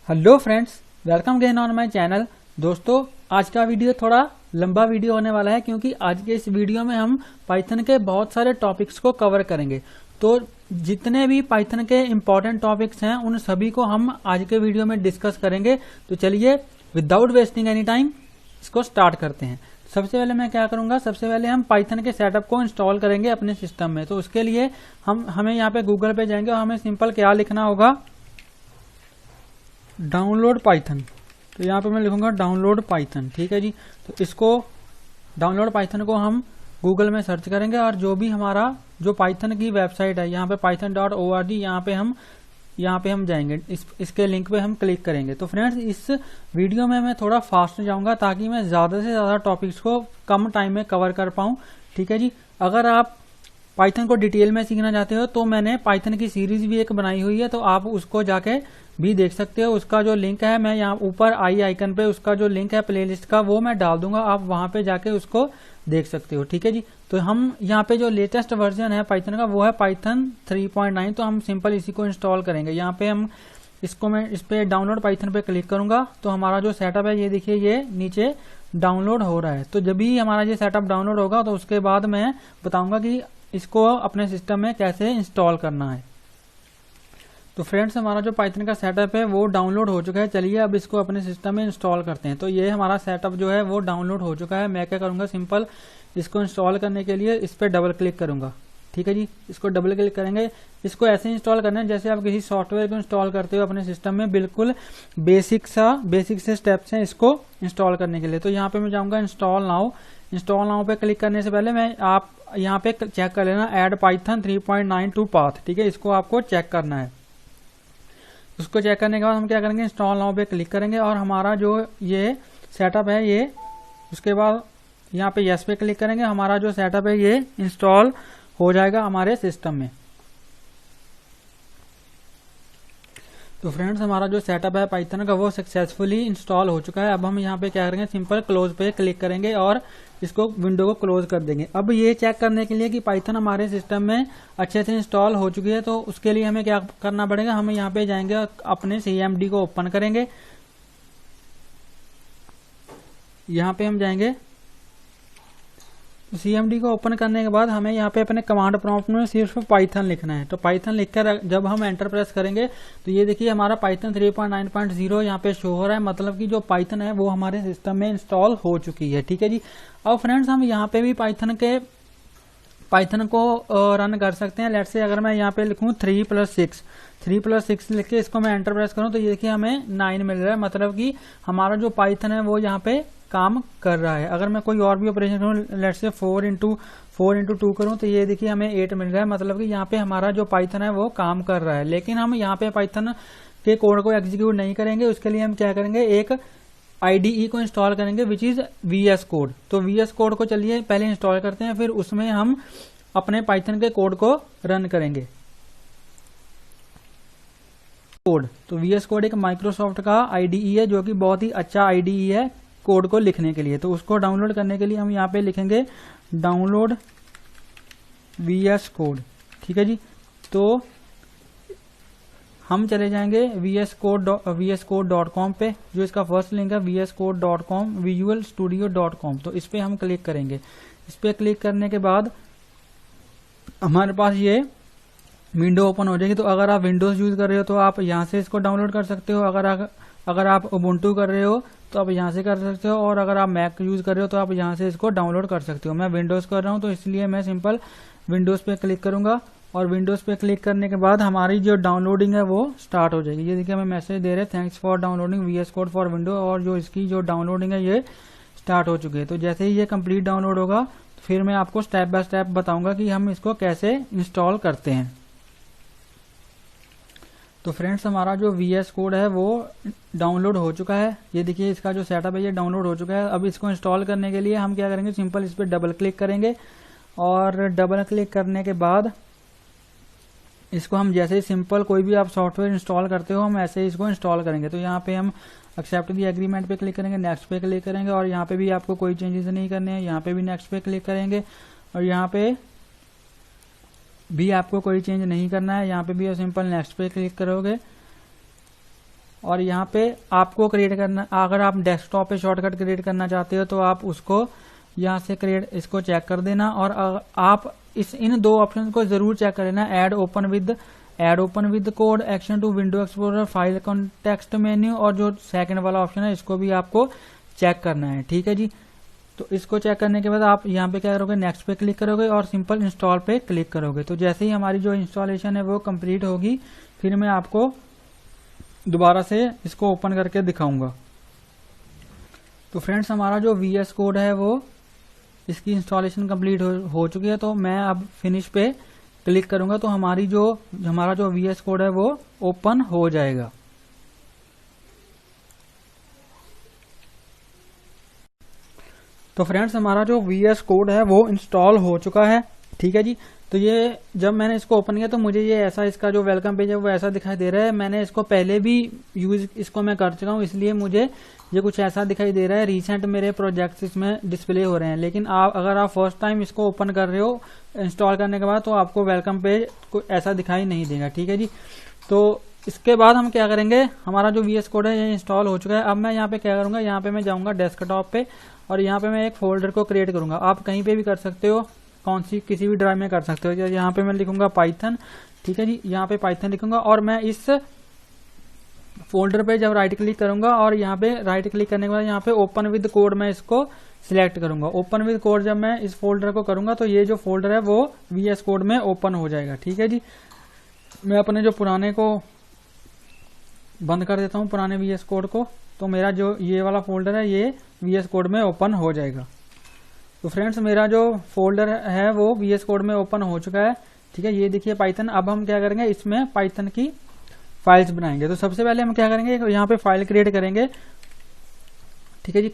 Hello friends, welcome again on my channel. दोस्तों, आज का वीडियो थोड़ा लंबा वीडियो होने वाला है क्योंकि आज के इस वीडियो में हम पाइथन के बहुत सारे टॉपिक्स को कवर करेंगे। तो जितने भी पाइथन के इम्पोर्टेंट टॉपिक्स हैं उन सभी को हम आज के वीडियो में डिस्कस करेंगे। तो चलिए विदाउट वेस्टिंग एनी टाइम इसको स्टार्ट करते हैं। सबसे पहले मैं क्या करूंगा, सबसे पहले हम पाइथन के सेटअप को इंस्टॉल करेंगे अपने सिस्टम में। तो उसके लिए हमें यहाँ पे गूगल पे जाएंगे और हमें सिंपल क्या लिखना होगा, डाउनलोड पाइथन। तो यहाँ पे मैं लिखूंगा डाउनलोड पाइथन। ठीक है जी। तो इसको डाउनलोड पाइथन को हम गूगल में सर्च करेंगे और जो भी हमारा जो पाइथन की वेबसाइट है यहाँ पे python.org, यहाँ पे हम जाएंगे, इसके लिंक पे हम क्लिक करेंगे। तो फ्रेंड्स, इस वीडियो में मैं थोड़ा फास्ट जाऊंगा ताकि मैं ज्यादा से ज्यादा टॉपिक्स को कम टाइम में कवर कर पाऊँ। ठीक है जी। अगर आप पाइथन को डिटेल में सीखना चाहते हो तो मैंने पाइथन की सीरीज भी एक बनाई हुई है, तो आप उसको जाके भी देख सकते हो। उसका जो लिंक है मैं यहाँ ऊपर आई आइकन पे उसका जो लिंक है प्लेलिस्ट का वो मैं डाल दूंगा, आप वहां पे जाके उसको देख सकते हो। ठीक है जी। तो हम यहाँ पे जो लेटेस्ट वर्जन है पाइथन का वो है पाइथन 3.9। तो हम सिंपल इसी को इंस्टॉल करेंगे। यहाँ पे हम इसको मैं इस पे डाउनलोड पाइथन पे क्लिक करूंगा तो हमारा जो सेटअप है ये देखिए ये नीचे डाउनलोड हो रहा है। तो जब भी हमारा ये सेटअप डाउनलोड होगा तो उसके बाद मैं बताऊंगा कि इसको अपने सिस्टम में कैसे इंस्टॉल करना है। तो फ्रेंड्स, हमारा जो पाइथन का सेटअप है वो डाउनलोड हो चुका है। चलिए अब इसको अपने सिस्टम में इंस्टॉल करते हैं। तो ये हमारा सेटअप जो है वो डाउनलोड हो चुका है। मैं क्या करूंगा, सिंपल इसको इंस्टॉल करने के लिए इस पर डबल क्लिक करूंगा। ठीक है जी। इसको डबल क्लिक करेंगे। इसको ऐसे इंस्टॉल करना है जैसे आप किसी सॉफ्टवेयर को इंस्टॉल करते हो अपने सिस्टम में, बिल्कुल बेसिक से स्टेप्स हैं इसको इंस्टॉल करने के लिए। तो यहाँ पे मैं जाऊंगा इंस्टॉल नाउ। इंस्टॉल नाउ पे क्लिक करने से पहले आप यहाँ पे चेक कर लेना ऐड पाइथन 3.9 टू पाथ। ठीक है, इसको आपको चेक करना है। उसको चेक करने के बाद हम क्या करेंगे, इंस्टॉल नाउ पे क्लिक करेंगे और हमारा जो ये सेटअप है ये, उसके बाद यहाँ पे यस पे क्लिक करेंगे। हमारा जो सेटअप है ये इंस्टॉल हो जाएगा हमारे सिस्टम में। तो फ्रेंड्स, हमारा जो सेटअप है पाइथन का वो सक्सेसफुली इंस्टॉल हो चुका है। अब हम यहाँ पे क्या करेंगे, सिंपल क्लोज पे क्लिक करेंगे और इसको विंडो को क्लोज कर देंगे। अब ये चेक करने के लिए कि पाइथन हमारे सिस्टम में अच्छे से इंस्टॉल हो चुकी है तो उसके लिए हमें क्या करना पड़ेगा, हम यहाँ पे जाएंगे और अपने CMD को ओपन करेंगे। यहाँ पे हम जाएंगे, CMD को ओपन करने के बाद हमें यहाँ पे अपने कमांड प्रॉम्प्ट में सिर्फ पाइथन लिखना है। तो पाइथन लिखकर जब हम एंटर प्रेस करेंगे तो ये देखिए हमारा पाइथन 3.9.0 यहाँ पे शो हो रहा है, मतलब कि जो पाइथन है वो हमारे सिस्टम में इंस्टॉल हो चुकी है। ठीक है जी। अब फ्रेंड्स, हम यहाँ पे भी पाइथन को रन कर सकते हैं। लेट्स से अगर मैं यहाँ पे लिखूँ 3+6 लिख के इसको मैं एंटर प्रेस करूँ तो ये देखिए हमें 9 मिल रहा है, मतलब कि हमारा जो पाइथन है वो यहाँ पे काम कर रहा है। अगर मैं कोई और भी ऑपरेशन करूँ, लेट्स से 4x2 करूँ तो ये देखिए हमें 8 मिल रहा है, मतलब कि यहाँ पे हमारा जो पाइथन है वो काम कर रहा है। लेकिन हम यहाँ पे पाइथन के कोड को एग्जीक्यूट नहीं करेंगे। उसके लिए हम क्या करेंगे, एक IDE को इंस्टॉल करेंगे विच इज VS कोड। तो VS कोड को चलिए पहले इंस्टॉल करते हैं, फिर उसमें हम अपने पाइथन के कोड को रन करेंगे। तो VS कोड एक माइक्रोसॉफ्ट का IDE है जो कि बहुत ही अच्छा IDE है कोड को लिखने के लिए। तो उसको डाउनलोड करने के लिए हम यहाँ पे लिखेंगे डाउनलोड VS कोड। ठीक है जी। तो हम चले जाएंगे vscode.com पे, जो इसका फर्स्ट लिंक है vscode.com visualstudio.com। तो इस पे हम क्लिक करेंगे। इस पे क्लिक करने के बाद हमारे पास ये विंडो ओपन हो जाएगी। तो अगर आप विंडोज यूज कर रहे हो तो आप यहाँ से इसको डाउनलोड कर सकते हो। अगर आप उबुंटू कर रहे हो तो आप यहाँ से कर सकते हो, और अगर आप मैक यूज कर रहे हो तो आप यहाँ से इसको डाउनलोड कर सकते हो। मैं विंडोज कर रहा हूँ तो इसलिए मैं सिंपल विंडोज पे क्लिक करूंगा और विंडोज पे क्लिक करने के बाद हमारी जो डाउनलोडिंग है वो स्टार्ट हो जाएगी। ये देखिए हमें मैसेज दे रहे हैं thanks for downloading VS code for window, और जो इसकी जो डाउनलोडिंग है ये स्टार्ट हो चुकी है। तो जैसे ही ये कंप्लीट डाउनलोड होगा तो फिर मैं आपको स्टेप बाय स्टेप बताऊंगा कि हम इसको कैसे इंस्टॉल करते हैं। तो फ्रेंड्स, हमारा जो VS कोड है वो डाउनलोड हो चुका है। ये देखिए इसका जो सेटअप है ये डाउनलोड हो चुका है। अब इसको इंस्टॉल करने के लिए हम क्या करेंगे, सिंपल इस पर डबल क्लिक करेंगे और डबल क्लिक करने के बाद इसको हम जैसे ही सिंपल कोई भी आप सॉफ्टवेयर इंस्टॉल करते हो हम ऐसे ही इसको इंस्टॉल करेंगे। तो यहाँ पे हम एक्सेप्ट दी एग्रीमेंट पे क्लिक करेंगे, नेक्स्ट पे क्लिक करेंगे और यहाँ पे भी आपको कोई चेंजेस नहीं करने हैं। यहाँ पे भी नेक्स्ट पे क्लिक करेंगे और यहाँ पे भी आपको कोई चेंज नहीं करना है। यहाँ पे भी सिंपल नेक्स्ट पे क्लिक करोगे और यहाँ पे आपको क्रिएट करना, अगर आप डेस्कटॉप पे शॉर्टकट क्रिएट करना चाहते हो तो आप उसको यहाँ से क्रिएट, इसको चेक कर देना। और आप इन दो ऑप्शन को जरूर चेक कर लेना, add open with code, action to window explorer, file context menu, और जो सेकंड वाला ऑप्शन है इसको भी आपको चेक करना है। ठीक है जी, तो इसको चेक करने के बाद आप यहाँ पे क्या करोगे, नेक्स्ट पे क्लिक करोगे और सिंपल इंस्टॉल पे क्लिक करोगे। तो जैसे ही हमारी जो इंस्टॉलेशन है वो कंप्लीट होगी, फिर मैं आपको दोबारा से इसको ओपन करके दिखाऊंगा। तो फ्रेंड्स, हमारा जो VS कोड है वो इसकी इंस्टॉलेशन कंप्लीट हो चुकी है। तो मैं अब फिनिश पे क्लिक करूंगा तो हमारा जो VS कोड है वो ओपन हो जाएगा। तो फ्रेंड्स, हमारा जो VS कोड है वो इंस्टॉल हो चुका है। ठीक है जी, तो ये जब मैंने इसको ओपन किया तो मुझे ये ऐसा, इसका जो वेलकम पेज है वो ऐसा दिखाई दे रहा है। मैंने इसको पहले भी यूज इसको मैं कर चुका हूँ, इसलिए मुझे ये कुछ ऐसा दिखाई दे रहा है। रिसेंट मेरे प्रोजेक्ट्स इसमें डिस्प्ले हो रहे हैं। लेकिन अगर आप फर्स्ट टाइम इसको ओपन कर रहे हो इंस्टॉल करने के बाद, तो आपको वेलकम पेज को ऐसा दिखाई नहीं देगा। ठीक है जी, तो इसके बाद हम क्या करेंगे, हमारा जो VS कोड है ये इंस्टॉल हो चुका है। अब मैं यहाँ पे क्या करूंगा, यहाँ पे मैं जाऊंगा डेस्कटॉप पे और यहाँ पे मैं एक फोल्डर को क्रिएट करूंगा। आप कहीं पे भी कर सकते हो, किसी भी ड्राइव में कर सकते हो। यहाँ पे मैं लिखूंगा पाइथन। ठीक है जी, यहाँ पे पाइथन लिखूंगा और मैं इस फोल्डर पे जब राइट क्लिक करूंगा और यहाँ पे राइट क्लिक करने के बाद यहाँ पे ओपन विद कोड मैं इसको सिलेक्ट करूंगा। ओपन विद कोड जब मैं इस फोल्डर को करूंगा तो ये जो फोल्डर है वो VS कोड में ओपन हो जाएगा। ठीक है जी, मैं अपने जो पुराने को बंद कर देता हूँ, पुराने VS कोड को, तो मेरा जो ये वाला फोल्डर है ये VS कोड में ओपन हो जाएगा। तो फ्रेंड्स, मेरा जो फोल्डर है वो VS कोड में ओपन हो चुका है। ठीक है, ये देखिए पाइथन। अब हम क्या करेंगे, इसमें पाइथन की फाइल्स बनाएंगे। तो सबसे पहले हम क्या करेंगे, यहाँ पे फाइल क्रिएट करेंगे। ठीक है जी,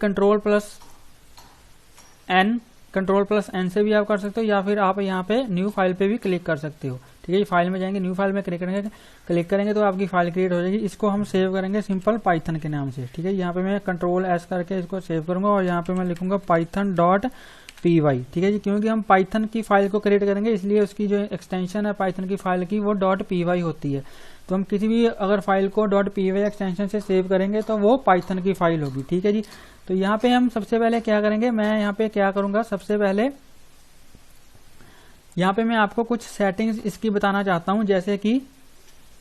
Ctrl+N से भी आप कर सकते हो, या फिर आप यहाँ पे न्यू फाइल पे भी क्लिक कर सकते हो। ठीक है जी, फाइल में जाएंगे, न्यू फाइल में क्लिक करेंगे तो आपकी फाइल क्रिएट हो जाएगी। इसको हम सेव करेंगे सिंपल पाइथन के नाम से। ठीक है, यहाँ पे मैं Ctrl+S करके इसको सेव करूंगा और यहाँ पे मैं लिखूंगा python.py। ठीक है जी, क्योंकि हम पाइथन की फाइल को क्रिएट करेंगे इसलिए उसकी जो एक्सटेंशन है पाइथन की फाइल की वो .py होती है। तो हम किसी भी अगर फाइल को .py एक्सटेंशन से सेव करेंगे तो वो पाइथन की फाइल होगी। ठीक है जी, तो यहाँ पे हम सबसे पहले क्या करेंगे, मैं यहाँ पे क्या करूंगा, सबसे पहले यहाँ पे मैं आपको कुछ सेटिंग्स इसकी बताना चाहता हूँ। जैसे कि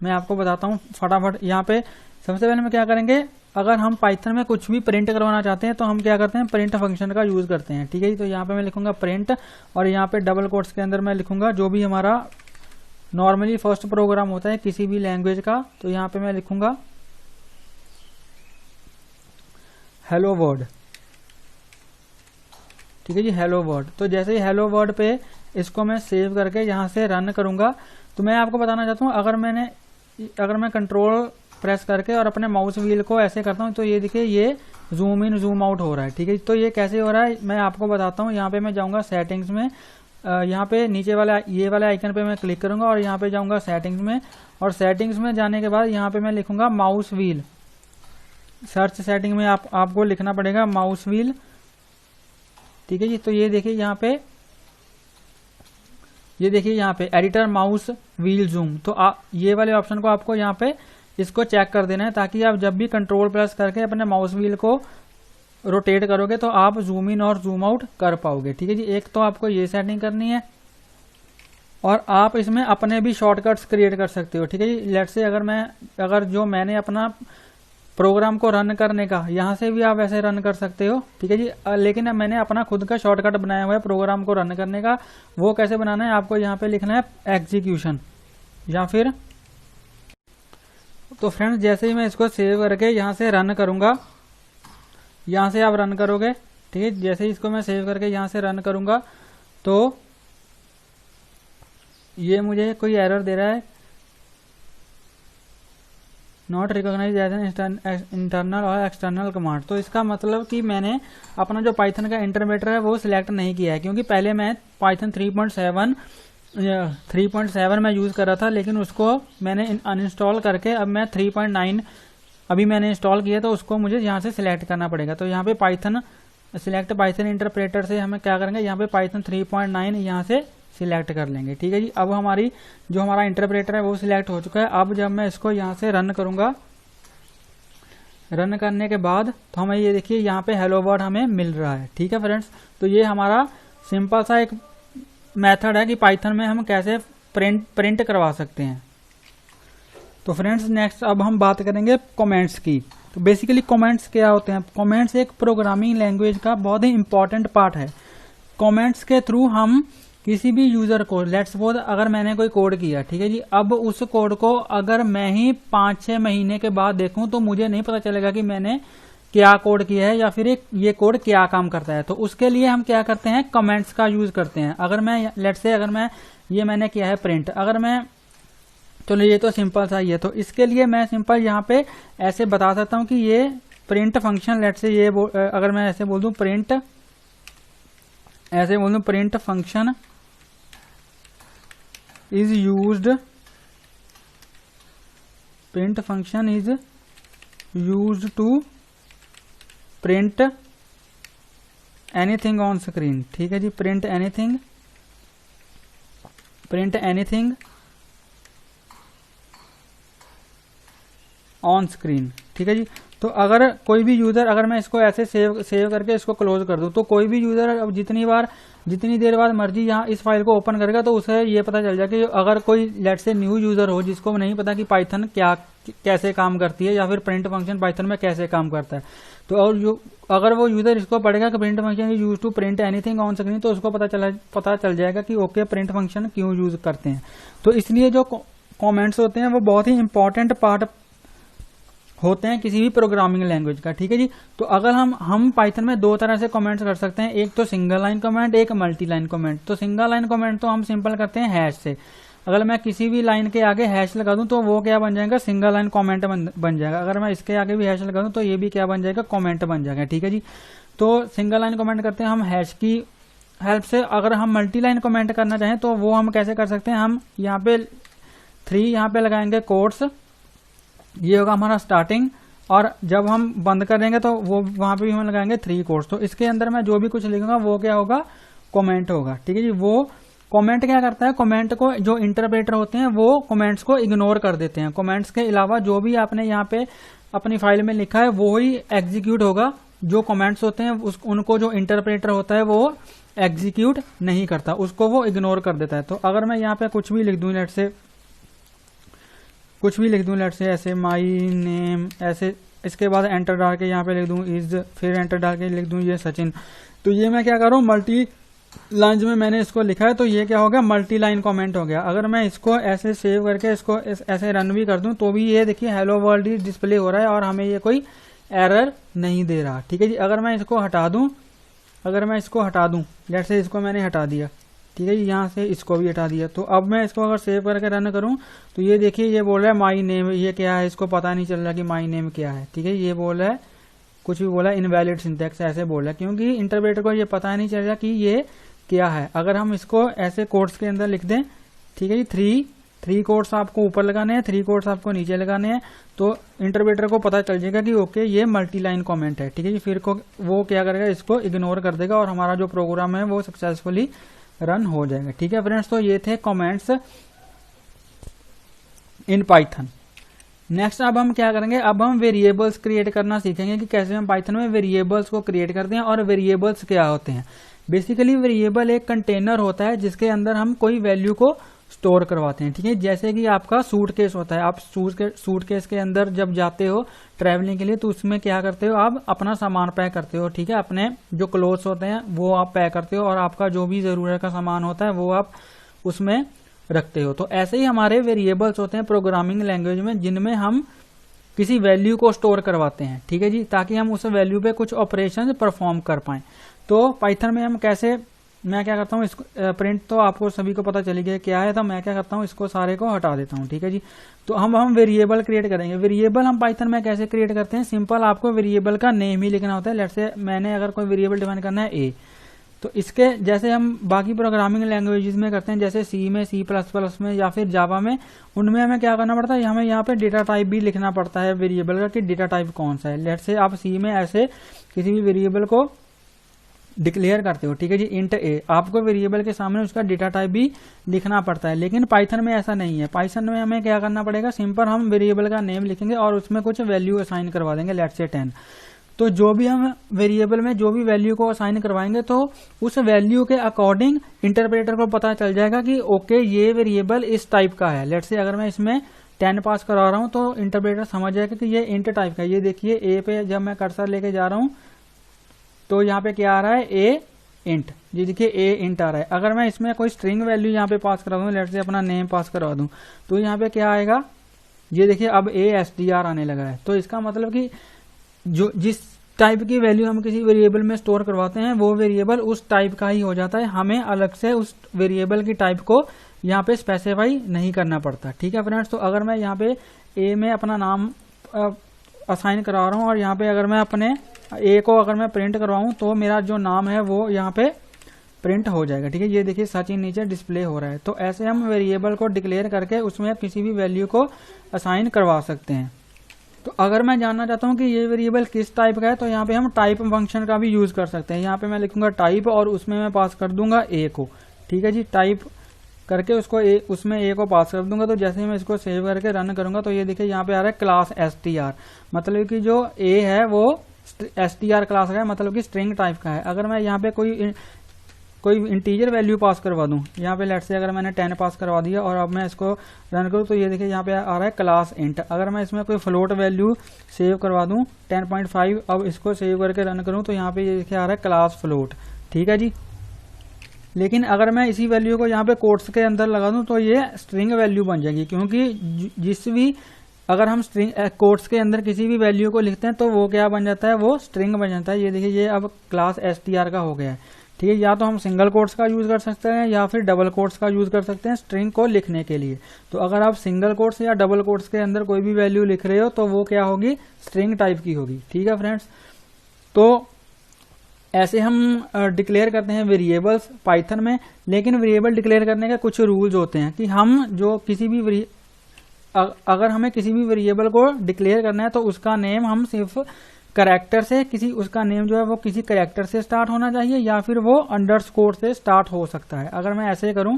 मैं आपको बताता हूँ फटाफट। यहाँ पे सबसे पहले मैं क्या करेंगे, अगर हम पाइथन में कुछ भी प्रिंट करवाना चाहते हैं तो हम क्या करते हैं, प्रिंट फंक्शन का यूज करते हैं। ठीक है जी, तो यहाँ पे मैं लिखूंगा प्रिंट और यहाँ पे डबल कोट्स के अंदर मैं लिखूंगा जो भी हमारा नॉर्मली फर्स्ट प्रोग्राम होता है किसी भी लैंग्वेज का। तो यहाँ पे मैं लिखूंगा हेलो वर्ल्ड। ठीक है जी, हेलो वर्ल्ड। तो जैसे ही हेलो वर्ल्ड पे इसको मैं सेव करके यहाँ से रन करूंगा, तो मैं आपको बताना चाहता हूँ, अगर मैं कंट्रोल प्रेस करके और अपने माउस व्हील को ऐसे करता हूँ तो ये देखिए ये जूम इन जूम आउट हो रहा है। ठीक है, तो ये कैसे हो रहा है मैं आपको बताता हूँ। यहाँ पे मैं जाऊंगा सेटिंग्स में, यहाँ पे नीचे वाला ये वाले आइकन पे मैं क्लिक करूंगा और यहाँ पे जाऊंगा सेटिंग्स में, और सेटिंग्स में जाने के बाद यहाँ पे मैं लिखूंगा माउस व्हील। सर्च सेटिंग में आपको लिखना पड़ेगा माउस व्हील। ठीक है जी, तो ये देखिए यहाँ पे एडिटर माउस व्हील जूम। तो ये वाले ऑप्शन को आपको यहाँ पे इसको चेक कर देना है, ताकि आप जब भी कंट्रोल प्रेस करके अपने माउस व्हील को रोटेट करोगे तो आप जूम इन और जूम आउट कर पाओगे। ठीक है जी, एक तो आपको ये सेटिंग करनी है और आप इसमें अपने भी शॉर्टकट्स क्रिएट कर सकते हो। ठीक है जी, लेट्स से अगर जो मैंने अपना प्रोग्राम को रन करने का, यहाँ से भी आप ऐसे रन कर सकते हो। ठीक है जी, लेकिन मैंने अपना खुद का शॉर्टकट बनाया हुआ है प्रोग्राम को रन करने का। वो कैसे बनाना है, आपको यहाँ पे लिखना है एग्जीक्यूशन या फिर। तो फ्रेंड्स, जैसे ही मैं इसको सेव करके यहाँ से रन करूंगा, यहाँ से आप रन करोगे। ठीक है, जैसे ही इसको मैं सेव करके यहाँ से रन करूंगा तो ये मुझे कोई एरर दे रहा है, not recognise as an internal और एक्सटर्नल कमांड। तो इसका मतलब कि मैंने अपना जो पाइथन का इंटरप्रेटर है वो सिलेक्ट नहीं किया है, क्योंकि पहले मैं पाइथन 3.7 में यूज कर रहा था, लेकिन उसको मैंने अनइंस्टॉल करके अब मैं 3.9 अभी मैंने इंस्टॉल किया, तो उसको मुझे यहाँ से सिलेक्ट करना पड़ेगा। तो यहाँ पे सिलेक्ट पाइथन इंटरप्रेटर से हमें क्या करेंगे, यहाँ पे पाइथन 3.9 यहाँ से सिलेक्ट कर लेंगे। ठीक है जी, अब हमारा इंटरप्रेटर है वो सिलेक्ट हो चुका है। अब जब मैं इसको यहाँ से रन करूंगा रन करने के बाद तो हमें ये देखिए यहाँ पे हेलो वर्ल्ड हमें मिल रहा है। ठीक है फ्रेंड्स, तो ये हमारा सिंपल सा एक मेथड है कि पाइथन में हम कैसे प्रिंट करवा सकते हैं। तो फ्रेंड्स नेक्स्ट अब हम बात करेंगे कमेंट्स की। तो बेसिकली कमेंट्स क्या होते हैं? कमेंट्स एक प्रोग्रामिंग लैंग्वेज का बहुत ही इंपॉर्टेंट पार्ट है। कमेंट्स के थ्रू हम किसी भी यूजर को, लेट्स सपोज अगर मैंने कोई कोड किया, ठीक है जी, अब उस कोड को अगर मैं ही 5-6 महीने के बाद देखूं तो मुझे नहीं पता चलेगा कि मैंने क्या कोड किया है या फिर ये कोड क्या काम करता है। तो उसके लिए हम क्या करते हैं, कमेंट्स का यूज करते हैं। अगर मैं लेट्स से अगर मैं ये मैंने किया है प्रिंट, अगर मैं चलो ये तो सिंपल सा ही है, तो इसके लिए मैं सिंपल यहाँ पे ऐसे बता सकता हूँ कि ये प्रिंट फंक्शन, लेट्स से ये अगर मैं ऐसे बोल दूं प्रिंट, ऐसे बोल दूं print function is used, print function is used to print anything on screen। ठीक है जी, print anything on screen। ठीक है जी, तो अगर कोई भी यूजर, अगर मैं इसको ऐसे सेव करके इसको क्लोज कर दूं तो कोई भी यूजर अब जितनी देर बाद मर्जी यहाँ इस फाइल को ओपन करेगा तो उसे ये पता चल जाए कि अगर कोई लेट्स से न्यू यूजर हो जिसको नहीं पता कि पाइथन कैसे काम करती है या फिर प्रिंट फंक्शन पाइथन में कैसे काम करता है, तो और अगर वो यूजर इसको पढ़ेगा कि print function is use to print anything on screen, तो उसको पता चल जाएगा कि ओके प्रिंट फंक्शन क्यों यूज करते हैं। तो इसलिए जो कमेंट्स होते हैं वो बहुत ही इंपॉर्टेंट पार्ट होते हैं किसी भी प्रोग्रामिंग लैंग्वेज का। ठीक है जी, तो अगर हम पाइथन में दो तरह से कमेंट्स कर सकते हैं, एक तो सिंगल लाइन कमेंट, एक मल्टी लाइन कमेंट। तो सिंगल लाइन कमेंट तो हम सिंपल करते हैं हैश से। अगर मैं किसी भी लाइन के आगे हैश लगा दूं तो वो क्या बन जाएगा, सिंगल लाइन कमेंट बन जाएगा। अगर मैं इसके आगे भी हैश लगा दूं तो ये भी क्या बन जाएगा, कमेंट बन जाएगा। ठीक है जी, तो सिंगल लाइन कमेंट करते हैं हम हैश की हेल्प से। अगर हम मल्टी लाइन कमेंट करना चाहें तो वो हम कैसे कर सकते हैं, हम यहाँ पे 3 यहाँ पे लगाएंगे कोट्स, ये होगा हमारा स्टार्टिंग, और जब हम बंद करेंगे तो वो वहां पे भी हम लगाएंगे 3 कोट्स। तो इसके अंदर मैं जो भी कुछ लिखूंगा वो क्या होगा, कमेंट होगा। ठीक है जी, वो कमेंट क्या करता है, कमेंट को जो इंटरप्रेटर होते हैं वो कमेंट्स को इग्नोर कर देते हैं। कमेंट्स के अलावा जो भी आपने यहाँ पे अपनी फाइल में लिखा है वो ही एग्जीक्यूट होगा। जो कमेंट्स होते हैं उनको जो इंटरप्रेटर होता है वो एग्जीक्यूट नहीं करता, उसको वो इग्नोर कर देता है। तो अगर मैं यहाँ पे कुछ भी लिख दूं, लेट से ऐसे माई नेम ऐसे, इसके बाद एंटर डाल के यहाँ पे लिख दूं इज, फिर एंटर डाल के लिख दूं ये सचिन, तो ये मैं क्या कर रहा हूँ, मल्टी लाइन में मैंने इसको लिखा है, तो ये क्या हो गया, मल्टी लाइन कमेंट हो गया। अगर मैं इसको ऐसे सेव करके इसको ऐसे रन भी कर दूं तो भी ये देखिए हेलो वर्ल्ड डिस्प्ले हो रहा है और हमें ये कोई एरर नहीं दे रहा। ठीक है जी, अगर मैं इसको हटा दूं, लेट से इसको मैंने हटा दिया, ठीक है जी, यहाँ से इसको भी हटा दिया, तो अब मैं इसको अगर सेव करके रन करूं तो ये देखिए ये बोल रहा है माई नेम, ये क्या है, इसको पता नहीं चल रहा कि माई नेम क्या है। ठीक है, ये बोल रहा है कुछ भी बोला, इनवैलिड सिंटैक्स ऐसे बोल रहा है, क्योंकि इंटरप्रेटर को ये पता नहीं चल रहा कि ये क्या है। अगर हम इसको ऐसे कोट्स के अंदर लिख दें, ठीक है जी, 3 कोट्स आपको ऊपर लगाने हैं, 3 कोट्स आपको नीचे लगाने हैं, तो इंटरप्रेटर को पता चल जाएगा कि ओके ये मल्टी लाइन कमेंट है। ठीक है जी, फिर वो क्या करेगा, इसको इग्नोर कर देगा और हमारा जो प्रोग्राम है वो सक्सेसफुली रन हो जाएगा। ठीक है फ्रेंड्स, तो ये थे कमेंट्स इन पाइथन। नेक्स्ट अब हम क्या करेंगे, अब हम वेरिएबल्स क्रिएट करना सीखेंगे कि कैसे हम पाइथन में वेरिएबल्स को क्रिएट करते हैं। और वेरिएबल्स क्या होते हैं, बेसिकली वेरिएबल एक कंटेनर होता है जिसके अंदर हम कोई वैल्यू को स्टोर करवाते हैं। ठीक है, जैसे कि आपका सूटकेस होता है, आप सूटकेस के अंदर जब जाते हो ट्रैवलिंग के लिए तो उसमें क्या करते हो, आप अपना सामान पैक करते हो। ठीक है, अपने जो क्लोथ्स होते हैं वो आप पैक करते हो और आपका जो भी जरूरत का सामान होता है वो आप उसमें रखते हो। तो ऐसे ही हमारे वेरिएबल्स होते हैं प्रोग्रामिंग लैंग्वेज में, जिनमें हम किसी वैल्यू को स्टोर करवाते हैं। ठीक है जी, ताकि हम उस वैल्यू पे कुछ ऑपरेशन परफॉर्म कर पाए। तो पाइथन में हम कैसे, मैं क्या करता हूँ, इसको प्रिंट तो आपको सभी को पता चली गया क्या है, तो मैं क्या करता हूँ, इसको सारे को हटा देता हूँ। ठीक है जी, तो हम वेरिएबल क्रिएट करेंगे। वेरिएबल हम पाइथन में कैसे क्रिएट करते हैं, सिंपल आपको वेरिएबल का नेम ही लिखना होता है। लेट्स से मैंने अगर कोई वेरिएबल डिफाइन करना है ए, तो इसके जैसे हम बाकी प्रोग्रामिंग लैंग्वेजेस में करते हैं, जैसे सी में, C++ में या फिर जावा में, उनमें हमें क्या करना पड़ता है, हमें यहाँ पे डेटा टाइप भी लिखना पड़ता है वेरिएबल का कि डेटा टाइप कौन सा है। लेट्स से आप सी में ऐसे किसी भी वेरिएबल को डिक्लेयर करते हो, ठीक है जी, इंट ए, आपको वेरिएबल के सामने उसका डेटा टाइप भी लिखना पड़ता है। लेकिन पाइथन में ऐसा नहीं है। पाइथन में हमें क्या करना पड़ेगा, सिंपल हम वेरिएबल का नेम लिखेंगे और उसमें कुछ वैल्यू असाइन करवा देंगे, लेट्स से 10। तो जो भी हम वेरिएबल में जो भी वैल्यू को असाइन करवाएंगे तो उस वैल्यू के अकॉर्डिंग इंटरप्रेटर को पता चल जाएगा कि ओके ये वेरिएबल इस टाइप का है। लेट्स से अगर मैं इसमें 10 पास करा रहा हूं तो इंटरप्रेटर समझ जाएगा कि ये इंट टाइप का है। ये देखिए ए पे जब मैं कर्सर लेके जा रहा हूं तो यहाँ पे क्या आ रहा है, ए इंट, जी देखिए ए इंट आ रहा है। अगर मैं इसमें कोई स्ट्रिंग वैल्यू यहाँ पे पास करा दूं, लेट्स से अपना नेम पास करवा दूं, तो यहाँ पे क्या आएगा, ये देखिए अब ASTR आने लगा है। तो इसका मतलब कि जो जिस टाइप की वैल्यू हम किसी वेरिएबल में स्टोर करवाते हैं वो वेरिएबल उस टाइप का ही हो जाता है, हमें अलग से उस वेरिएबल की टाइप को यहाँ पे स्पेसिफाई नहीं करना पड़ता, ठीक है फ्रेंड्स। तो अगर मैं यहाँ पे ए में अपना नाम असाइन करवा रहा हूँ और यहाँ पे अगर मैं अपने ए को अगर मैं प्रिंट करवाऊँ तो मेरा जो नाम है वो यहाँ पे प्रिंट हो जाएगा, ठीक है। ये देखिए सचिन नीचे डिस्प्ले हो रहा है। तो ऐसे हम वेरिएबल को डिक्लेयर करके उसमें किसी भी वैल्यू को असाइन करवा सकते हैं। तो अगर मैं जानना चाहता हूँ कि ये वेरिएबल किस टाइप का है तो यहाँ पे हम टाइप फंक्शन का भी यूज कर सकते हैं। यहाँ पे मैं लिखूंगा टाइप और उसमें मैं पास कर दूंगा ए को, ठीक है जी। टाइप करके उसको उसमें ए को पास कर दूंगा। तो जैसे ही मैं इसको सेव करके रन करूंगा तो ये देखिए यहाँ पे आ रहा है क्लास STR, मतलब कि जो ए है वो STR क्लास का है, मतलब कि स्ट्रिंग टाइप का है। अगर मैं यहाँ पे कोई इंटीजर वैल्यू पास करवा दूं, यहाँ पे लेट्स से अगर मैंने 10 पास करवा दिया और अब मैं इसको रन करूँ तो ये देखिए यहाँ पे आ रहा है क्लास इंट। अगर मैं इसमें कोई फ्लोट वैल्यू सेव करवा दूं 10.5, अब इसको सेव करके रन करूँ तो यहाँ पे ये देखिए आ रहा है क्लास फ्लोट, ठीक है जी। लेकिन अगर मैं इसी वैल्यू को यहाँ पे कोट्स के अंदर लगा दूं तो ये स्ट्रिंग वैल्यू बन जाएगी, क्योंकि जिस भी अगर हम स्ट्रिंग कोट्स के अंदर किसी भी वैल्यू को लिखते हैं तो वो क्या बन जाता है, वो स्ट्रिंग बन जाता है। ये देखिए ये अब क्लास STR का हो गया है, ठीक है। या तो हम सिंगल कोट्स का यूज कर सकते हैं या फिर डबल कोट्स का यूज कर सकते हैं स्ट्रिंग को लिखने के लिए। तो अगर आप सिंगल कोट्स या डबल कोट्स के अंदर कोई भी वैल्यू लिख रहे हो तो वो क्या होगी, स्ट्रिंग टाइप की होगी, ठीक है फ्रेंड्स। तो ऐसे हम डिक्लेयर करते हैं वेरिएबल्स पाइथन में। लेकिन वेरिएबल डिक्लेयर करने के कुछ रूल्स होते हैं कि हम जो किसी भी अगर हमें किसी भी वेरिएबल को डिक्लेयर करना है तो उसका नेम हम सिर्फ कैरेक्टर से उसका नेम जो है वो किसी कैरेक्टर से स्टार्ट होना चाहिए या फिर वो अंडरस्कोर से स्टार्ट हो सकता है। अगर मैं ऐसे करूं,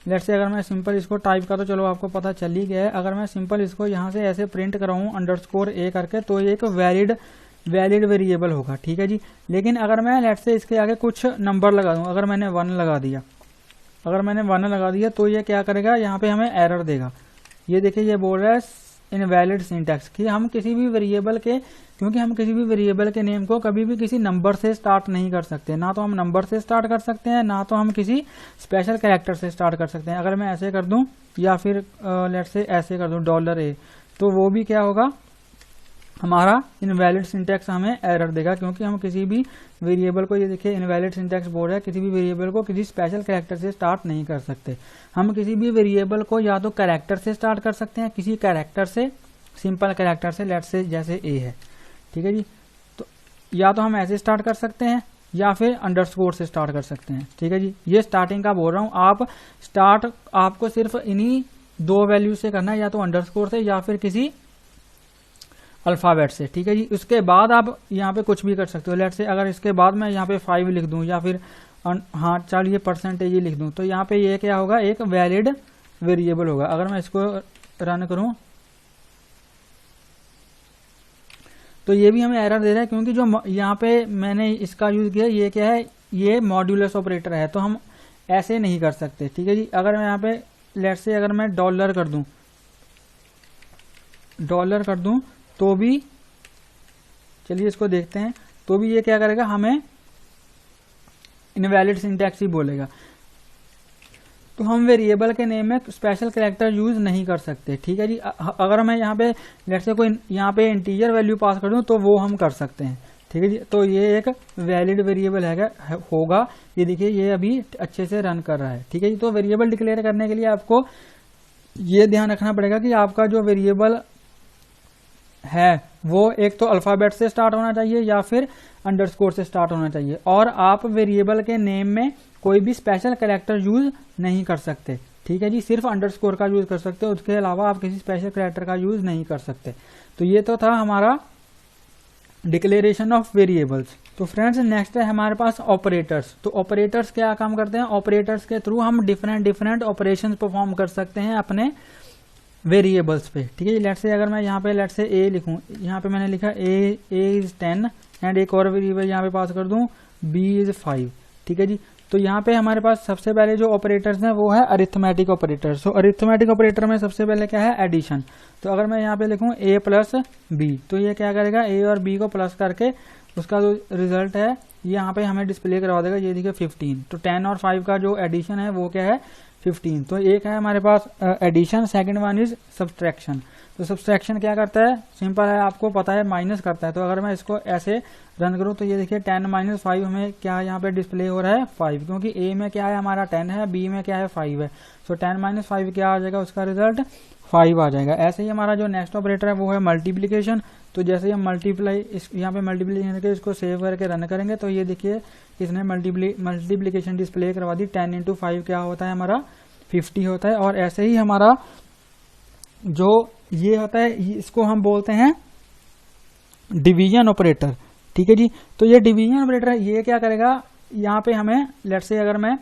लेट्स से अगर मैं सिंपल इसको टाइप का तो चलो आपको पता चल ही गया है। अगर मैं सिंपल इसको यहाँ से ऐसे प्रिंट कराऊं अंडरस्कोर ए करके तो ये एक वैलिड वेरिएबल होगा, ठीक है जी। लेकिन अगर मैं लेट्स से इसके आगे कुछ नंबर लगा दूं, अगर मैंने 1 लगा दिया तो ये क्या करेगा, यहाँ पे हमें एरर देगा। ये देखिए ये बोल रहा है इनवैलिड सिंटैक्स कि हम किसी भी वेरिएबल के नेम को कभी भी किसी नंबर से स्टार्ट नहीं कर सकते। ना तो हम नंबर से स्टार्ट कर सकते हैं, ना तो हम किसी स्पेशल कैरेक्टर से स्टार्ट कर सकते हैं। अगर मैं ऐसे कर दूं या फिर लेट्स से ऐसे कर दूं $A, तो वो भी क्या होगा, हमारा इनवैलिड सिंटैक्स हमें एरर देगा, क्योंकि हम किसी भी वेरिएबल को, ये देखिए इनवैलिड सिंटैक्स बोल रहा है, किसी भी वेरिएबल को किसी स्पेशल कैरेक्टर से स्टार्ट नहीं कर सकते। हम किसी भी वेरिएबल को या तो कैरेक्टर से स्टार्ट कर सकते हैं, किसी कैरेक्टर से, सिंपल कैरेक्टर से, लेट्स से जैसे ए है, ठीक है जी। तो या तो हम ऐसे स्टार्ट कर सकते हैं या फिर अंडरस्कोर से स्टार्ट कर सकते हैं, ठीक है जी। ये स्टार्टिंग का बोल रहा हूँ, आप स्टार्ट आपको सिर्फ इन्हीं 2 वैल्यू से करना है, या तो अंडरस्कोर से या फिर किसी अल्फाबेट से, ठीक है जी। उसके बाद आप यहाँ पे कुछ भी कर सकते हो। लेट्स से अगर इसके बाद मैं यहाँ पे 5 लिख दूं या फिर हाँ चलिए % ही लिख दूं तो यहाँ पे ये क्या होगा, एक वैलिड वेरिएबल होगा। अगर मैं इसको रन करूं तो ये भी हमें एरर दे रहा है, क्योंकि जो यहाँ पे मैंने इसका यूज किया ये क्या है, ये मॉड्यूलस ऑपरेटर है, तो हम ऐसे नहीं कर सकते, ठीक है जी। अगर मैं यहाँ पे लेट्स से अगर मैं $कर दूं तो भी, चलिए इसको देखते हैं, तो भी ये क्या करेगा, हमें इनवैलिड सिंटैक्स ही बोलेगा। तो हम वेरिएबल के नेम में स्पेशल कैरेक्टर यूज नहीं कर सकते, ठीक है जी। अगर मैं यहाँ पे लेट्स से कोई यहाँ पे इंटीजर वैल्यू पास कर दूं तो वो हम कर सकते हैं, ठीक है जी। तो ये एक वैलिड वेरिएबल होगा। ये देखिए ये अभी अच्छे से रन कर रहा है, ठीक है जी। तो वेरिएबल डिक्लेयर करने के लिए आपको ये ध्यान रखना पड़ेगा कि आपका जो वेरिएबल है वो एक तो अल्फाबेट से स्टार्ट होना चाहिए या फिर अंडरस्कोर से स्टार्ट होना चाहिए, और आप वेरिएबल के नेम में कोई भी स्पेशल कैरेक्टर यूज नहीं कर सकते, ठीक है जी। सिर्फ अंडरस्कोर का यूज कर सकते हो, उसके अलावा आप किसी स्पेशल कैरेक्टर का यूज नहीं कर सकते। तो ये तो था हमारा डिक्लेरेशन ऑफ वेरिएबल्स। तो फ्रेंड्स नेक्स्ट है हमारे पास ऑपरेटर्स। तो ऑपरेटर्स क्या काम करते हैं, ऑपरेटर्स के थ्रू हम डिफरेंट ऑपरेशंस परफॉर्म कर सकते हैं अपने वेरिएबल्स पे, ठीक है। लेट्स से अगर मैं यहाँ पे लेट्स से ए लिखूं, यहाँ पे मैंने लिखा ए इज 10 एंड एक और वेरिएबल यहाँ पे पास कर दूं बी इज 5, ठीक है जी। तो यहाँ पे हमारे पास सबसे पहले जो ऑपरेटर्स हैं वो है अरिथमेटिक ऑपरेटर्स। तो अरिथमेटिक ऑपरेटर में सबसे पहले क्या है, एडिशन। तो अगर मैं यहाँ पे लिखूं a प्लस बी, तो ये क्या करेगा, a और b को प्लस करके उसका जो रिजल्ट है यहाँ पे हमें डिस्प्ले करवा देगा। ये देखिए 15। तो 10 और 5 का जो एडिशन है वो क्या है, 15। तो एक है हमारे पास addition, second one is subtraction. तो सब्सट्रैक्शन क्या करता है, सिंपल है, आपको पता है, माइनस करता है। तो अगर मैं इसको ऐसे रन करूं तो ये देखिए 10 माइनस 5 हमें क्या यहाँ पे डिस्प्ले हो रहा है 5, क्योंकि ए में क्या है हमारा 10 है, बी में क्या है 5 है। सो 10 माइनस 5 क्या आ जाएगा, उसका रिजल्ट 5 आ जाएगा। ऐसे ही हमारा जो नेक्स्ट ऑपरेटर है वो है मल्टीप्लीकेशन। तो जैसे ही हम मल्टीप्लाई यहाँ पे मल्टीप्लीकेशन करके इसको सेव करके रन करेंगे तो ये देखिए इसने मल्टीप्लीकेशन डिस्प्ले करवा दी। 10 इंटू 5 क्या होता है हमारा 50 होता है। और ऐसे ही हमारा जो ये होता है इसको हम बोलते हैं डिवीजन ऑपरेटर, ठीक है जी। तो ये डिवीजन ऑपरेटर है, ये क्या करेगा, यहाँ पे हमें लेट्स से अगर मैं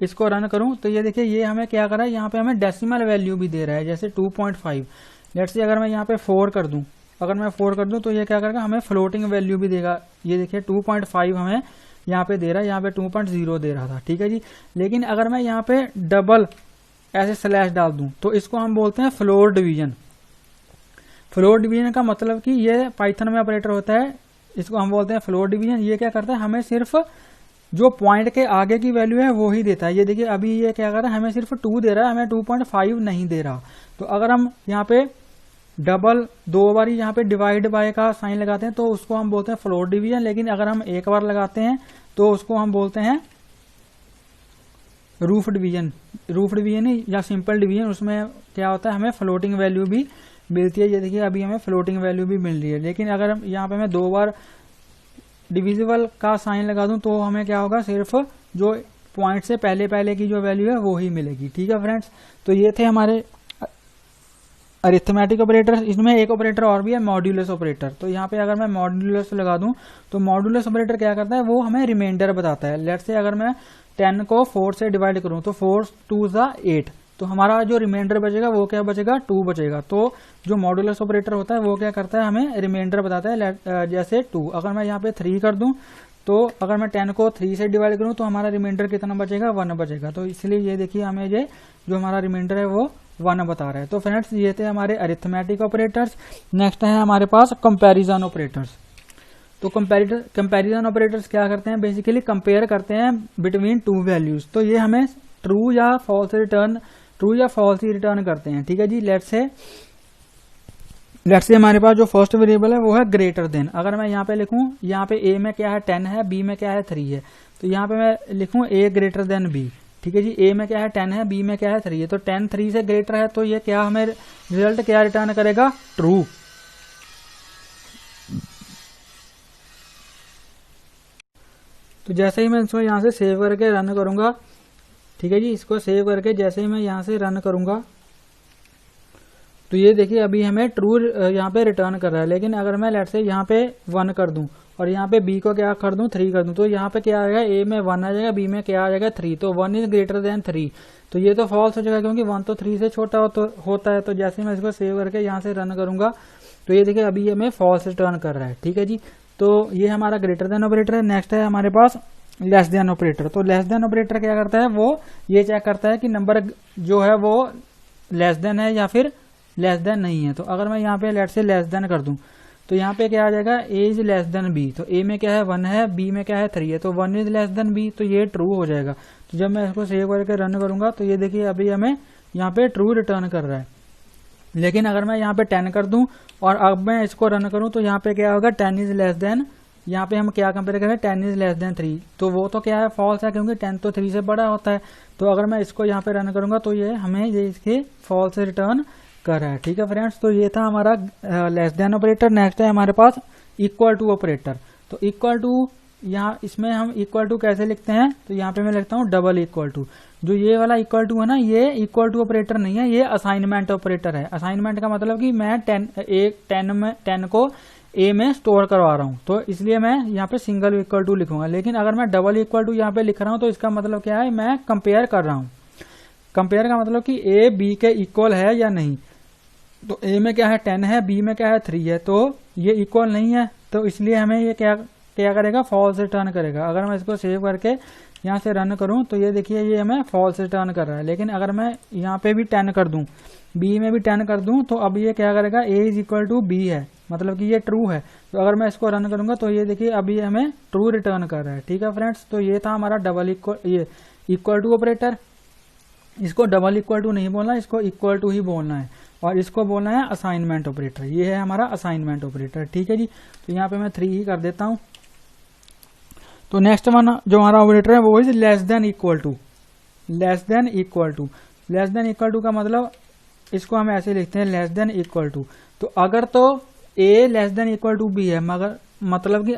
इसको रन करूं तो ये देखिए ये हमें क्या कर रहा है, यहाँ पे हमें डेसिमल वैल्यू भी दे रहा है, जैसे 2.5। लेट्स से अगर मैं यहाँ पे 4 कर दूं, अगर मैं 4 कर दूं तो ये क्या करेगा, हमें फ्लोटिंग वैल्यू भी देगा। ये देखिए 2.5 हमें यहाँ पे दे रहा है, यहाँ पे 2.0 दे रहा था, ठीक है जी। लेकिन अगर मैं यहाँ पे डबल ऐसे स्लैश डाल दूं तो इसको हम बोलते हैं फ्लोर डिवीजन। फ्लोर डिवीजन का मतलब कि ये पाइथन में ऑपरेटर होता है, इसको हम बोलते हैं फ्लोर डिवीजन। ये क्या करता है, हमें सिर्फ जो पॉइंट के आगे की वैल्यू है वो ही देता है। ये देखिए अभी ये क्या कर रहा है, हमें सिर्फ 2 दे रहा है, हमें 2.5 नहीं दे रहा। तो अगर हम यहाँ पे डबल 2 बार यहाँ पे डिवाइड बाय का साइन लगाते हैं तो उसको हम बोलते हैं फ्लोर डिवीजन। लेकिन अगर हम एक बार लगाते हैं तो उसको हम बोलते हैं रूफ डिवीजन। रूफ डिवीजन या सिंपल डिवीजन, उसमें क्या होता है, हमें फ्लोटिंग वैल्यू भी मिलती है। ये देखिए अभी हमें फ्लोटिंग वैल्यू भी मिल रही है। लेकिन अगर हम यहाँ पे मैं 2 बार डिविजिबल का साइन लगा दूं तो हमें क्या होगा, सिर्फ जो पॉइंट से पहले की जो वैल्यू है वो ही मिलेगी, ठीक है फ्रेंड्स। तो ये थे हमारे अरिथमेटिक ऑपरेटर। इसमें एक ऑपरेटर और भी है, मॉड्यूलस ऑपरेटर। तो यहाँ पे अगर मैं मॉड्यूलस लगा दूं तो मॉड्यूलस ऑपरेटर क्या करता है, वो हमें रिमाइंडर बताता है। लेट्स से अगर मैं 10 को 4 से डिवाइड करूं तो 4 2 8, तो हमारा जो रिमाइंडर बचेगा वो क्या बचेगा, 2 बचेगा। तो जो मॉड्यूलस ऑपरेटर होता है वो क्या करता है, हमें रिमाइंडर बताता है, जैसे 2। अगर मैं यहाँ पे 3 कर दूं तो अगर मैं 10 को 3 से डिवाइड करूं तो हमारा रिमाइंडर कितना बचेगा, 1 बचेगा। तो इसलिए ये देखिए हमें ये जो हमारा रिमाइंडर है वो 1 बता रहा है। तो फ्रेंड्स ये थे हमारे अरिथमेटिक ऑपरेटर्स। नेक्स्ट है हमारे पास कंपैरिजन ऑपरेटर्स। तो कंपैरिजन ऑपरेटर्स क्या करते हैं, बेसिकली कंपेयर करते हैं बिटवीन 2 वैल्यूज। तो ये हमें ट्रू या फॉल्स ही रिटर्न करते हैं, ठीक है जी। लेट्स से हमारे पास जो फर्स्ट वेरिएबल है वो है ग्रेटर देन। अगर मैं यहाँ पे लिखूं, यहाँ पे ए में क्या है 10 है, बी में क्या है 3 है। तो यहाँ पे मैं लिखूं ए ग्रेटर देन बी, ठीक है जी। ए में क्या है 10 है, बी में क्या है 3 है। तो 10 3 से ग्रेटर है तो ये क्या हमें रिजल्ट क्या रिटर्न करेगा, ट्रू। तो जैसे ही मैं इसको यहाँ से सेव करके रन करूंगा, ठीक है जी, इसको सेव करके जैसे ही मैं यहाँ से रन करूंगा तो ये देखिए अभी हमें ट्रू यहाँ पे रिटर्न कर रहा है। लेकिन अगर मैं लेट से यहाँ पे 1 कर दूं और यहाँ पे बी को क्या कर दूं, 3 कर दूं, तो यहाँ पे क्या आएगा, ए में 1 आ जाएगा, बी में क्या आ जाएगा 3। तो 1 इज ग्रेटर देन 3। तो ये तो फॉल्स हो जाएगा क्योंकि 1 तो 3 से छोटा होता है। तो जैसे मैं इसको सेव करके यहाँ से रन करूंगा तो ये देखिए अभी हमें फॉल्स रिटर्न कर रहा है, ठीक है जी। तो ये हमारा ग्रेटर देन ऑपरेटर है। नेक्स्ट है हमारे पास लेस देन ऑपरेटर। तो लेस देन ऑपरेटर क्या करता है, वो ये चेक करता है कि नंबर जो है वो लेस देन है या फिर लेस देन नहीं है। तो अगर मैं यहाँ पे लेट से लेस देन कर दूं तो यहाँ पे क्या आ जाएगा, ए इज लेस देन बी। तो ए में क्या है 1 है, बी में क्या है 3 है। तो 1 इज लेस देन बी, तो ये ट्रू हो जाएगा। तो जब मैं इसको सेव करके रन करूंगा तो ये देखिए अभी हमें यहाँ पे ट्रू रिटर्न कर रहा है। लेकिन अगर मैं यहाँ पे 10 कर दूं और अब मैं इसको रन करूं तो यहाँ पे क्या होगा, 10 इज लेस देन, यहाँ पे हम क्या कंपेयर करें, 10 इज लेस देन 3। तो वो तो क्या है, फॉल्स है, क्योंकि 10 तो 3 से बड़ा होता है। तो अगर मैं इसको यहाँ पे रन करूंगा तो ये हमें ये इसके फॉल्स रिटर्न कर रहा है, ठीक है फ्रेंड्स। तो ये था हमारा लेस देन ऑपरेटर। नेक्स्ट है हमारे पास इक्वल टू ऑपरेटर। तो इक्वल टू, यहाँ इसमें हम इक्वल टू कैसे लिखते हैं, तो यहाँ पे मैं लिखता हूँ डबल इक्वल टू। जो ये वाला इक्वल टू है ना, ये इक्वल टू ऑपरेटर नहीं है, ये असाइनमेंट ऑपरेटर है। असाइनमेंट का मतलब कि मैं 10 को ए में स्टोर करवा रहा हूँ, तो इसलिए मैं यहाँ पे सिंगल इक्वल टू लिखूंगा। लेकिन अगर मैं डबल इक्वल टू यहाँ पे लिख रहा हूँ तो इसका मतलब क्या है, मैं कंपेयर कर रहा हूँ। कंपेयर का मतलब कि ए बी के इक्वल है या नहीं। तो ए में क्या है 10 है, बी में क्या है 3 है, तो ये इक्वल नहीं है, तो इसलिए हमें ये क्या करेगा, फॉल्स रिटर्न करेगा। अगर मैं इसको सेव करके यहाँ से रन करूँ तो ये देखिए ये हमें फॉल्स रिटर्न कर रहा है। लेकिन अगर मैं यहाँ पे भी 10 कर दूँ, बी में भी 10 कर दूँ, तो अब ये क्या करेगा, ए इज इक्वल टू बी है, मतलब कि ये ट्रू है। तो अगर मैं इसको रन करूंगा तो ये देखिए अभी ये हमें ट्रू रिटर्न कर रहा है। ठीक है फ्रेंड्स, तो ये था हमारा डबल इक्वल टू ऑपरेटर। इसको डबल इक्वल टू नहीं बोलना, इसको इक्वल टू ही बोलना है, और इसको बोलना है असाइनमेंट ऑपरेटर। ये है हमारा असाइनमेंट ऑपरेटर। ठीक है जी, तो यहाँ पे मैं 3 ही कर देता हूँ। तो नेक्स्ट वन जो हमारा ऑपरेटर है वो is less than equal to. Less than equal to, less than equal to का मतलब इसको हम ऐसे लिखते हैं, लेस देन इक्वल टू। तो अगर तो A less than equal to B है, मगर मतलब कि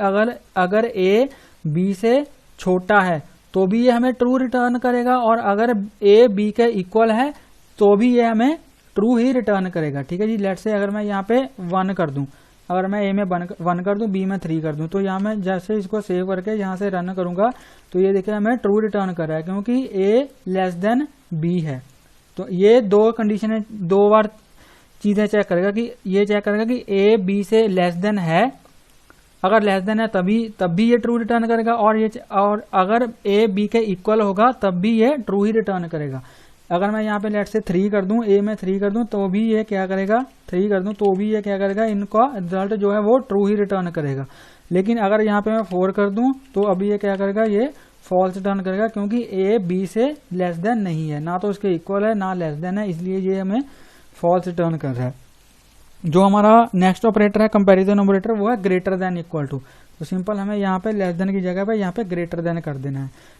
अगर ए बी से छोटा है तो भी ये हमें ट्रू रिटर्न करेगा, और अगर ए बी के इक्वल है तो भी ये हमें ट्रू ही रिटर्न करेगा। ठीक है जी, लेट्स से अगर मैं यहाँ पे 1 कर दूं, अगर मैं ए में 1 कर दूं, बी में 3 कर दूं, तो यहाँ मैं जैसे इसको सेव करके यहाँ से रन करूंगा तो ये देखिए हमें ट्रू रिटर्न कर रहा है, क्योंकि ए लेस देन बी है। तो ये 2 कंडीशन है, 2 बार चीजें चेक करेगा कि ये चेक करेगा कि ए बी से लेस देन है, अगर लेस देन है तब भी ये ट्रू रिटर्न करेगा, और अगर ए बी के इक्वल होगा तब भी ये ट्रू ही रिटर्न करेगा। अगर मैं यहाँ पे लेट से 3 कर दूं, ए में 3 कर दूं, तो भी ये क्या करेगा, 3 कर दूं तो भी ये क्या करेगा, इनका रिजल्ट जो है वो ट्रू ही रिटर्न करेगा। लेकिन अगर यहाँ पे मैं 4 कर दूं तो अभी ये क्या करेगा, ये फॉल्स रिटर्न करेगा, क्योंकि ए बी से लेस देन नहीं है, ना तो उसके इक्वल है ना लेस देन है, इसलिए ये हमें फॉल्स रिटर्न कर रहा है। जो हमारा नेक्स्ट ऑपरेटर है कंपैरिजन ऑपरेटर, वो है ग्रेटर देन इक्वल टू। तो सिंपल हमें यहाँ पे लेस देन की जगह पे यहाँ पे ग्रेटर देन कर देना है।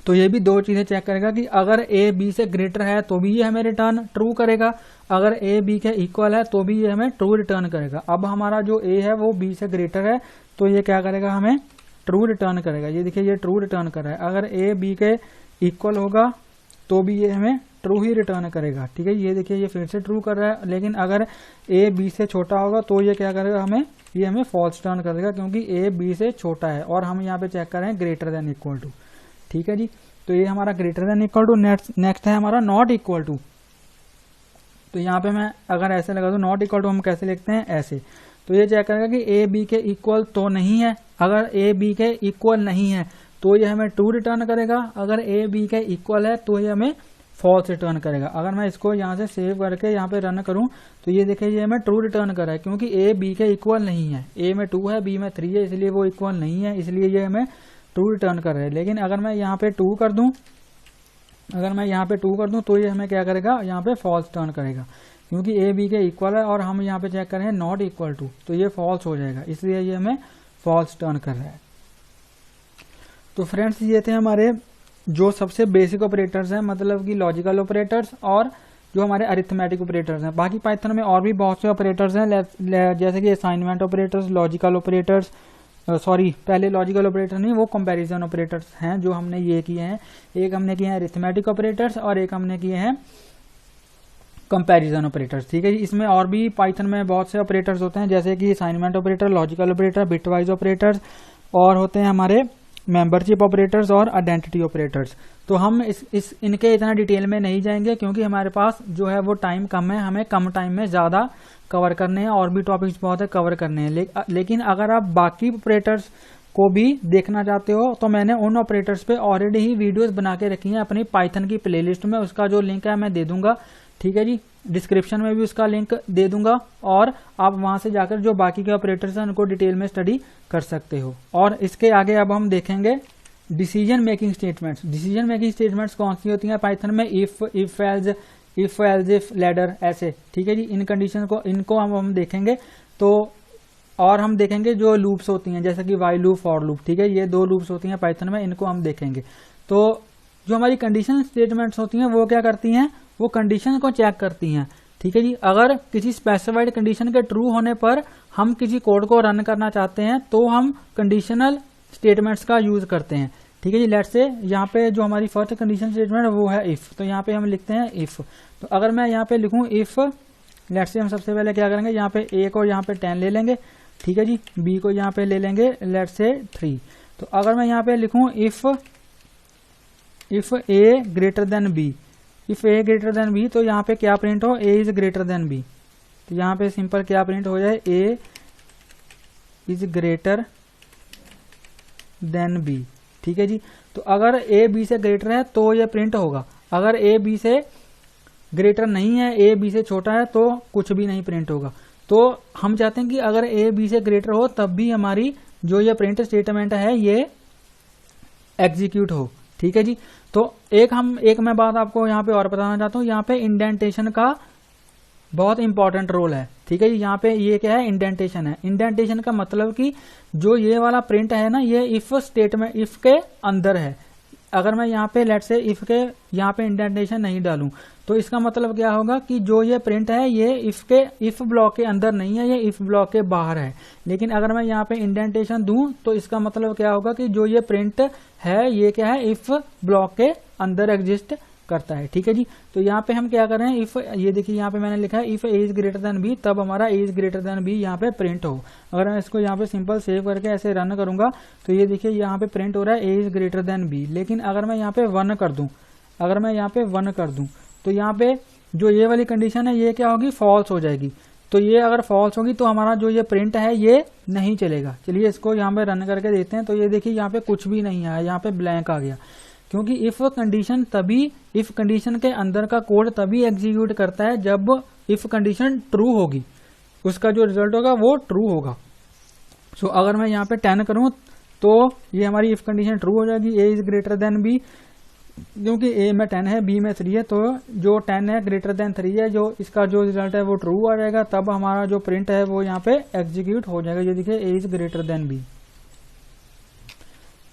तो ये भी 2 चीजें चेक करेगा कि अगर ए बी से ग्रेटर है तो भी ये हमें रिटर्न ट्रू करेगा, अगर ए बी के इक्वल है तो भी ये हमें ट्रू रिटर्न करेगा। अब हमारा जो ए है वो बी से ग्रेटर है तो ये क्या करेगा, हमें ट्रू रिटर्न करेगा। ये देखिए ये ट्रू रिटर्न कर रहा है। अगर ए बी के इक्वल होगा तो भी ये हमें ट्रू ही रिटर्न करेगा। ठीक है, ये देखिए ये फिर से ट्रू कर रहा है। लेकिन अगर ए बी से छोटा होगा तो ये क्या करेगा, ये हमें फॉल्स रिटर्न करेगा, क्योंकि ए बी से छोटा है, और हम यहाँ पे चेक कर रहे हैं ग्रेटर देन इक्वल टू। ठीक है जी, तो ये हमारा greater than equal to. Next है हमारा नॉट इक्वल टू। तो यहाँ पे मैं अगर ऐसे लगा दूं, नॉट इक्वल टू हम कैसे लिखते हैं, ऐसे। तो ये चेक करेगा कि ए बी के इक्वल तो नहीं है, अगर ए बी के इक्वल नहीं है तो ये हमें ट्रू रिटर्न करेगा, अगर ए बी के इक्वल है तो ये हमें फॉल्स रिटर्न करेगा। अगर मैं इसको यहाँ से सेव करके यहाँ पे रन करूं तो ये देखिए ये हमें ट्रू रिटर्न कर रहा है, क्योंकि ए बी के इक्वल नहीं है। ए में 2 है, बी में 3 है, इसलिए वो इक्वल नहीं है, इसलिए ये हमें ट्रू रिटर्न कर रहा है। लेकिन अगर मैं यहाँ पे 2 कर दूं, तो ये हमें क्या करेगा, यहाँ पे फॉल्स रिटर्न करेगा, क्योंकि ए बी के इक्वल है, और हम यहाँ पे चेक कर रहे हैं नॉट इक्वल टू, तो ये फॉल्स हो जाएगा, इसलिए ये हमें फॉल्स रिटर्न कर रहा है। तो फ्रेंड्स ये थे हमारे जो सबसे बेसिक ऑपरेटर्स हैं, मतलब कि लॉजिकल ऑपरेटर्स और जो हमारे अरिथमेटिक ऑपरेटर्स हैं। बाकी पाइथन में और भी बहुत से ऑपरेटर्स हैं, जैसे कि असाइनमेंट ऑपरेटर्स, लॉजिकल ऑपरेटर्स, पहले लॉजिकल ऑपरेटर नहीं, वो कंपैरिजन ऑपरेटर्स हैं जो हमने ये किए हैं। एक हमने किए हैं अरिथमेटिक ऑपरेटर्स और एक हमने किए हैं कंपैरिजन ऑपरेटर्स। ठीक है जी, इसमें और भी पाइथन में बहुत से ऑपरेटर्स होते हैं, जैसे कि assignment operator, logical operator, bitwise operators, और होते हैं हमारे मेंबरशिप ऑपरेटर्स और आइडेंटिटी ऑपरेटर्स। तो हम इनके इतना डिटेल में नहीं जाएंगे, क्योंकि हमारे पास जो है वो टाइम कम है, हमें कम टाइम में ज्यादा कवर करने हैं, और भी टॉपिक्स बहुत है कवर करने हैं। लेकिन अगर आप बाकी ऑपरेटर्स को भी देखना चाहते हो तो मैंने उन ऑपरेटर्स पे ऑलरेडी ही वीडियोस बना के रखी हैं अपनी पाइथन की प्लेलिस्ट में, उसका जो लिंक है मैं दे दूंगा। ठीक है जी, डिस्क्रिप्शन में भी उसका लिंक दे दूंगा, और आप वहां से जाकर जो बाकी के ऑपरेटर्स हैं उनको डिटेल में स्टडी कर सकते हो। और इसके आगे अब हम देखेंगे decision making statements. Decision making statements कौन सी होती हैं पाइथन में, इफ एल्स इफ लैडर, ऐसे। ठीक है जी, इन कंडीशन को इनको हम देखेंगे। तो और हम देखेंगे जो लूप्स होती हैं, जैसे कि वाइल लूप, फॉर लूप। ठीक है, ये 2 लूप्स होती हैं पाइथन में, इनको हम देखेंगे। तो जो हमारी कंडीशन स्टेटमेंट्स होती हैं वो क्या करती हैं, वो कंडीशन को चेक करती हैं। ठीक है जी, अगर किसी स्पेसिफाइड कंडीशन के ट्रू होने पर हम किसी कोड को रन करना चाहते हैं तो हम कंडीशनल स्टेटमेंट्स का यूज करते हैं। ठीक है जी, लेट्स से यहाँ पे जो हमारी फर्स्ट कंडीशन स्टेटमेंट वो है इफ, तो यहाँ पे हम लिखते हैं इफ। तो अगर मैं यहाँ पे लिखूं इफ लेट्स से हम सबसे पहले क्या करेंगे, यहाँ पे ए को यहाँ पे 10 ले लेंगे, ठीक है जी, बी को यहाँ पे ले लेंगे लेट्स से 3। तो अगर मैं यहाँ पे लिखूं if A greater than B, if A greater than B, तो यहाँ पे क्या प्रिंट हो, A is greater than B. तो यहाँ पे सिंपल क्या प्रिंट हो जाए, A is greater than B, ठीक है जी। तो अगर ए बी से ग्रेटर है तो ये प्रिंट होगा, अगर ए बी से ग्रेटर नहीं है, ए बी से छोटा है, तो कुछ भी नहीं प्रिंट होगा। तो हम चाहते हैं कि अगर ए बी से ग्रेटर हो तब भी हमारी जो ये प्रिंट स्टेटमेंट है ये एग्जीक्यूट हो, ठीक है जी। तो एक मैं बात आपको यहाँ पे और बताना चाहता हूँ, यहाँ पे इंडेंटेशन का बहुत इंपॉर्टेंट रोल है, ठीक है जी। यहाँ पे ये क्या है, इंडेंटेशन है। इंडेंटेशन का मतलब कि जो ये वाला प्रिंट है ना, ये इफ स्टेटमेंट, इफ के अंदर है। अगर मैं यहाँ पे लेट से इफ के यहाँ पे इंडेंटेशन नहीं डालूं तो इसका मतलब क्या होगा कि जो ये प्रिंट है ये इफ ब्लॉक के अंदर नहीं है, ये इफ ब्लॉक के बाहर है। लेकिन अगर मैं यहाँ पे इंडेंटेशन दूं तो इसका मतलब क्या होगा कि जो ये प्रिंट है ये क्या है, इफ ब्लॉक के अंदर एग्जिस्ट करता है, ठीक है जी। तो यहाँ पे हम क्या कर रहे हैं, इफ, ये देखिए यहाँ पे मैंने लिखा है if A is greater than B, तब हमारा A is greater than B यहाँ पे प्रिंट हो। अगर मैं इसको यहाँ पे सिंपल सेव करके ऐसे रन करूंगा तो ये देखिए यहाँ पे प्रिंट हो रहा है ए इज ग्रेटर देन बी। लेकिन अगर मैं यहाँ पे 1 कर दूं, अगर मैं यहाँ पे 1 कर दूं तो यहाँ पे जो ये वाली कंडीशन है ये क्या होगी, फॉल्स हो जाएगी। तो ये अगर फॉल्स होगी तो हमारा जो ये प्रिंट है ये नहीं चलेगा। चलिए इसको यहाँ पे रन करके देखते हैं। तो ये देखिए यहाँ पे कुछ भी नहीं आया, यहाँ पे ब्लैंक आ गया, क्योंकि इफ कंडीशन तभी, इफ कंडीशन के अंदर का कोड तभी एग्जीक्यूट करता है जब इफ कंडीशन ट्रू होगी, उसका जो रिजल्ट होगा वो ट्रू होगा। सो अगर मैं यहाँ पे 10 करूं तो ये हमारी इफ कंडीशन ट्रू हो जाएगी, ए इज ग्रेटर देन बी, क्योंकि ए में 10 है, बी में 3 है, तो जो 10 है ग्रेटर देन 3 है, जो इसका जो रिजल्ट है वो ट्रू आ जाएगा। तब हमारा जो प्रिंट है वो यहाँ पे एग्जीक्यूट हो जाएगा। ये देखिए ए इज ग्रेटर देन बी,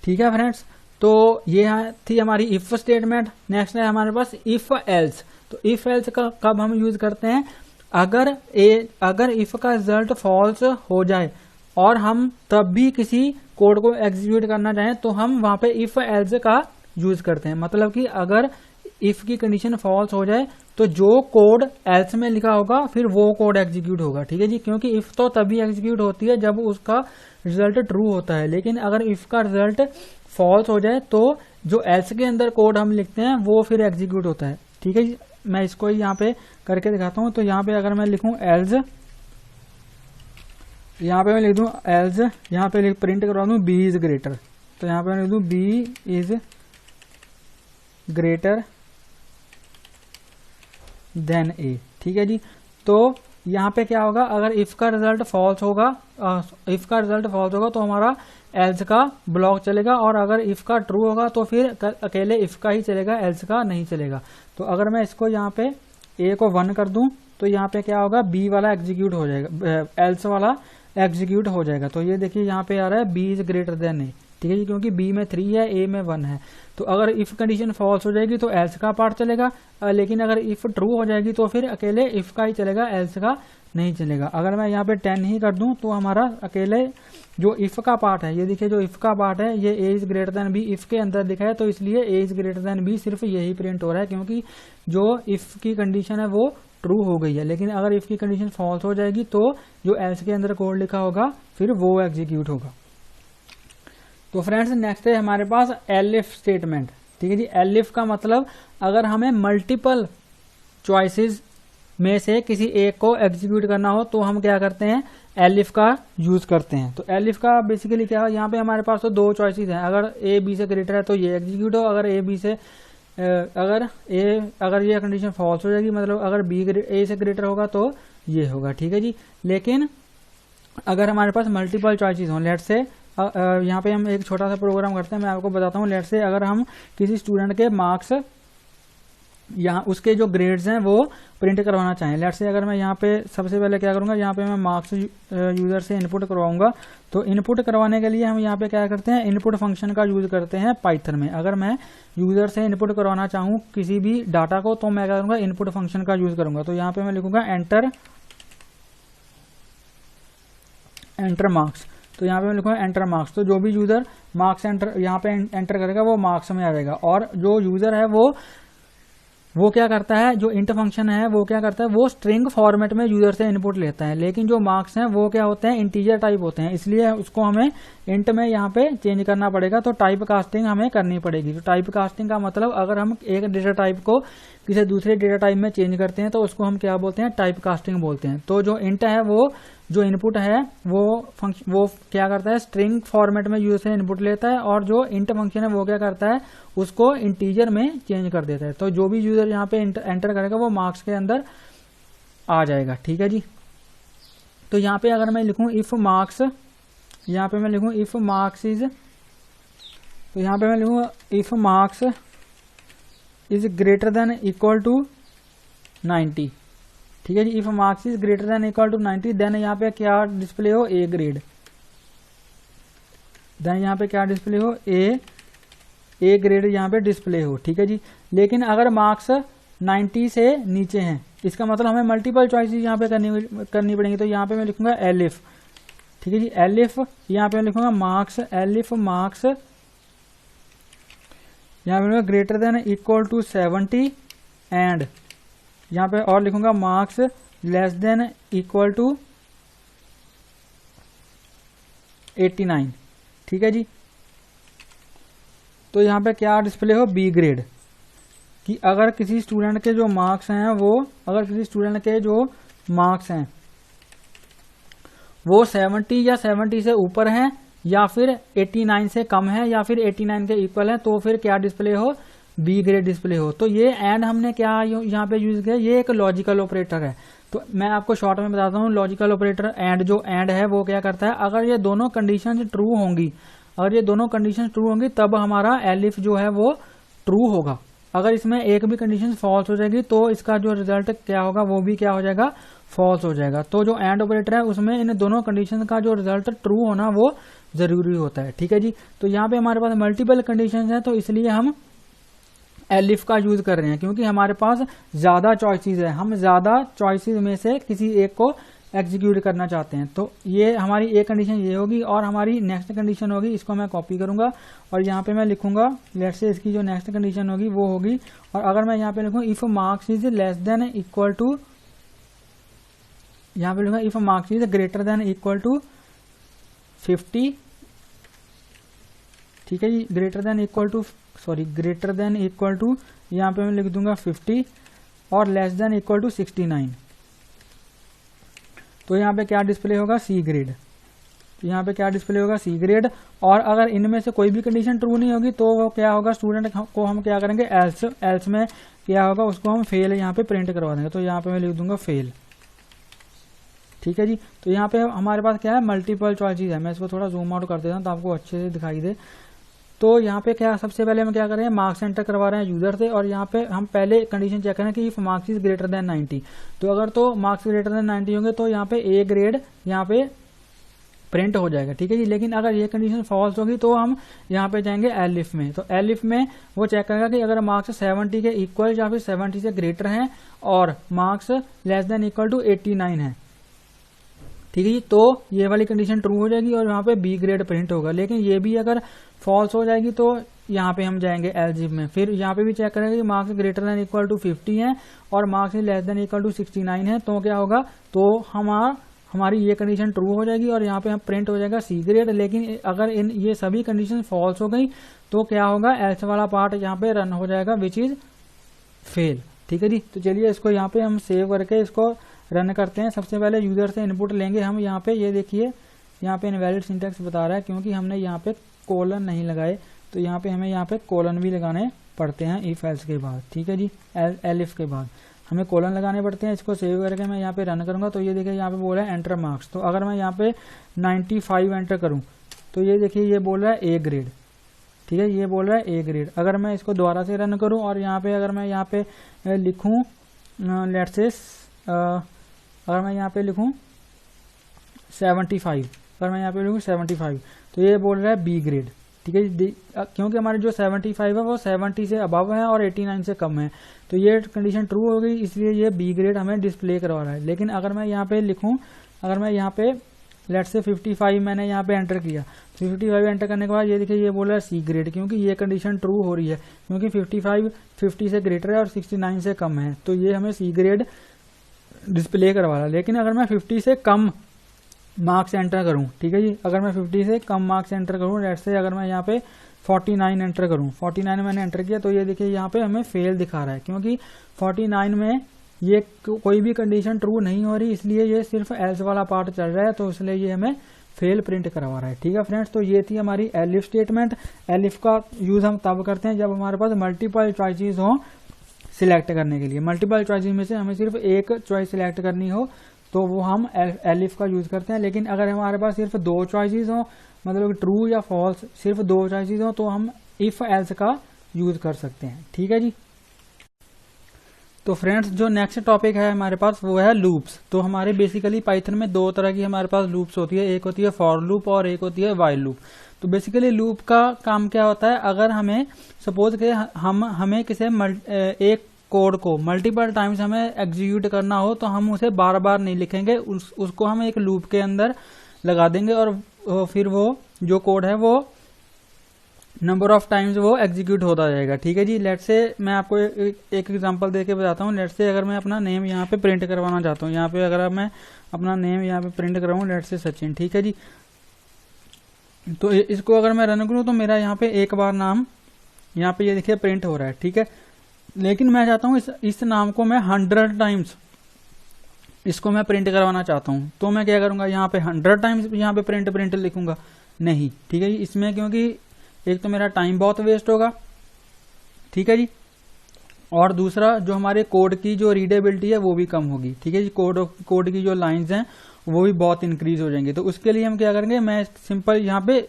ठीक है फ्रेंड्स। तो ये थी हमारी इफ स्टेटमेंट। नेक्स्ट है हमारे पास इफ एल्स। तो इफ एल्स का कब हम यूज करते हैं, अगर इफ का रिजल्ट फॉल्स हो जाए और हम तब भी किसी कोड को एग्जीक्यूट करना चाहें तो हम वहां पे इफ एल्स का यूज करते हैं। मतलब कि अगर इफ की कंडीशन फॉल्स हो जाए तो जो कोड एल्स में लिखा होगा फिर वो कोड एग्जीक्यूट होगा, ठीक है जी। क्योंकि इफ तो तभी एग्जीक्यूट होती है जब उसका रिजल्ट ट्रू होता है, लेकिन अगर इफ का रिजल्ट फॉल्स हो जाए तो जो एल्स के अंदर कोड हम लिखते हैं वो फिर एग्जीक्यूट होता है, ठीक है जी। मैं इसको यहाँ पे करके दिखाता हूँ। तो यहाँ पे अगर मैं लिखूं एल्स, यहाँ पे मैं लिख दूं एल्स, यहाँ पे प्रिंट करवा दूं बी इज ग्रेटर, तो यहाँ पे मैं लिख दूं बी इज ग्रेटर देन ए, ठीक है जी। तो यहाँ पे क्या होगा, अगर इफ का रिजल्ट फॉल्स होगा, तो हमारा एल्स का ब्लॉक चलेगा, और अगर इफ का ट्रू होगा तो फिर अकेले इफ का ही चलेगा, एल्स का नहीं चलेगा। तो अगर मैं इसको यहाँ पे ए को 1 कर दूं तो यहाँ पे क्या होगा, बी वाला एग्जीक्यूट हो जाएगा, एल्स वाला एग्जीक्यूट हो जाएगा। तो ये देखिए यहाँ पे आ रहा है बी इज ग्रेटर देन ए, ठीक है जी, क्योंकि बी में 3 है, ए में 1 है। तो अगर इफ कंडीशन फॉल्स हो जाएगी तो एल्स का पार्ट चलेगा, लेकिन अगर इफ ट्रू हो जाएगी तो फिर अकेले इफ का ही चलेगा, एल्स का नहीं चलेगा। अगर मैं यहाँ पे 10 ही कर दूं तो हमारा अकेले जो इफ का पार्ट है, ये देखिए जो इफ का पार्ट है ये A is greater than B if के अंदर लिखा है, तो इसलिए A is greater than B सिर्फ यही प्रिंट हो रहा है, क्योंकि जो इफ की कंडीशन है वो ट्रू हो गई है। लेकिन अगर इफ की कंडीशन फॉल्स हो जाएगी तो जो एल्स के अंदर कोड लिखा होगा फिर वो एग्जीक्यूट होगा। तो फ्रेंड्स नेक्स्ट है हमारे पास एलिफ स्टेटमेंट, ठीक है जी। एलिफ का मतलब अगर हमें मल्टीपल चॉइसेस में से किसी एक को एग्जीक्यूट करना हो तो हम क्या करते हैं, एलिफ का यूज करते हैं। तो एलिफ का बेसिकली क्या है, यहाँ पे हमारे पास तो 2 चॉइसेस हैं, अगर ए बी से ग्रेटर है तो ये एग्जीक्यूट हो, अगर ए बी से अगर ये कंडीशन फॉल्स हो जाएगी, मतलब अगर बी ए से ग्रेटर होगा तो ये होगा, ठीक है जी। लेकिन अगर हमारे पास मल्टीपल चॉइसेस हों, लेट से यहाँ पे हम एक छोटा सा प्रोग्राम करते हैं, मैं आपको बताता हूँ। लेट से अगर हम किसी स्टूडेंट के मार्क्स, यहाँ उसके जो ग्रेड्स हैं वो प्रिंट करवाना चाहें, लेट से अगर मैं यहाँ पे सबसे पहले क्या करूँगा, यहाँ पे मैं मार्क्स यूजर से इनपुट करवाऊंगा। तो इनपुट करवाने के लिए हम यहाँ पे क्या करते हैं, इनपुट फंक्शन का यूज करते हैं पाइथन में। अगर मैं यूजर से इनपुट करवाना चाहूँ किसी भी डाटा को तो मैं क्या करूँगा, इनपुट फंक्शन का यूज करूंगा। तो यहाँ पे मैं लिखूंगा एंटर मार्क्स, तो यहाँ पे मैं लिखूंगा एंटर मार्क्स। तो जो भी यूजर मार्क्स यहाँ पे एंटर करेगा वो मार्क्स में आ जाएगा, और जो यूजर है वो वो क्या करता है, जो इंट फंक्शन है वो क्या करता है, वो स्ट्रिंग फॉर्मेट में यूजर से इनपुट लेता है, लेकिन जो मार्क्स हैं वो क्या होते हैं, इंटीजर टाइप होते हैं, इसलिए उसको हमें इंट में यहाँ पे चेंज करना पड़ेगा। तो टाइप कास्टिंग हमें करनी पड़ेगी। तो टाइप कास्टिंग का मतलब अगर हम एक डेटा टाइप को किसी दूसरे डेटा टाइप में चेंज करते हैं तो उसको हम क्या बोलते हैं, टाइप कास्टिंग बोलते हैं। तो जो इंट है वो जो इनपुट है वो क्या करता है, स्ट्रिंग फॉर्मेट में यूजर से इनपुट लेता है, और जो इंट फंक्शन है वो क्या करता है, उसको इंटीजर में चेंज कर देता है। तो जो भी यूजर यहाँ पे एंटर करेगा वो मार्क्स के अंदर आ जाएगा। ठीक है जी। तो यहाँ पे अगर मैं लिखूं इफ मार्क्स, यहाँ पे मैं लिखूं इफ मार्क्स इज, तो यहाँ पे मैं लिखूंगा if marks is greater than equal to 90। ठीक है जी। If marks is greater than equal to 90 then यहाँ पे क्या डिस्प्ले हो, ए ग्रेड। देन यहाँ पे क्या डिस्प्ले हो, ए ग्रेड यहाँ पे डिस्प्ले हो। ठीक है जी। लेकिन अगर मार्क्स 90 से नीचे हैं, इसका मतलब हमें मल्टीपल चॉइसेस यहाँ पे करनी पड़ेंगी। तो यहाँ पे मैं लिखूंगा एलिफ। ठीक है जी। एलिफ यहाँ पे मैं लिखूंगा मार्क्स, एलिफ मार्क्स यहाँ पे greater than equal to 70 and यहाँ पे और लिखूंगा marks less than equal to 89। ठीक है जी। तो यहाँ पे क्या डिस्प्ले हो, बी ग्रेड, कि अगर किसी स्टूडेंट के जो मार्क्स हैं वो 70 या 70 से ऊपर हैं, या फिर 89 से कम है, या फिर 89 के इक्वल है, तो फिर क्या डिस्प्ले हो, बी ग्रेड डिस्प्ले हो। तो ये एंड हमने क्या यहाँ पे यूज किया, ये एक लॉजिकल ऑपरेटर है। तो मैं आपको शॉर्ट में बताता हूँ, लॉजिकल ऑपरेटर एंड जो एंड है वो क्या करता है, अगर ये दोनों कंडीशन ट्रू होंगी, तब हमारा एलिफ जो है वो ट्रू होगा। अगर इसमें एक भी कंडीशन फॉल्स हो जाएगी तो इसका जो रिजल्ट क्या होगा वो भी क्या हो जाएगा, फॉल्स हो जाएगा। तो जो एंड ऑपरेटर है उसमें इन दोनों कंडीशन का जो रिजल्ट ट्रू होना वो जरूरी होता है। ठीक है जी। तो यहाँ पे हमारे पास मल्टीपल कंडीशन है, तो इसलिए हम एलिफ का यूज कर रहे हैं, क्योंकि हमारे पास ज्यादा चॉइसेस है, हम ज्यादा चॉइसेस में से किसी एक को एग्जीक्यूट करना चाहते हैं। तो ये हमारी एक कंडीशन ये होगी, और हमारी नेक्स्ट कंडीशन होगी, इसको मैं कॉपी करूंगा और यहाँ पे मैं लिखूंगा, लेट्स से इसकी जो नेक्स्ट कंडीशन होगी वो होगी, और अगर मैं यहाँ पे लिखूं if marks is less than equal to, यहाँ पे लिखूंगा if marks is greater than equal to 50। ठीक है जी। ग्रेटर देन इक्वल टू यहाँ पे मैं लिख दूंगा 50 और लेस देन इक्वल टू 69। तो यहाँ पे क्या डिस्प्ले होगा, सी ग्रेड। तो यहाँ पे क्या डिस्प्ले होगा, सी ग्रेड। और अगर इनमें से कोई भी कंडीशन ट्रू नहीं होगी तो वो क्या होगा, स्टूडेंट को हम क्या करेंगे, एल्स में क्या होगा, उसको हम फेल यहाँ पे प्रिंट करवा देंगे। तो यहाँ पे मैं लिख दूंगा फेल। ठीक है जी। तो यहाँ पे हमारे पास क्या है, मल्टीपल चॉइसेस है। मैं इसको थोड़ा जूम आउट कर देता हूँ तो आपको अच्छे से दिखाई दे। तो यहाँ पे क्या, सबसे पहले हम क्या कर रहे हैं, मार्क्स एंटर करवा रहे हैं यूजर से, और यहाँ पे हम पहले कंडीशन चेक करें कि if marks is greater then 90। तो अगर तो मार्क्स ग्रेटर देन 90 होंगे तो यहाँ पे ए ग्रेड यहाँ पे प्रिंट हो जाएगा। ठीक है जी। लेकिन अगर ये कंडीशन फॉल्स होगी तो हम यहाँ पे जाएंगे एलिफ में। तो एलिफ में वो चेक करेगा कि अगर मार्क्स 70 के इक्वल या फिर 70 से ग्रेटर हैं और marks less than equal to 89 है। ठीक है जी। तो ये वाली कंडीशन ट्रू हो जाएगी और यहाँ पे बी ग्रेड प्रिंट होगा। लेकिन ये भी अगर फॉल्स हो जाएगी तो यहाँ पे हम जाएंगे एल्जिब में, फिर यहाँ पे भी चेक करेंगे कि marks greater than equal to 50 है और marks less than equal to 69 है, तो क्या होगा, तो हमारी ये कंडीशन ट्रू हो जाएगी और यहाँ पे हम प्रिंट हो जाएगा सी ग्रेड। लेकिन अगर ये सभी कंडीशन फॉल्स हो गई तो क्या होगा, एल्स वाला पार्ट यहाँ पे रन हो जाएगा विच इज फेल। ठीक है जी। तो चलिए इसको यहाँ पे हम सेव करके इसको रन करते हैं। सबसे पहले यूजर से इनपुट लेंगे हम। यहाँ पे ये देखिए, यहाँ पे इनवैलिड सिंटैक्स बता रहा है क्योंकि हमने यहाँ पे कोलन नहीं लगाए, तो यहाँ पे हमें यहाँ पे कोलन भी लगाने पड़ते हैं इफ एल्स के बाद। ठीक है जी। एलिफ के बाद हमें कोलन लगाने पड़ते हैं। इसको सेव करके मैं यहाँ पे रन करूंगा तो ये देखिए यहाँ पे बोल रहा है एंटर मार्क्स। तो अगर मैं यहाँ पे 95 एंटर करूँ तो ये देखिए ये बोल रहा है ए ग्रेड। ठीक है, ये बोल रहा है ए ग्रेड। अगर मैं इसको दोबारा से रन करूं और यहाँ पे अगर मैं यहाँ पे लिखूं लेट्स से अगर मैं यहाँ पे लिखूं 75, अगर मैं यहाँ पे लिखूं 75 तो ये बोल रहा है बी ग्रेड। ठीक है, क्योंकि हमारे जो 75 है वो 70 से अबव है और 89 से कम है, तो ये कंडीशन ट्रू हो गई, इसलिए ये बी ग्रेड हमें डिस्प्ले करवा रहा है। लेकिन अगर मैं यहाँ पे लिखूं, अगर मैं यहाँ पे लेट्स से 55 मैंने यहाँ पे एंटर किया। 55 एंटर करने के बाद ये देखिए ये बोल रहा है सी ग्रेड, क्योंकि ये कंडीशन ट्रू हो रही है, क्योंकि 55 50 से ग्रेटर है और 69 से कम है, तो ये हमें सी ग्रेड डिस्प्ले करवा रहा है। लेकिन अगर मैं 50 से कम मार्क्स एंटर करूं, ठीक है जी, अगर मैं 50 से कम मार्क्स एंटर करूं, लेट्स से अगर मैं यहाँ पे 49 एंटर करूं, 49 मैंने एंटर किया, तो ये देखिए यहाँ पे हमें फेल दिखा रहा है, क्योंकि 49 में ये कोई भी कंडीशन ट्रू नहीं हो रही, इसलिए ये सिर्फ एल्स वाला पार्ट चल रहा है, तो इसलिए ये हमें फेल प्रिंट करवा रहा है। ठीक है फ्रेंड्स, तो ये थी हमारी एलिफ स्टेटमेंट। एलिफ का यूज हम तब करते हैं जब हमारे पास मल्टीपल चॉइसेस हो सिलेक्ट करने के लिए। मल्टीपल चॉइसेस में से हमें सिर्फ एक चॉइस सिलेक्ट करनी हो तो वो हम एलिफ का यूज करते हैं। लेकिन अगर हमारे पास सिर्फ दो चॉइसेस हो, मतलब ट्रू या फॉल्स सिर्फ दो चॉइसेस हो, तो हम इफ एल्स का यूज कर सकते हैं। ठीक है जी। तो फ्रेंड्स जो नेक्स्ट टॉपिक है हमारे पास वो है लूप्स। तो हमारे बेसिकली पाइथन में दो तरह की हमारे पास लूप्स होती है, एक होती है फॉर लूप और एक होती है व्हाइल लूप। तो बेसिकली लूप का काम क्या होता है, अगर हमें सपोज के हमें किसी एक कोड को मल्टीपल टाइम्स हमें एग्जीक्यूट करना हो, तो हम उसे बार बार नहीं लिखेंगे, उसको हम एक लूप के अंदर लगा देंगे और फिर वो जो कोड है वो नंबर ऑफ टाइम्स वो एग्जीक्यूट होता जाएगा। ठीक है जी। लेट से मैं आपको एक एग्जांपल देके बताता हूँ। लेट से अगर मैं अपना नेम यहाँ पे प्रिंट करवाना चाहता हूँ, यहाँ पे अगर मैं अपना नेम यहाँ पे प्रिंट करवाऊँ, लेट से सचिन, ठीक है जी, तो इसको अगर मैं रन करूँ तो मेरा यहाँ पे एक बार नाम यहाँ पे ये देखिए प्रिंट हो रहा है। ठीक है, लेकिन मैं चाहता हूँ इस नाम को मैं 100 टाइम्स इसको मैं प्रिंट करवाना चाहता हूँ, तो मैं क्या करूंगा, यहाँ पे 100 टाइम्स यहाँ पे प्रिंट लिखूंगा नहीं। ठीक है जी, इसमें क्योंकि एक तो मेरा टाइम बहुत वेस्ट होगा, ठीक है जी, और दूसरा जो हमारे कोड की जो रीडेबिलिटी है वो भी कम होगी। ठीक है जी, कोड की जो लाइंस हैं वो भी बहुत इंक्रीज हो जाएंगे। तो उसके लिए हम क्या करेंगे, मैं सिंपल यहाँ पे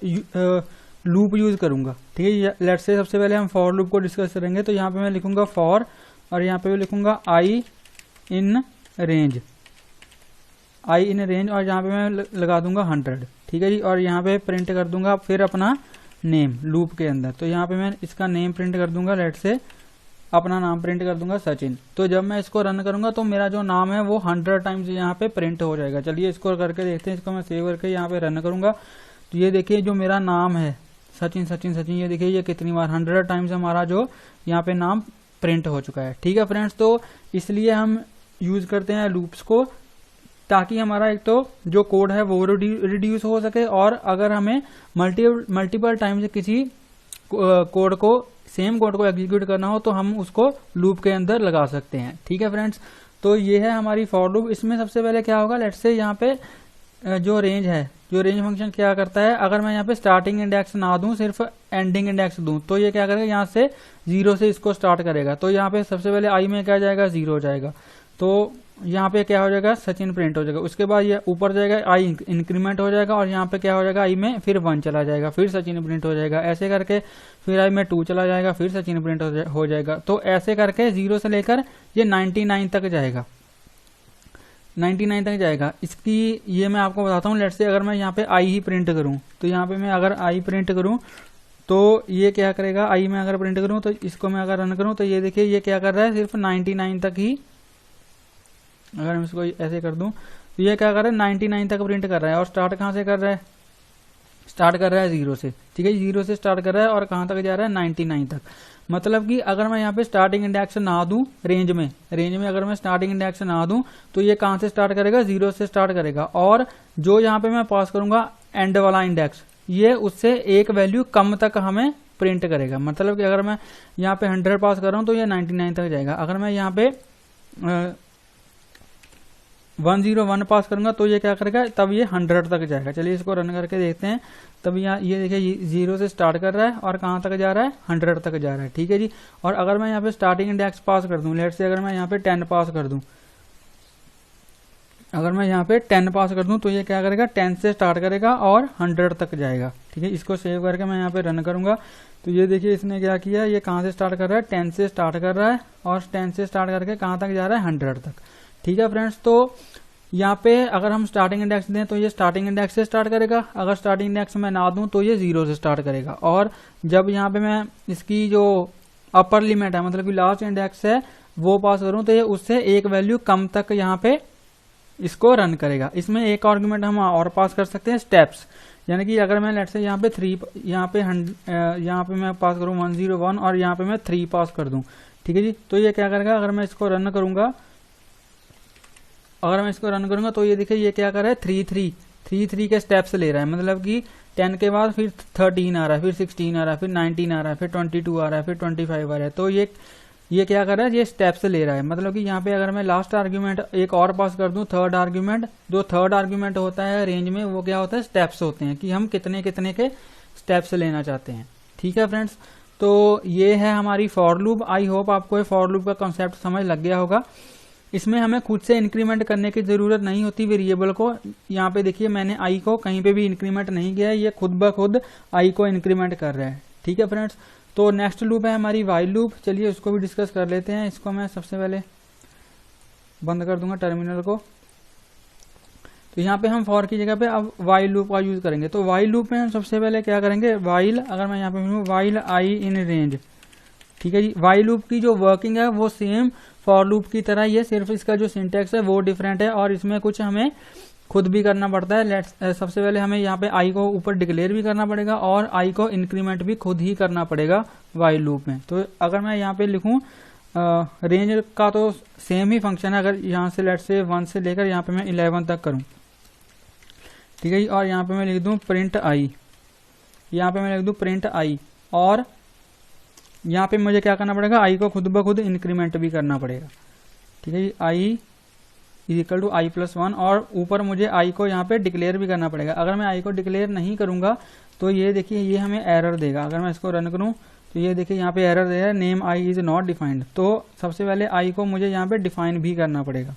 लूप यूज करूंगा। ठीक है, लेट्स से सबसे पहले हम फॉर लूप को डिस्कस करेंगे। तो यहाँ पे मैं लिखूंगा फॉर और यहाँ पे लिखूंगा आई इन रेंज, और यहाँ पे मैं लगा दूंगा 100। ठीक है जी, और यहाँ पे प्रिंट कर दूंगा फिर अपना नेम लूप के अंदर। तो यहाँ पे मैं इसका नेम प्रिंट कर दूंगा, लेट से अपना नाम प्रिंट कर दूंगा सचिन। तो जब मैं इसको रन करूंगा तो मेरा जो नाम है वो 100 टाइम्स यहाँ पे प्रिंट हो जाएगा। चलिए इसको करके देखते हैं। इसको मैं सेव करके यहाँ पे रन करूंगा तो ये देखिए जो मेरा नाम है सचिन सचिन सचिन, ये देखिए ये कितनी बार 100 टाइम्स हमारा जो यहाँ पे नाम प्रिंट हो चुका है। ठीक है फ्रेंड्स, तो इसलिए हम यूज करते हैं लूप्स को, ताकि हमारा एक तो जो कोड है वो रिड्यूस हो सके, और अगर हमें मल्टीपल टाइम से किसी सेम कोड को एग्जीक्यूट करना हो तो हम उसको लूप के अंदर लगा सकते हैं। ठीक है फ्रेंड्स, तो ये है हमारी फॉर लूप। इसमें सबसे पहले क्या होगा, लेट्स से यहाँ पे जो रेंज है, जो रेंज फंक्शन क्या करता है, अगर मैं यहाँ पे स्टार्टिंग इंडेक्स ना दूं, सिर्फ एंडिंग इंडेक्स दूं, तो ये क्या करेगा, यहाँ से 0 से इसको स्टार्ट करेगा। तो यहाँ पे सबसे पहले आई में क्या जाएगा, 0 हो जाएगा, तो यहाँ पे क्या हो जाएगा, सचिन प्रिंट हो जाएगा। उसके बाद ये ऊपर जाएगा, आई इंक्रीमेंट हो जाएगा, और यहाँ पे क्या हो जाएगा, आई में फिर 1 चला जाएगा, फिर सचिन प्रिंट हो जाएगा। ऐसे करके फिर आई में 2 चला जाएगा, फिर सचिन प्रिंट हो जाएगा। तो ऐसे करके 0 से लेकर ये 99 तक जाएगा, 99 तक जाएगा। इसकी ये मैं आपको बताता हूँ। लेट्स से अगर मैं यहाँ पे आई ही प्रिंट करूँ, तो यहाँ पे मैं अगर आई प्रिंट करूँ तो ये क्या करेगा, आई में अगर प्रिंट करूँ तो इसको मैं अगर रन करूँ तो ये देखिए ये क्या कर रहा है, सिर्फ 99 तक ही, अगर मैं इसको ऐसे कर दूं तो ये क्या कर रहा है, 99 तक प्रिंट कर रहा है। और स्टार्ट कहाँ से कर रहा है, स्टार्ट कर रहा है 0 से। ठीक है, 0 से स्टार्ट कर रहा है और कहाँ तक जा रहा है, 99 तक। मतलब कि अगर मैं यहाँ पे स्टार्टिंग इंडेक्स ना दूं, रेंज में अगर मैं स्टार्टिंग इंडेक्स ना दूं तो ये कहाँ से स्टार्ट करेगा, 0 से स्टार्ट करेगा। और जो यहाँ पे मैं पास करूंगा एंड वाला इंडेक्स, ये उससे एक वैल्यू कम तक हमें प्रिंट करेगा। मतलब कि अगर मैं यहाँ पे 100 पास कर रहा हूँ तो ये 99 तक जाएगा। अगर मैं यहाँ पे 101 पास करूंगा तो ये क्या करेगा, तब ये 100 तक जाएगा। चलिए इसको रन करके देखते हैं। तब यहाँ ये देखिए 0 से स्टार्ट कर रहा है और कहाँ तक जा रहा है, 100 तक जा रहा है। ठीक है जी, और अगर मैं यहाँ पे स्टार्टिंग इंडेक्स पास कर दूं, लेट से अगर मैं यहाँ पे 10 पास कर दूं, अगर मैं यहाँ पे 10 पास कर दूं तो ये क्या करेगा, 10 से स्टार्ट करेगा और 100 तक जाएगा। ठीक है, इसको सेव करके मैं यहाँ पे रन करूंगा तो ये देखिए इसने क्या किया, ये कहाँ से स्टार्ट कर रहा है, 10 से स्टार्ट कर रहा है और 10 से स्टार्ट करके कहाँ तक जा रहा है, 100 तक। ठीक है फ्रेंड्स, तो यहाँ पे अगर हम स्टार्टिंग इंडेक्स दें तो ये स्टार्टिंग इंडेक्स से स्टार्ट करेगा, अगर स्टार्टिंग इंडेक्स मैं ना दूं तो ये 0 से स्टार्ट करेगा। और जब यहाँ पे मैं इसकी जो अपर लिमिट है, मतलब कि लास्ट इंडेक्स है, वो पास करूं तो ये उससे एक वैल्यू कम तक यहाँ पे इसको रन करेगा। इसमें एक आर्गुमेंट हम और पास कर सकते हैं स्टेप्स, यानी कि अगर मैं लेट्स से यहाँ पे 3 यहाँ पे मैं पास करूँ 101 और यहाँ पे मैं 3 पास कर दूं, ठीक है जी। तो ये क्या करेगा, अगर मैं इसको रन करूंगा तो ये देखिए ये क्या कर रहा है 3 के स्टेप्स ले रहा है, मतलब कि 10 के बाद फिर 13 आ रहा है, फिर 16 आ रहा है, फिर 19 आ रहा है, फिर 22 आ रहा है, फिर 25 आ रहा है। तो ये क्या कर रहा है, ये स्टेप्स ले रहा है। मतलब कि यहाँ पे अगर मैं लास्ट आर्ग्यूमेंट एक और पास कर दूं, थर्ड आर्ग्यूमेंट, जो थर्ड आर्ग्यूमेंट होता है रेंज में, वो क्या होता है स्टेप्स होते हैं, कि हम कितने कितने के स्टेप्स लेना चाहते हैं। ठीक है फ्रेंड्स, तो ये है हमारी फॉर लूप। आई होप आपको ये फॉर लूप का कॉन्सेप्ट समझ लग गया होगा। इसमें हमें खुद से इंक्रीमेंट करने की जरूरत नहीं होती वेरिएबल को। यहाँ पे देखिए मैंने आई को कहीं पे भी इंक्रीमेंट नहीं किया है, ये खुद ब खुद आई को इंक्रीमेंट कर रहा है। ठीक है फ्रेंड्स, तो नेक्स्ट लूप है हमारी वाइल लूप। चलिए उसको भी डिस्कस कर लेते हैं। इसको मैं सबसे पहले बंद कर दूंगा टर्मिनल को। तो यहाँ पे हम फॉर की जगह पे अब वाइल लूप का यूज करेंगे। तो वाइल लूप में हम सबसे पहले क्या करेंगे, वाइल, अगर मैं यहाँ पे वाइल आई इन रेंज, ठीक है जी। वाइल लूप की जो वर्किंग है वो सेम फॉर लूप की तरह ही है, सिर्फ इसका जो सिंटेक्स है वो डिफरेंट है और इसमें कुछ हमें खुद भी करना पड़ता है। सबसे पहले हमें यहाँ पे आई को ऊपर डिक्लेयर भी करना पड़ेगा और आई को इंक्रीमेंट भी खुद ही करना पड़ेगा वाइल लूप में। तो अगर मैं यहाँ पे लिखूं रेंज का तो सेम ही फंक्शन है। अगर यहाँ से लेट्स से 1 से लेकर यहाँ पे मैं 11 तक करूं, ठीक है जी, और यहाँ पे मैं लिख दूं प्रिंट आई, यहाँ पे मैं लिख दूं प्रिंट आई, और यहाँ पे मुझे क्या करना पड़ेगा, आई को खुद ब खुद इंक्रीमेंट भी करना पड़ेगा। ठीक है जी, I is equal to I plus 1, और ऊपर मुझे आई को यहाँ पे डिक्लेयर भी करना पड़ेगा। अगर मैं आई को डिक्लेयर नहीं करूंगा तो ये देखिए ये हमें एरर देगा। अगर मैं इसको रन करूं तो ये देखिए यहाँ पे एरर दे रहा है, name I is not defined. तो सबसे पहले आई को मुझे यहाँ पे डिफाइन भी करना पड़ेगा।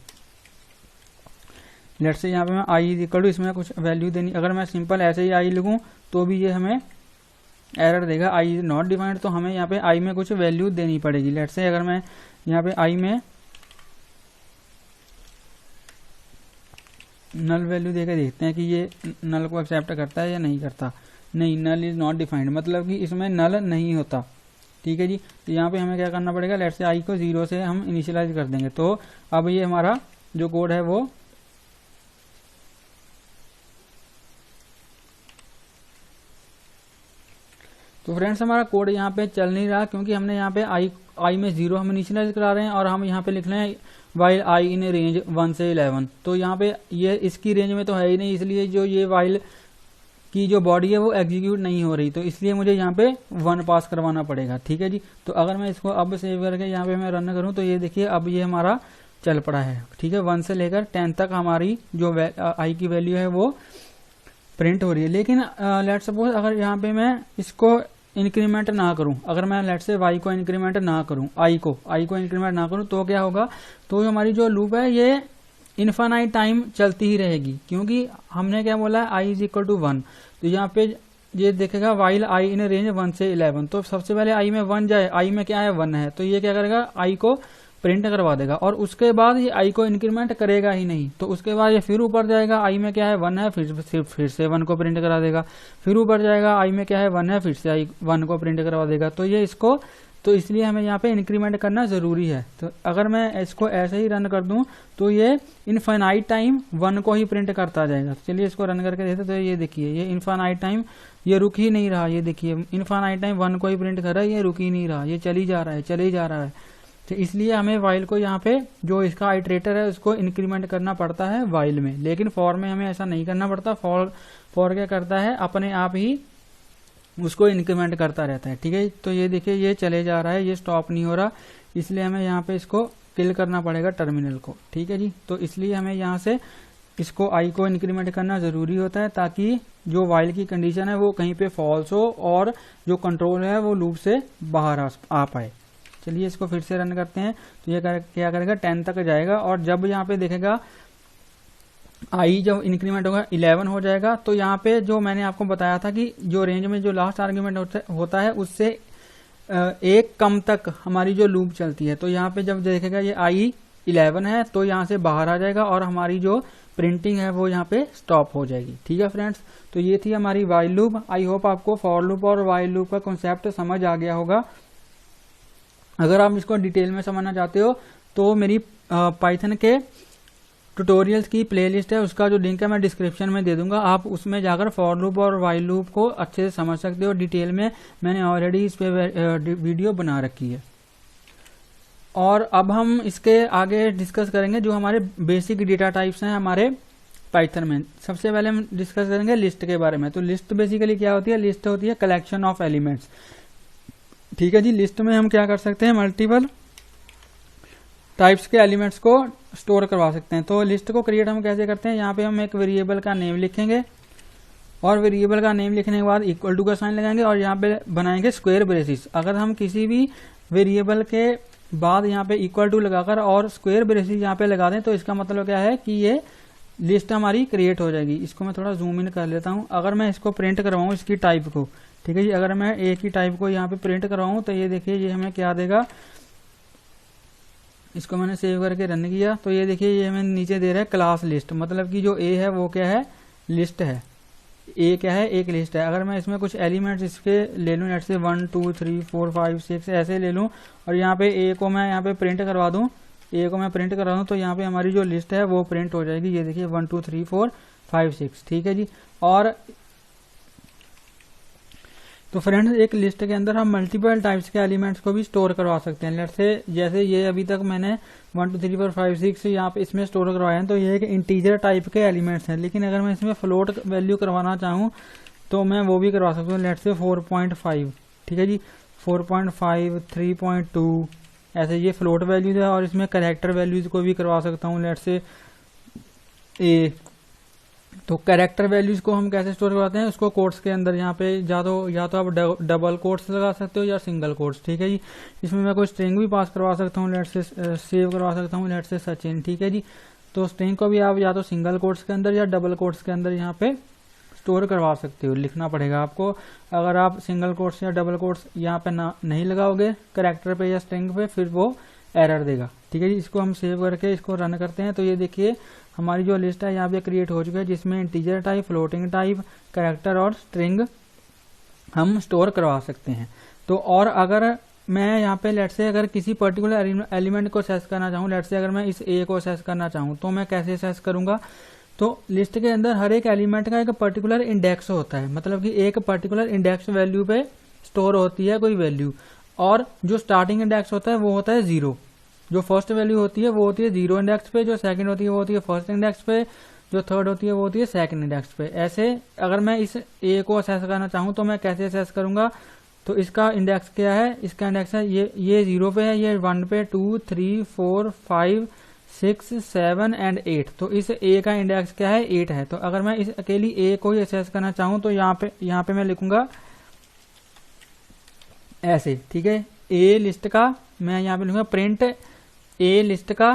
लेट्स से यहाँ पे मैं आई इज इक्वल टू, इसमें कुछ वैल्यू देनी, अगर मैं सिंपल ऐसे ही आई लिखूं तो भी ये हमें एरर देगा, आई इज नॉट डिफाइंड। तो हमें यहाँ पे आई में कुछ वैल्यू देनी पड़ेगी। लेट्स से अगर मैं यहाँ पे आई में नल वैल्यू देकर देखते हैं कि ये नल को एक्सेप्ट करता है या नहीं करता। नहीं, नल इज नॉट डिफाइंड, मतलब कि इसमें नल नहीं होता। ठीक है जी, तो यहाँ पे हमें क्या करना पड़ेगा, लेट्स से आई को 0 से हम इनिशियलाइज कर देंगे। तो अब ये हमारा जो कोड है वो तो फ्रेंड्स हमारा कोड यहाँ पे चल नहीं रहा, क्योंकि हमने यहाँ पे आई में 0 हम इनिशियलाइज करा रहे हैं और हम यहाँ पे लिख रहे हैं वाइल आई इन रेंज 1 से 11। तो यहाँ पे ये इसकी रेंज में तो है ही नहीं, इसलिए जो ये वाइल की जो बॉडी है वो एग्जीक्यूट नहीं हो रही। तो इसलिए मुझे यहाँ पे 1 पास करवाना पड़ेगा। ठीक है जी, तो अगर मैं इसको अब सेव करके यहाँ पे मैं रन करूँ तो ये देखिए अब ये हमारा चल पड़ा है। ठीक है, 1 से लेकर 10 तक हमारी जो आई की वैल्यू है वो प्रिंट हो रही है। लेकिन लेट्स सपोज अगर यहाँ पे मैं इसको इंक्रीमेंट ना करूं, अगर मैं लेट्स से वाई को इंक्रीमेंट ना करूं, आई को इंक्रीमेंट ना करूं, तो क्या होगा, तो हमारी जो लूप है ये इनफाइनाइट टाइम चलती ही रहेगी, क्योंकि हमने क्या बोला है आई इज इक्वल टू 1। तो यहाँ पे ये देखेगा वाइल आई इन रेंज 1 से 11। तो सबसे पहले आई में 1 जाए, आई में क्या है 1 है, तो ये क्या करेगा आई को प्रिंट करवा देगा और उसके बाद ये आई को इंक्रीमेंट करेगा ही नहीं। तो उसके बाद ये फिर ऊपर जाएगा, आई में क्या है 1 है, फिर से 1 को प्रिंट करा देगा, फिर ऊपर जाएगा, आई में क्या है 1 है, फिर से आई 1 को प्रिंट करवा देगा। तो ये इसको, तो इसलिए हमें यहाँ पे इंक्रीमेंट करना जरूरी है। तो अगर मैं इसको ऐसे ही रन कर दूं तो ये इनफाइनाइट टाइम 1 को ही प्रिंट करता जाएगा। तो चलिए इसको रन करके देखते। तो ये देखिए ये इनफाइनाइट टाइम ये रुक ही नहीं रहा, ये देखिए इनफाइनाइट टाइम 1 को ही प्रिंट कर रहा है, ये रुक ही नहीं रहा, ये चली जा रहा है। तो इसलिए हमें वाइल को यहाँ पे जो इसका आइटरेटर है उसको इंक्रीमेंट करना पड़ता है वाइल में, लेकिन फॉर में हमें ऐसा नहीं करना पड़ता। फॉर क्या करता है, अपने आप ही उसको इंक्रीमेंट करता रहता है। ठीक है, तो ये देखिए ये चले जा रहा है, ये स्टॉप नहीं हो रहा, इसलिए हमें यहाँ पे इसको किल करना पड़ेगा टर्मिनल को। ठीक है जी, तो इसलिए हमें यहाँ से इसको आई को इंक्रीमेंट करना जरूरी होता है, ताकि जो वाइल की कंडीशन है वो कहीं पे फॉल्स हो और जो कंट्रोल है वो लूप से बाहर आ पाए। चलिए इसको फिर से रन करते हैं। तो ये क्या करेगा 10 तक जाएगा और जब यहाँ पे देखेगा आई जब इंक्रीमेंट होगा 11 हो जाएगा, तो यहाँ पे जो मैंने आपको बताया था कि जो रेंज में जो लास्ट आर्ग्यूमेंट होता है उससे एक कम तक हमारी जो लूप चलती है। तो यहाँ पे जब देखेगा ये आई 11 है तो यहाँ से बाहर आ जाएगा और हमारी जो प्रिंटिंग है वो यहाँ पे स्टॉप हो जाएगी। ठीक है फ्रेंड्स, तो ये थी हमारी वाइल लूप। आई होप आपको फॉर लूप और वाइल लूप का कॉन्सेप्ट समझ आ गया होगा। अगर आप इसको डिटेल में समझना चाहते हो तो मेरी पाइथन के ट्यूटोरियल्स की प्लेलिस्ट है, उसका जो लिंक है मैं डिस्क्रिप्शन में दे दूंगा। आप उसमें जाकर फॉर लूप और व्हाइल लूप को अच्छे से समझ सकते हो। डिटेल में मैंने ऑलरेडी इस पे वीडियो बना रखी है। और अब हम इसके आगे डिस्कस करेंगे जो हमारे बेसिक डेटा टाइप्स हैं हमारे पाइथन में। सबसे पहले हम डिस्कस करेंगे लिस्ट के बारे में। तो लिस्ट बेसिकली क्या होती है? लिस्ट होती है कलेक्शन ऑफ एलिमेंट्स। ठीक है जी। लिस्ट में हम क्या कर सकते हैं? मल्टीपल टाइप्स के एलिमेंट्स को स्टोर करवा सकते हैं। तो लिस्ट को क्रिएट हम कैसे करते हैं? यहाँ पे हम एक वेरिएबल का नेम लिखेंगे और वेरिएबल का नेम लिखने के बाद इक्वल टू का साइन लगाएंगे और यहाँ पे बनाएंगे स्क्वायर ब्रेसिस। अगर हम किसी भी वेरिएबल के बाद यहाँ पे इक्वल टू लगाकर और स्क्वायर ब्रेसिस यहाँ पे लगा दें तो इसका मतलब क्या है कि ये लिस्ट हमारी क्रिएट हो जाएगी। इसको मैं थोड़ा जूम इन कर लेता हूँ। अगर मैं इसको प्रिंट करवाऊँ इसकी टाइप को, ठीक है जी, अगर मैं एक ही टाइप को यहाँ पे प्रिंट करवाऊँ तो ये देखिए ये हमें क्या देगा। इसको मैंने सेव करके रन किया तो ये देखिए ये हमें नीचे दे रहा है क्लास लिस्ट, मतलब कि जो ए है वो क्या है? लिस्ट है। ए क्या है? एक लिस्ट है। अगर मैं इसमें कुछ एलिमेंट्स इसके ले लूँ, लेट से 1 2 3 4 5 6 ऐसे ले लूँ और यहाँ पे ए को मैं यहाँ पे प्रिंट करवा दूँ, ए को मैं प्रिंट करवा दूँ तो यहाँ पे हमारी जो लिस्ट है वो प्रिंट हो जाएगी। ये देखिए 1 2 3 4 5 6, ठीक है जी। और तो फ्रेंड्स एक लिस्ट के अंदर हम मल्टीपल टाइप्स के एलिमेंट्स को भी स्टोर करवा सकते हैं। लेट्स से जैसे ये अभी तक मैंने 1 2 3 4 5 6 यहाँ पे इसमें स्टोर करवाए हैं तो ये एक इंटीजर टाइप के एलिमेंट्स हैं। लेकिन अगर मैं इसमें फ्लोट वैल्यू करवाना चाहूँ तो मैं वो भी करवा सकता हूँ। लेट्स से 4.5, ठीक है जी, 4.5 3.2 ऐसे ये फ्लोट वैल्यूज है। और इसमें कैरेक्टर वैल्यूज को भी करवा सकता हूँ। लेट्स से ए, तो कैरेक्टर वैल्यूज को हम कैसे स्टोर करवाते हैं? उसको कोट्स के अंदर यहाँ पे या तो आप डबल कोट्स लगा सकते हो या सिंगल कोट्स, ठीक है जी। इसमें मैं कोई स्ट्रिंग भी पास करवा सकता हूँ। लेट्स से सेव करवा सकता हूँ, लेट्स से सचिन, ठीक है जी। तो स्ट्रिंग को भी आप या तो सिंगल कोट्स के अंदर या डबल कोट्स के अंदर यहाँ पे स्टोर करवा सकते हो। लिखना पड़ेगा आपको। अगर आप सिंगल कोट्स या डबल कोट्स यहाँ पे नहीं लगाओगे कैरेक्टर पे या स्ट्रिंग पे फिर वो एरर देगा, ठीक है जी। इसको हम सेव करके इसको रन करते हैं तो ये देखिए हमारी जो लिस्ट है यहाँ पे क्रिएट हो चुकी है जिसमें integer type, floating type, character और स्ट्रिंग हम स्टोर करवा सकते हैं। तो और अगर मैं यहाँ पे लेट से अगर किसी पर्टिकुलर एलिमेंट को एक्सेस करना चाहूँ, लेट से अगर मैं इस ए को एक्सेस करना चाहूँ तो मैं कैसे एक्सेस करूंगा? तो लिस्ट के अंदर हर एक एलिमेंट का एक पर्टिकुलर इंडेक्स होता है, मतलब कि एक पर्टिकुलर इंडेक्स वैल्यू पे स्टोर होती है कोई वैल्यू। और जो स्टार्टिंग इंडेक्स होता है वो होता है 0। जो फर्स्ट वैल्यू होती है वो होती है 0 इंडेक्स पे, जो सेकंड होती है वो होती है फर्स्ट इंडेक्स पे, जो थर्ड होती है वो होती है सेकंड इंडेक्स पे। ऐसे अगर मैं इस ए को असेस करना चाहूँ तो मैं कैसे असेस करूंगा? तो इसका इंडेक्स क्या है? इसका इंडेक्स है ये 0 पे है, ये 1 पे, 2 3 4 5 6 7 एंड 8। तो इस ए का इंडेक्स क्या है? 8 है। तो अगर मैं इस अकेली ए को ही असेस करना चाहूँ तो यहाँ पे मैं लिखूंगा ऐसे, ठीक है। ए लिस्ट का मैं यहाँ पे लिखूंगा प्रिंट ए लिस्ट का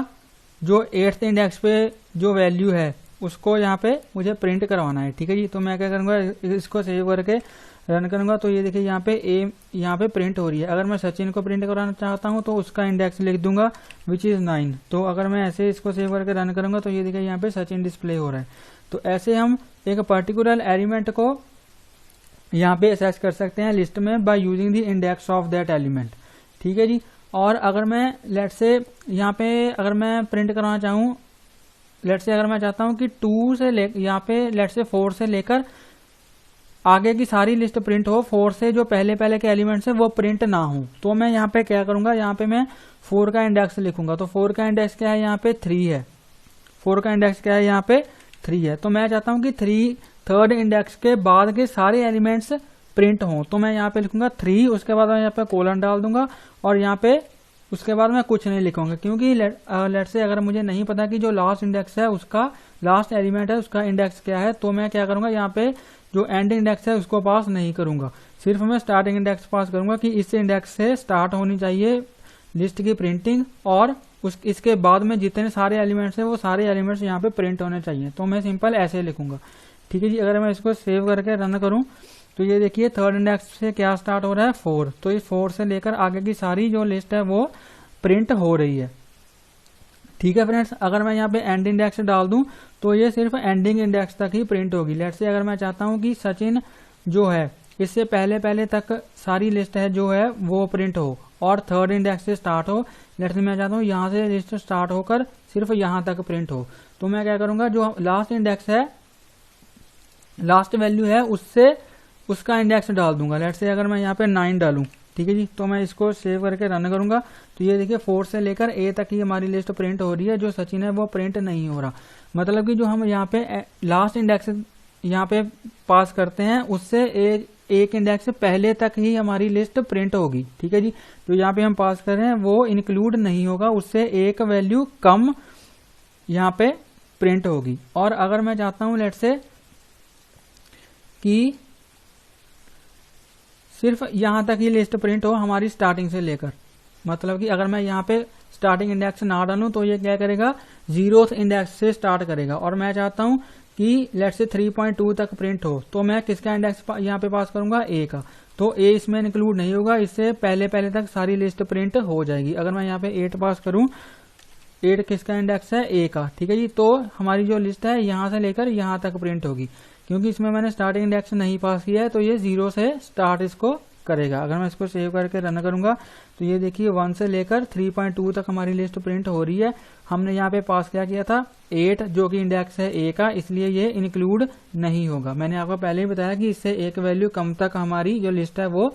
जो 8th इंडेक्स पे जो वैल्यू है उसको यहाँ पे मुझे प्रिंट करवाना है, ठीक है जी। तो मैं क्या करूंगा, इसको सेव करके रन करूंगा तो ये देखिए यहाँ पे ए यहाँ पे प्रिंट हो रही है। अगर मैं सचिन को प्रिंट कराना चाहता हूँ तो उसका इंडेक्स लिख दूंगा विच इज 9। तो अगर मैं ऐसे इसको सेव करके रन करूंगा तो ये देखिए यहाँ पे सचिन डिस्प्ले हो रहा है। तो ऐसे हम एक पर्टिकुलर एलिमेंट को यहाँ पे एक्सेस कर सकते हैं लिस्ट में by using the index of that element, ठीक है जी। और अगर मैं लेट से यहाँ पे अगर मैं प्रिंट करवाना चाहूँ, लेट से अगर मैं चाहता हूँ कि 2 से ले यहाँ पे लेट से 4 से लेकर आगे की सारी लिस्ट प्रिंट हो, 4 से जो पहले के एलिमेंट्स है वो प्रिंट ना हो, तो मैं यहाँ पे क्या करूंगा, यहाँ पे मैं 4 का इंडेक्स लिखूंगा। तो 4 का इंडेक्स क्या है? यहाँ पे 3 है। 4 का इंडेक्स क्या है? यहाँ पे 3 है। तो मैं चाहता हूँ कि थर्ड इंडेक्स के बाद के सारे एलिमेंट्स प्रिंट हों, तो मैं यहाँ पे लिखूंगा 3, उसके बाद मैं यहाँ पे कोलन डाल दूंगा और यहाँ पे उसके बाद मैं कुछ नहीं लिखूंगा, क्योंकि लेट से अगर मुझे नहीं पता कि जो लास्ट इंडेक्स है उसका लास्ट एलिमेंट है उसका इंडेक्स क्या है, तो मैं क्या करूंगा, यहाँ पे जो एंड इंडेक्स है उसको पास नहीं करूंगा, सिर्फ मैं स्टार्टिंग इंडेक्स पास करूंगा कि इस इंडेक्स से स्टार्ट होनी चाहिए लिस्ट की प्रिंटिंग और इसके बाद में जितने सारे एलिमेंट्स है वो सारे एलिमेंट्स यहाँ पे प्रिंट होने चाहिए। तो मैं सिंपल ऐसे लिखूंगा, ठीक है जी। अगर मैं इसको सेव करके रन करूं तो ये देखिए थर्ड इंडेक्स से क्या स्टार्ट हो रहा है? 4। तो इस 4 से लेकर आगे की सारी जो लिस्ट है वो प्रिंट हो रही है, ठीक है फ्रेंड्स। अगर मैं यहाँ पे एंड इंडेक्स डाल दूं तो ये सिर्फ एंडिंग इंडेक्स तक ही प्रिंट होगी। लेट से अगर मैं चाहता हूँ कि सचिन जो है इससे पहले तक सारी लिस्ट है जो है वो प्रिंट हो और थर्ड इंडेक्स से स्टार्ट हो, लेट्स से मैं चाहता हूँ यहाँ से लिस्ट स्टार्ट होकर सिर्फ यहाँ तक प्रिंट हो, तो मैं क्या करूंगा, जो लास्ट इंडेक्स है, लास्ट वैल्यू है, उससे उसका इंडेक्स डाल दूंगा। लेट्स से अगर मैं यहाँ पे 9 डालूं, ठीक है जी, तो मैं इसको सेव करके रन करूंगा तो ये देखिए 4 से लेकर A तक ही हमारी लिस्ट प्रिंट हो रही है। जो सचिन है वो प्रिंट नहीं हो रहा, मतलब कि जो हम यहाँ पे लास्ट इंडेक्स यहाँ पे पास करते हैं उससे एक इंडेक्स पहले तक ही हमारी लिस्ट प्रिंट होगी, ठीक है जी। तो यहाँ पे हम पास कर रहे हैं वो इंक्लूड नहीं होगा, उससे एक वैल्यू कम यहाँ पे प्रिंट होगी। और अगर मैं चाहता हूं लेट्स से कि सिर्फ यहां तक ही लिस्ट प्रिंट हो हमारी स्टार्टिंग से लेकर, मतलब कि अगर मैं यहाँ पे स्टार्टिंग इंडेक्स ना डालूं तो ये क्या करेगा, 0th इंडेक्स से स्टार्ट करेगा। और मैं चाहता हूं कि लेट्स से 3.2 तक प्रिंट हो, तो मैं किसका इंडेक्स यहाँ पे पास करूंगा, A का। तो A इसमें इंक्लूड नहीं होगा, इससे पहले तक सारी लिस्ट प्रिंट हो जाएगी। अगर मैं यहाँ पे 8 पास करूं, 8 किसका इंडेक्स है, A का, ठीक है जी। तो हमारी जो लिस्ट है यहाँ से लेकर यहाँ तक प्रिंट होगी, क्योंकि इसमें मैंने स्टार्टिंग इंडेक्स नहीं पास किया है तो ये 0 से स्टार्ट इसको करेगा। अगर मैं इसको सेव करके रन करूंगा तो ये देखिए 1 से लेकर 3.2 तक हमारी लिस्ट प्रिंट हो रही है। हमने यहाँ पे पास क्या किया था, 8, जो कि इंडेक्स है A का, इसलिए ये इंक्लूड नहीं होगा। मैंने आपको पहले ही बताया कि इससे एक वैल्यू कम तक हमारी जो लिस्ट है वो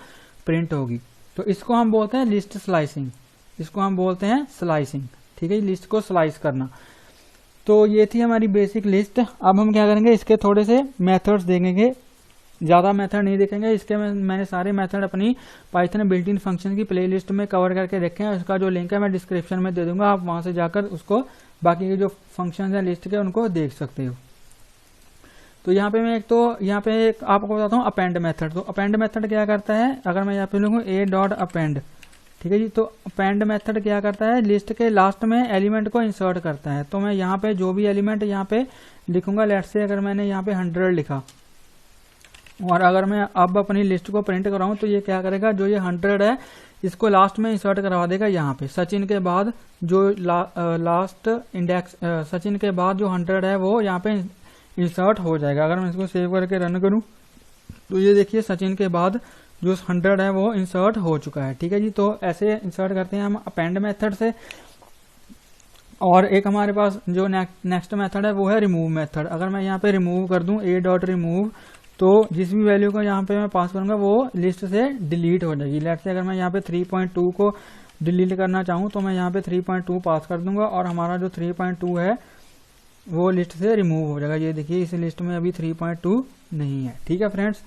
प्रिंट होगी। तो इसको हम बोलते हैं लिस्ट स्लाइसिंग, इसको हम बोलते हैं स्लाइसिंग, ठीक है, लिस्ट को स्लाइस करना। तो ये थी हमारी बेसिक लिस्ट। अब हम क्या करेंगे, इसके थोड़े से मेथड्स देखेंगे, ज्यादा मेथड नहीं देखेंगे। इसके मैंने सारे मेथड अपनी पाइथन बिल्ट इन फंक्शन की प्लेलिस्ट में कवर करके रखे हैं, उसका जो लिंक है मैं डिस्क्रिप्शन में दे दूंगा, आप वहां से जाकर उसको बाकी के जो फंक्शन है लिस्ट के उनको देख सकते हो। तो यहाँ पे मैं यहाँ पे आपको बताता हूँ अपेंड मेथड। तो अपेंड मेथड क्या करता है, अगर मैं यहाँ पे लिखूँ a.append, ठीक है जी, तो अपेंड मेथड क्या करता है, लिस्ट के लास्ट में एलिमेंट को इंसर्ट करता है। तो मैं यहाँ पे जो भी एलिमेंट यहाँ पे लिखूंगा, लेट्स से अगर मैंने यहाँ पे 100 लिखा और अगर मैं अब अपनी लिस्ट को प्रिंट कराऊं तो ये क्या करेगा, जो ये 100 है इसको लास्ट में इंसर्ट करवा देगा यहाँ पे। सचिन के बाद जो लास्ट इंडेक्स सचिन के बाद जो 100 है वो यहाँ पे इंसर्ट हो जाएगा। अगर मैं इसको सेव करके रन करूं तो ये देखिए सचिन के बाद जो 100 है वो इंसर्ट हो चुका है, ठीक है जी। तो ऐसे इंसर्ट करते हैं हम अपेंड मेथड से। और एक हमारे पास जो नेक्स्ट मेथड है वो है रिमूव मेथड। अगर मैं यहाँ पे रिमूव कर दूं a.remove, तो जिस भी वैल्यू को यहाँ पे मैं पास करूंगा वो लिस्ट से डिलीट हो जाएगी। लेट्स से अगर मैं यहाँ पे 3.2 को डिलीट करना चाहूँ तो मैं यहाँ पे 3.2 पास कर दूंगा और हमारा जो 3.2 है वो लिस्ट से रिमूव हो जाएगा। ये देखिए इस लिस्ट में अभी 3.2 नहीं है, ठीक है फ्रेंड्स।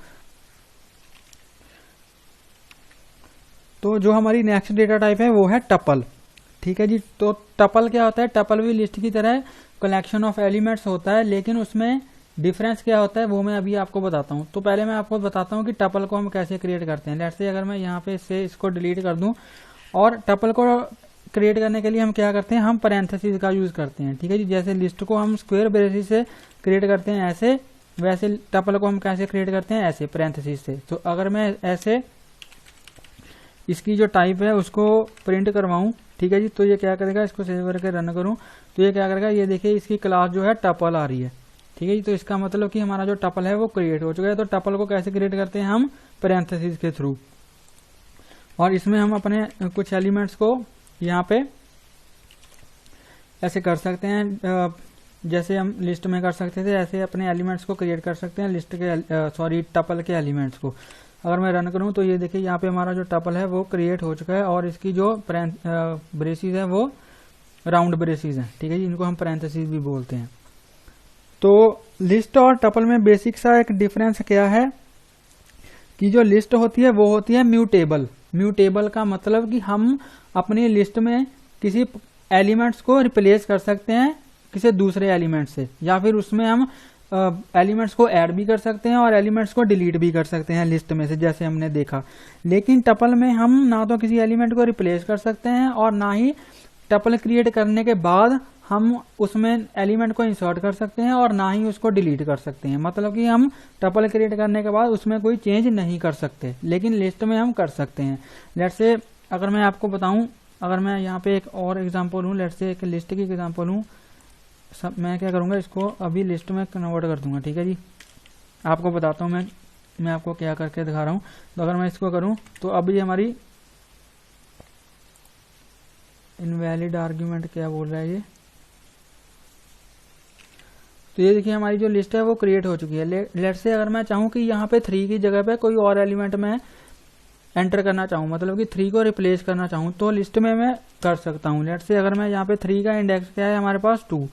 तो जो हमारी नेक्स्ट डेटा टाइप है वो है टपल, ठीक है जी। तो टपल क्या होता है, टपल भी लिस्ट की तरह कलेक्शन ऑफ एलिमेंट्स होता है, लेकिन उसमें डिफरेंस क्या होता है वो मैं अभी आपको बताता हूँ। तो पहले मैं आपको बताता हूँ कि टपल को हम कैसे क्रिएट करते हैं। लेट्स से अगर मैं यहाँ पे इसको डिलीट कर दूं, और टपल को क्रिएट करने के लिए हम क्या करते हैं, हम पैरेंथेसिस का यूज करते हैं, ठीक है जी। जैसे लिस्ट को हम स्क्वायर ब्रेसिस से क्रिएट करते हैं ऐसे, वैसे टपल को हम कैसे क्रिएट करते हैं, ऐसे पैरेंथेसिस से। तो अगर मैं ऐसे इसकी जो टाइप है उसको प्रिंट करवाऊं, ठीक है जी, तो ये क्या करेगा, इसको सेव करके रन करूं तो ये क्या करेगा, ये देखिए इसकी क्लास जो है टपल आ रही है, ठीक है जी। तो इसका मतलब कि हमारा जो टपल है वो क्रिएट हो चुका है। तो टपल को कैसे क्रिएट करते हैं, हम पैरेंथेसिस के थ्रू। और इसमें हम अपने कुछ एलिमेंट्स को यहाँ पे ऐसे कर सकते हैं, जैसे हम लिस्ट में कर सकते थे ऐसे अपने एलिमेंट्स को क्रिएट कर सकते हैं, लिस्ट के टपल के एलिमेंट्स को। अगर मैं रन करूं तो ये देखिए यहाँ पे हमारा जो टपल है वो क्रिएट हो चुका है और इसकी जो ब्रेसिस है वो राउंड ब्रेसिस है, ठीक है जी, इनको हम पैरेंथेसिस भी बोलते हैं। तो लिस्ट और टपल में बेसिक सा एक डिफरेंस क्या है कि जो लिस्ट होती है वो होती है म्यूटेबल। म्यूटेबल का मतलब कि हम अपनी लिस्ट में किसी एलिमेंट्स को रिप्लेस कर सकते हैं किसी दूसरे एलिमेंट से, या फिर उसमें हम एलिमेंट्स को ऐड भी कर सकते हैं और एलिमेंट्स को डिलीट भी कर सकते हैं लिस्ट में से, जैसे हमने देखा। लेकिन टपल में हम ना तो किसी एलिमेंट को रिप्लेस कर सकते हैं और ना ही टपल क्रिएट करने के बाद हम उसमें एलिमेंट को इंसर्ट कर सकते हैं और ना ही उसको डिलीट कर सकते हैं। मतलब कि हम टपल क्रिएट करने के बाद उसमें कोई चेंज नहीं कर सकते, लेकिन लिस्ट में हम कर सकते हैं। लेट्स से अगर मैं आपको बताऊं, अगर मैं यहाँ पे एक और एग्जांपल हूँ, लेट्स से एक लिस्ट की एग्जांपल हूँ, मैं क्या करूंगा, इसको अभी लिस्ट में कन्वर्ट कर दूंगा, ठीक है जी। आपको बताता हूँ मैं आपको क्या करके दिखा रहा हूँ। तो अगर मैं इसको करूँ तो अभी हमारी इनवैलिड आर्ग्यूमेंट क्या बोल रहा है ये। तो ये देखिए हमारी जो लिस्ट है वो क्रिएट हो चुकी है। लेट्स से अगर मैं चाहूँ कि यहाँ पे 3 की जगह पे कोई और एलिमेंट मैं एंटर करना चाहूँ, मतलब कि 3 को रिप्लेस करना चाहूँ, तो लिस्ट में मैं कर सकता हूँ। लेट्स से अगर मैं यहाँ पे 3 का इंडेक्स क्या है हमारे पास 2,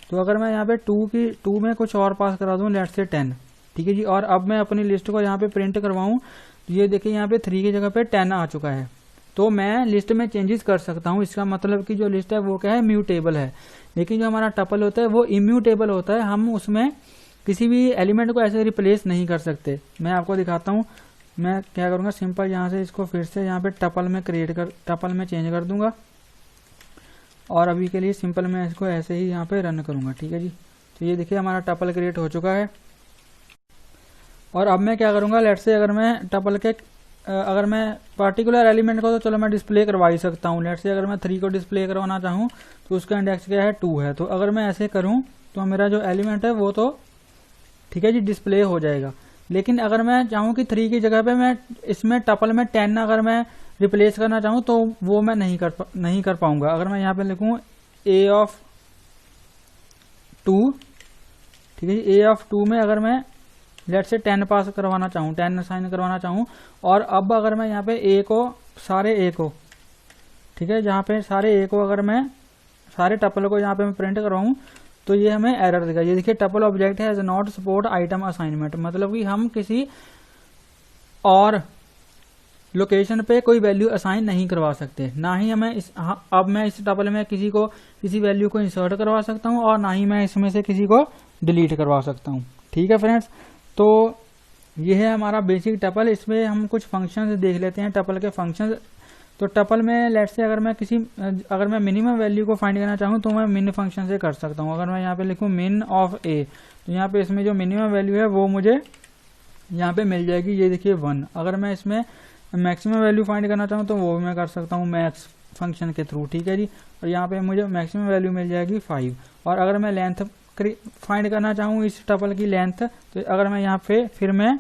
तो अगर मैं यहाँ पे 2 में कुछ और पास करा दूँ, लेट्स से 10, ठीक है जी। और अब मैं अपनी लिस्ट को यहाँ पे प्रिंट करवाऊँ, तो ये देखिए यहाँ पे 3 की जगह पे 10 आ चुका है। तो मैं लिस्ट में चेंजेस कर सकता हूँ। इसका मतलब कि जो लिस्ट है वो क्या है, म्यूटेबल है। लेकिन जो हमारा टपल होता है वो इम्यूटेबल होता है, हम उसमें किसी भी एलिमेंट को ऐसे रिप्लेस नहीं कर सकते। मैं आपको दिखाता हूँ। मैं क्या करूँगा, सिंपल यहाँ से इसको फिर से यहाँ पे टपल में चेंज कर दूंगा, और अभी के लिए सिंपल मैं इसको ऐसे ही यहाँ पे रन करूँगा, ठीक है जी। तो ये देखिए हमारा टपल क्रिएट हो चुका है। और अब मैं क्या करूँगा, लेट्स से अगर मैं टपल के अगर मैं पार्टिकुलर एलिमेंट को तो चलो मैं डिस्प्ले करवा ही सकता हूँ। लेट्स से अगर मैं 3 को डिस्प्ले करवाना चाहूँ तो उसका इंडेक्स क्या है 2 है। तो अगर मैं ऐसे करूँ तो मेरा जो एलिमेंट है वो तो ठीक है जी डिस्प्ले हो जाएगा। लेकिन अगर मैं चाहूँ कि 3 की जगह पे मैं इसमें टपल में 10 अगर मैं रिप्लेस करना चाहूँ तो वो मैं नहीं कर पाऊंगा। अगर मैं यहाँ पे लिखूँ a ऑफ 2, ठीक है जी, a ऑफ 2 में अगर मैं लेट से 10 पास करवाना चाहूँ, 10 असाइन करवाना चाहूँ, और अब अगर मैं यहाँ पे a को सारे a को, ठीक है, जहाँ पे सारे a को अगर मैं सारे टपल को यहाँ पे मैं प्रिंट करवाऊँ तो ये हमें एरर देगा। ये देखिए tuple object has not support item assignment, मतलब कि हम किसी और लोकेशन पे कोई वैल्यू असाइन नहीं करवा सकते। ना ही हमें अब मैं इस टपल में किसी वैल्यू को इंसर्ट करवा सकता हूँ, और ना ही मैं इसमें से किसी को डिलीट करवा सकता हूँ। ठीक है फ्रेंड्स, तो ये है हमारा बेसिक टपल। इसमें हम कुछ फंक्शंस देख लेते हैं, टपल के फंक्शंस। तो टपल में लेट्स से अगर मैं मिनिमम वैल्यू को फाइंड करना चाहूँ तो मैं मिन फंक्शन से कर सकता हूँ। अगर मैं यहाँ पे लिखूँ मिन ऑफ ए, तो यहाँ पे इसमें जो मिनिमम वैल्यू है वो मुझे यहाँ पे मिल जाएगी, ये देखिए 1। अगर मैं इसमें मैक्सिमम वैल्यू फाइंड करना चाहूँ तो वो भी मैं कर सकता हूँ मैक्स फंक्शन के थ्रू, ठीक है जी। और यहाँ पे मुझे मैक्सिमम वैल्यू मिल जाएगी 5। और अगर मैं लेंथ फाइंड करना चाहूँ इस टपल की लेंथ, तो अगर मैं यहाँ पे फिर मैं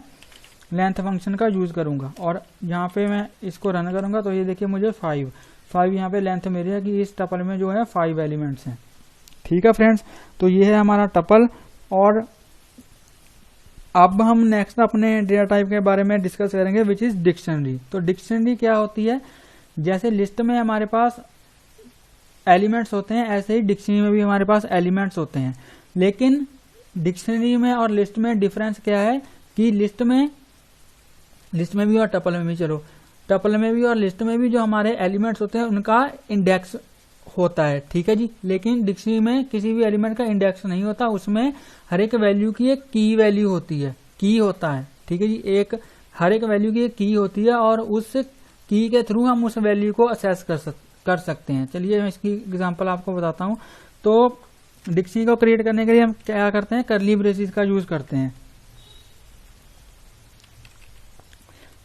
लेंथ फंक्शन का यूज करूंगा और यहाँ पे मैं इसको रन करूंगा तो ये देखिए मुझे 5 यहाँ पे लेंथ मिल है कि इस टपल में जो है 5 एलिमेंट्स हैं। ठीक है फ्रेंड्स, तो ये है हमारा टपल। और अब हम नेक्स्ट अपने डेटा टाइप के बारे में डिस्कस करेंगे विच इज डिक्शनरी। तो डिक्शनरी क्या होती है, जैसे लिस्ट में हमारे पास एलिमेंट्स होते हैं ऐसे ही डिक्शनरी में भी हमारे पास एलिमेंट्स होते हैं। लेकिन डिक्शनरी में और लिस्ट में डिफरेंस क्या है कि लिस्ट में भी और टपल में भी, चलो टपल में भी और लिस्ट में भी जो हमारे एलिमेंट्स होते हैं उनका इंडेक्स होता है, ठीक है जी। लेकिन डिक्शनरी में किसी भी एलिमेंट का इंडेक्स नहीं होता, उसमें हर एक वैल्यू की एक की वैल्यू होती है, की होता है, ठीक है जी। हर एक वैल्यू की एक की होती है और उस की के थ्रू हम उस वैल्यू को असेस कर सकते हैं। चलिए मैं इसकी एग्जांपल आपको बताता हूं। तो डिक्शनरी को क्रिएट करने के लिए हम क्या करते हैं, कर्ली ब्रेसेस का यूज करते हैं।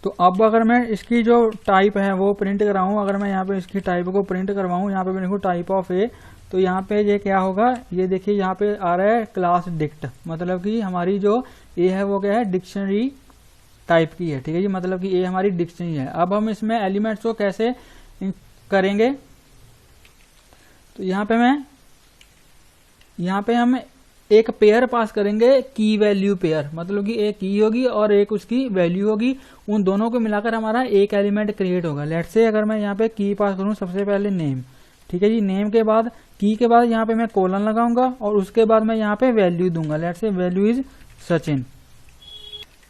तो अब अगर मैं इसकी जो टाइप है वो प्रिंट कराऊं, अगर मैं यहाँ पे इसकी टाइप को प्रिंट करवाऊं, यहाँ पे मैं लिखूं टाइप ऑफ ए, तो यहाँ पे ये क्या होगा, ये देखिए यहाँ पे आ रहा है क्लास डिक्ट, मतलब कि हमारी जो ए है वो क्या है डिक्शनरी टाइप की है, ठीक है जी। मतलब कि ए हमारी डिक्शनरी है। अब हम इसमें एलिमेंट्स को कैसे करेंगे, तो यहाँ पे हम एक पेयर पास करेंगे, की वैल्यू पेयर, मतलब कि एक की होगी और एक उसकी वैल्यू होगी, उन दोनों को मिलाकर हमारा एक एलिमेंट क्रिएट होगा। लेट्स से अगर मैं यहाँ पे की पास करूँ, सबसे पहले नेम, ठीक है जी। नेम के बाद की के बाद यहाँ पे मैं कोलन लगाऊंगा और उसके बाद मैं यहाँ पे वैल्यू दूंगा, let's say value is Sachin.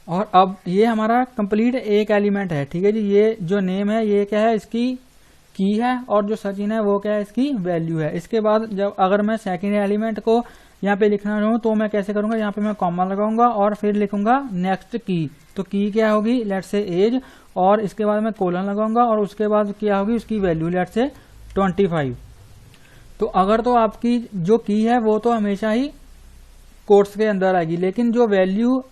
और अब ये हमारा कंप्लीट एक एलिमेंट है, ठीक है जी। ये जो नेम है ये क्या है, इसकी की है, और जो सचिन है वो क्या है, इसकी वैल्यू है। इसके बाद जब अगर मैं सेकेंड एलिमेंट को यहाँ पे लिखना चाहूँ तो मैं कैसे करूंगा, यहाँ पे मैं कॉमा लगाऊंगा और फिर लिखूंगा नेक्स्ट की। तो की क्या होगी, लेट्स से एज, और इसके बाद मैं कोलन लगाऊंगा और उसके बाद क्या होगी उसकी वैल्यू, लेट्स से 25। तो अगर तो आपकी जो की है वो तो हमेशा ही कोट्स के अंदर आएगी, लेकिन जो वैल्यू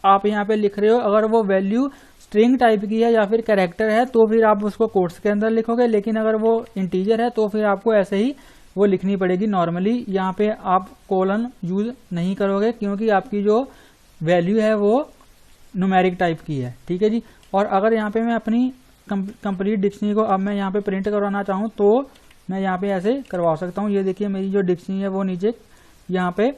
आप यहाँ पे लिख रहे हो अगर वो वैल्यू स्ट्रिंग टाइप की है या फिर कैरेक्टर है तो फिर आप उसको कोट्स के अंदर लिखोगे। लेकिन अगर वो इंटीजर है तो फिर आपको ऐसे ही वो लिखनी पड़ेगी नॉर्मली। यहाँ पे आप कोलन यूज नहीं करोगे क्योंकि आपकी जो वैल्यू है वो न्यूमेरिक टाइप की है, ठीक है जी। और अगर यहाँ पे मैं अपनी कंप्लीट डिक्शनरी को अब मैं यहाँ पे प्रिंट करवाना चाहूँ तो मैं यहाँ पे ऐसे करवा सकता हूँ। ये देखिए मेरी जो डिक्शनरी है वो नीचे यहाँ पे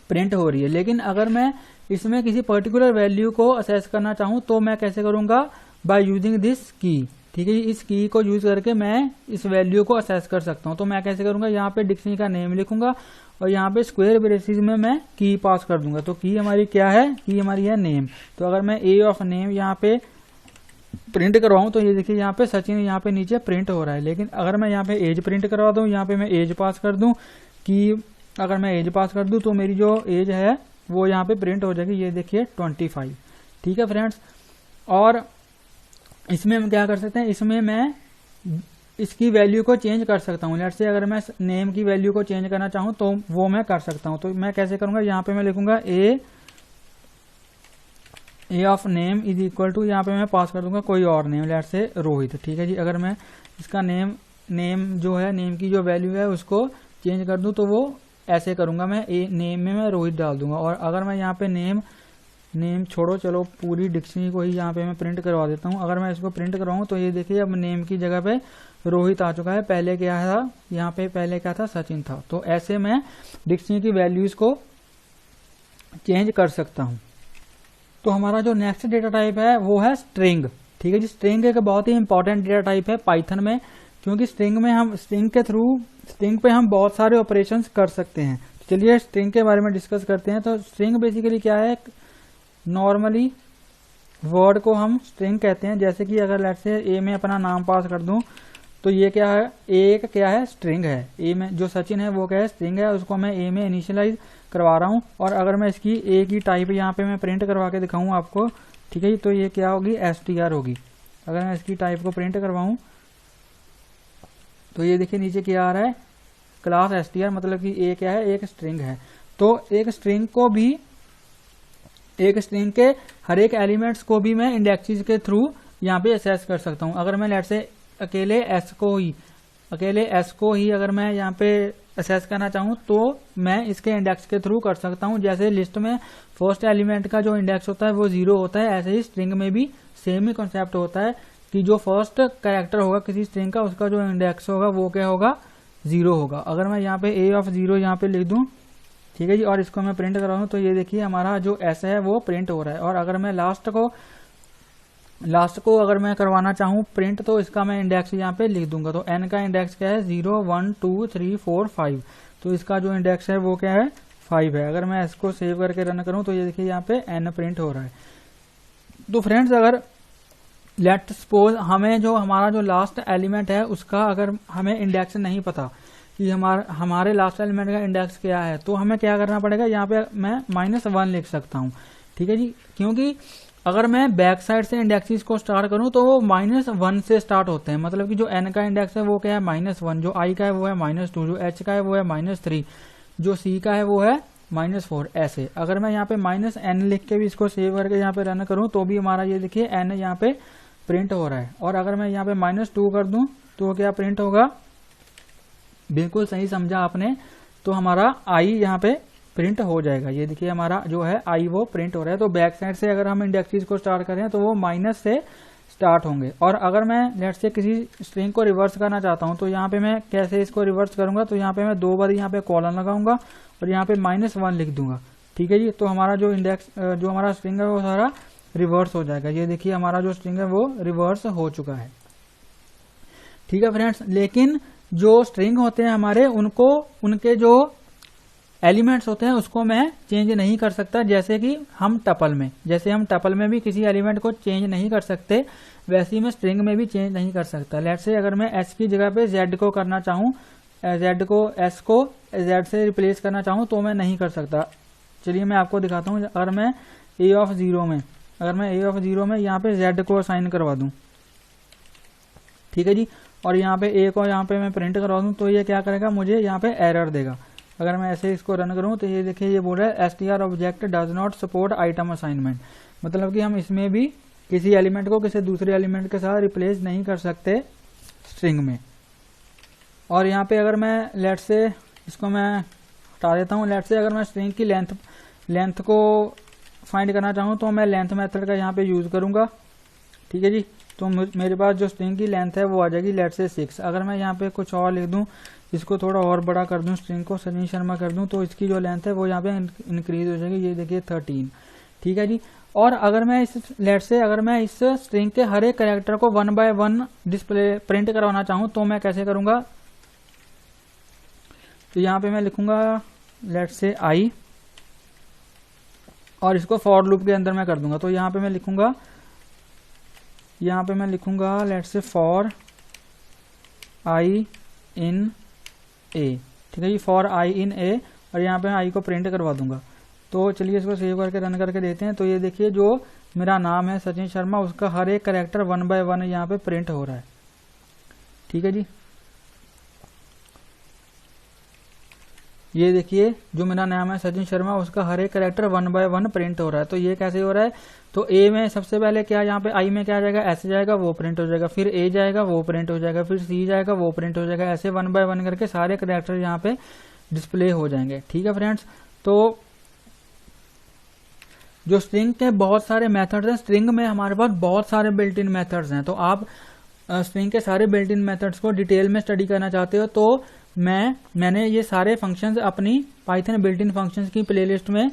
प्रिंट हो रही है। लेकिन अगर मैं इसमें किसी पर्टिकुलर वैल्यू को असेस करना चाहूँ तो मैं कैसे करूँगा, बाय यूजिंग दिस की। ठीक है जी, इस की को यूज करके मैं इस वैल्यू को असेस कर सकता हूँ। तो मैं कैसे करूँगा, यहाँ पे डिक्शनरी का नेम लिखूंगा और यहाँ पे स्क्वायर ब्रेसेस में मैं की पास कर दूंगा। तो की हमारी क्या है, की हमारी है नेम। तो अगर मैं ए ऑफ नेम यहाँ पे प्रिंट करवाऊँ तो ये देखिए यहाँ पे सचिन यहाँ पे नीचे प्रिंट हो रहा है। लेकिन अगर मैं यहाँ पे एज प्रिंट करवा दूँ, यहाँ पे मैं एज पास कर दूँ, कि अगर मैं एज पास कर दूँ तो मेरी जो एज है वो यहाँ पे प्रिंट हो जाएगी। ये देखिए 25। ठीक है फ्रेंड्स, और इसमें हम क्या कर सकते हैं, इसमें मैं इसकी वैल्यू को चेंज कर सकता हूँ। लेट्स से अगर मैं नेम की वैल्यू को चेंज करना चाहूँ तो वो मैं कर सकता हूँ। तो मैं कैसे करूँगा, यहाँ पे मैं लिखूंगा A of name is equal to, यहाँ पे मैं पास कर दूंगा कोई और नेम, लेट्स से रोहित। ठीक है जी, अगर मैं इसका नेम जो है, नेम की जो वैल्यू है उसको चेंज कर दूं तो वो ऐसे करूंगा, मैं नेम में मैं रोहित डाल दूंगा। और अगर मैं यहाँ पे नेम छोड़ो, चलो पूरी डिक्शनरी को ही यहाँ पे मैं प्रिंट करवा देता हूँ। अगर मैं इसको प्रिंट करवाऊँ तो ये देखिए अब नेम की जगह पे रोहित आ चुका है। पहले क्या था, यहाँ पे पहले क्या था, सचिन था। तो ऐसे मैं डिक्शनरी की वैल्यूज को चेंज कर सकता हूँ। तो हमारा जो नेक्स्ट डेटा टाइप है वो है स्ट्रिंग। ठीक है जी, स्ट्रिंग एक बहुत ही इंपॉर्टेंट डेटा टाइप है पाइथन में, क्योंकि स्ट्रिंग पे हम बहुत सारे ऑपरेशंस कर सकते हैं। चलिए स्ट्रिंग के बारे में डिस्कस करते हैं। तो स्ट्रिंग बेसिकली क्या है, नॉर्मली वर्ड को हम स्ट्रिंग कहते हैं। जैसे कि अगर लेट्स से ए में अपना नाम पास कर दूं तो ये क्या है, ए क्या है, स्ट्रिंग है। ए में जो सचिन है वो क्या है, स्ट्रिंग है, उसको मैं ए में इनिशियलाइज करवा रहा हूँ। और अगर मैं इसकी ए की टाइप यहाँ पे मैं प्रिंट करवा के दिखाऊँ आपको, ठीक है जी, तो ये क्या होगी, str होगी। अगर मैं इसकी टाइप को प्रिंट करवाऊँ तो ये देखिए नीचे क्या आ रहा है, क्लास str, मतलब कि ए क्या है, एक स्ट्रिंग है। तो एक स्ट्रिंग के हर एक एलिमेंट्स को भी मैं इंडेक्सेस के थ्रू यहाँ पे असेस कर सकता हूँ। अगर मैं लेट से अकेले एस को ही अगर मैं यहाँ पे असेस करना चाहूँ तो मैं इसके इंडेक्स के थ्रू कर सकता हूँ। जैसे लिस्ट में फर्स्ट एलिमेंट का जो इंडेक्स होता है वो 0 होता है, ऐसे ही स्ट्रिंग में भी सेम ही कॉन्सेप्ट होता है कि जो फर्स्ट कैरेक्टर होगा किसी स्ट्रिंग का, उसका जो इंडेक्स होगा वो क्या होगा, 0 होगा। अगर मैं यहाँ पे ए ऑफ 0 यहाँ पे लिख दूं, ठीक है जी, और इसको मैं प्रिंट कराऊं तो ये देखिए हमारा जो एस है वो प्रिंट हो रहा है। और अगर मैं लास्ट को अगर मैं करवाना चाहूँ प्रिंट तो इसका मैं इंडेक्स यहाँ पे लिख दूंगा। तो एन का इंडेक्स क्या है, 0 1 2 3 4 5। तो इसका जो इंडेक्स है वो क्या है, 5 है। अगर मैं इसको सेव करके रन करूँ तो ये देखिए यहाँ पे एन प्रिंट हो रहा है। तो फ्रेंड्स, अगर लेट सपोज हमें जो हमारा जो लास्ट एलिमेंट है उसका अगर हमें इंडेक्स नहीं पता कि हमारे लास्ट एलिमेंट का इंडेक्स क्या है, तो हमें क्या करना पड़ेगा, यहाँ पे मैं -1 लिख सकता हूँ। ठीक है जी, क्योंकि अगर मैं बैक साइड से इंडेक्सेस को स्टार्ट करूं तो वो -1 से स्टार्ट होते हैं। मतलब कि जो n का इंडेक्स है वो क्या है, -1, जो i का है वो है -2, जो h का है वो है -3, जो c का है वो है -4। ऐसे अगर मैं यहाँ पे -n लिख के भी इसको सेव करके यहाँ पे रन करूं तो भी हमारा ये देखिए n यहाँ पे प्रिंट हो रहा है। और अगर मैं यहाँ पे -2 कर दूं तो क्या प्रिंट होगा, बिल्कुल सही समझा आपने, तो हमारा i यहाँ पे प्रिंट हो जाएगा। ये देखिए हमारा जो है i वो प्रिंट हो रहा है। तो बैक साइड से अगर हम इंडेक्सेस को स्टार्ट करें तो वो माइनस से स्टार्ट होंगे। और अगर मैं लेट से किसी स्ट्रिंग को रिवर्स करना चाहता हूं तो यहाँ पे मैं कैसे इसको रिवर्स करूंगा, तो यहाँ पे मैं 2 बार यहाँ पे कॉलन लगाऊंगा और यहाँ पे -1 लिख दूंगा। ठीक है जी, तो हमारा जो जो हमारा स्ट्रिंग है वो सारा रिवर्स हो जाएगा। ये देखिए हमारा जो स्ट्रिंग है वो रिवर्स हो चुका है। ठीक है फ्रेंड्स, लेकिन जो स्ट्रिंग होते हैं हमारे, उनके जो एलिमेंट्स होते हैं उसको मैं चेंज नहीं कर सकता। जैसे कि हम टपल में भी किसी एलिमेंट को चेंज नहीं कर सकते, वैसे ही मैं स्ट्रिंग में भी चेंज नहीं कर सकता। लेट से अगर मैं एस की जगह पे जेड को करना चाहूँ, एस को जेड से रिप्लेस करना चाहूँ तो मैं नहीं कर सकता। चलिए मैं आपको दिखाता हूँ। अगर मैं ए ऑफ 0 में यहाँ पे जेड को असाइन करवा दूं, ठीक है जी, और यहाँ पे ए को यहाँ पे मैं प्रिंट करवा दूं तो ये क्या करेगा, मुझे यहाँ पे एरर देगा। अगर मैं ऐसे इसको रन करूं तो ये देखिए ये बोल रहा है str object does not support item assignment. मतलब कि हम इसमें भी किसी एलिमेंट को किसी दूसरे एलिमेंट के साथ रिप्लेस नहीं कर सकते स्ट्रिंग में। और यहाँ पे अगर मैं लेट से इसको मैं हटा देता हूँ। लेट से अगर मैं स्ट्रिंग की लेंथ को फाइंड करना चाहूँ तो मैं लेंथ मेथड का यहाँ पे यूज करूंगा। ठीक है जी, तो मेरे पास जो स्ट्रिंग की लेंथ है वो आ जाएगी लेट से 6। अगर मैं यहाँ पे कुछ और लिख दूँ, इसको थोड़ा और बड़ा कर दूँ, स्ट्रिंग को सचिन शर्मा कर दूँ, तो इसकी जो लेंथ है वो यहाँ पे इंक्रीज हो जाएगी। ये देखिए 13, ठीक है जी। और अगर मैं इस स्ट्रिंग के हर एक कैरेक्टर को 1 by 1 डिस्प्ले प्रिंट करवाना चाहूँ तो मैं कैसे करूँगा, तो यहाँ पे मैं लिखूंगा लेट से I, और इसको फॉर लूप के अंदर मैं कर दूंगा। तो यहाँ पे मैं लिखूंगा लेट से फॉर I in A, ठीक है जी, फॉर I in A, और यहाँ पे मैं I को प्रिंट करवा दूंगा। तो चलिए इसको सेव करके रन करके देते हैं। तो ये देखिए जो मेरा नाम है सचिन शर्मा, उसका हर एक कैरेक्टर 1 by 1 यहाँ पे प्रिंट हो रहा है, ठीक है जी। ये देखिए जो मेरा नाम है सचिन शर्मा, उसका हर एक कैरेक्टर 1 by 1 प्रिंट हो रहा है। तो ये कैसे हो रहा है, तो ए में सबसे पहले क्या, यहाँ पे आई में क्या जाएगा, ऐसे जाएगा वो प्रिंट हो जाएगा, फिर ए जाएगा वो प्रिंट हो जाएगा, फिर सी जाएगा वो प्रिंट हो जाएगा, ऐसे 1 by 1 करके सारे कैरेक्टर यहाँ पे डिस्प्ले हो जाएंगे, ठीक है फ्रेंड्स। तो जो स्ट्रिंग के बहुत सारे मेथड्स हैं, स्ट्रिंग में हमारे पास बहुत सारे बिल्ट इन मेथड्स हैं। तो आप स्ट्रिंग के सारे बिल्ट इन मेथड्स को डिटेल में स्टडी करना चाहते हो तो मैंने ये सारे फंक्शंस अपनी पाइथन बिल्ट इन फंक्शंस की प्लेलिस्ट में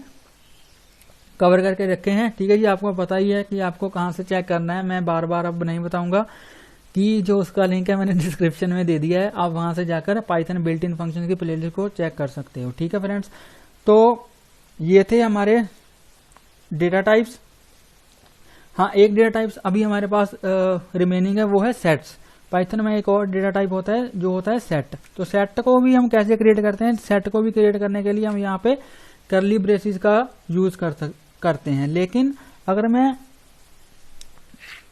कवर करके रखे हैं, ठीक है जी। आपको पता ही है कि आपको कहाँ से चेक करना है, मैं बार बार अब नहीं बताऊंगा, कि जो उसका लिंक है मैंने डिस्क्रिप्शन में दे दिया है, आप वहां से जाकर पाइथन बिल्ट इन फंक्शन की प्लेलिस्ट को चेक कर सकते हो, ठीक है फ्रेंड्स। तो ये थे हमारे डेटा टाइप्स। हाँ, एक डेटा टाइप्स अभी हमारे पास रिमेनिंग है, वो है सेट्स। पाइथन में एक और डेटा टाइप होता है जो होता है सेट। तो सेट को भी हम कैसे क्रिएट करते हैं, सेट को भी क्रिएट करने के लिए हम यहाँ पे करली ब्रेसेस का यूज करते हैं। लेकिन अगर मैं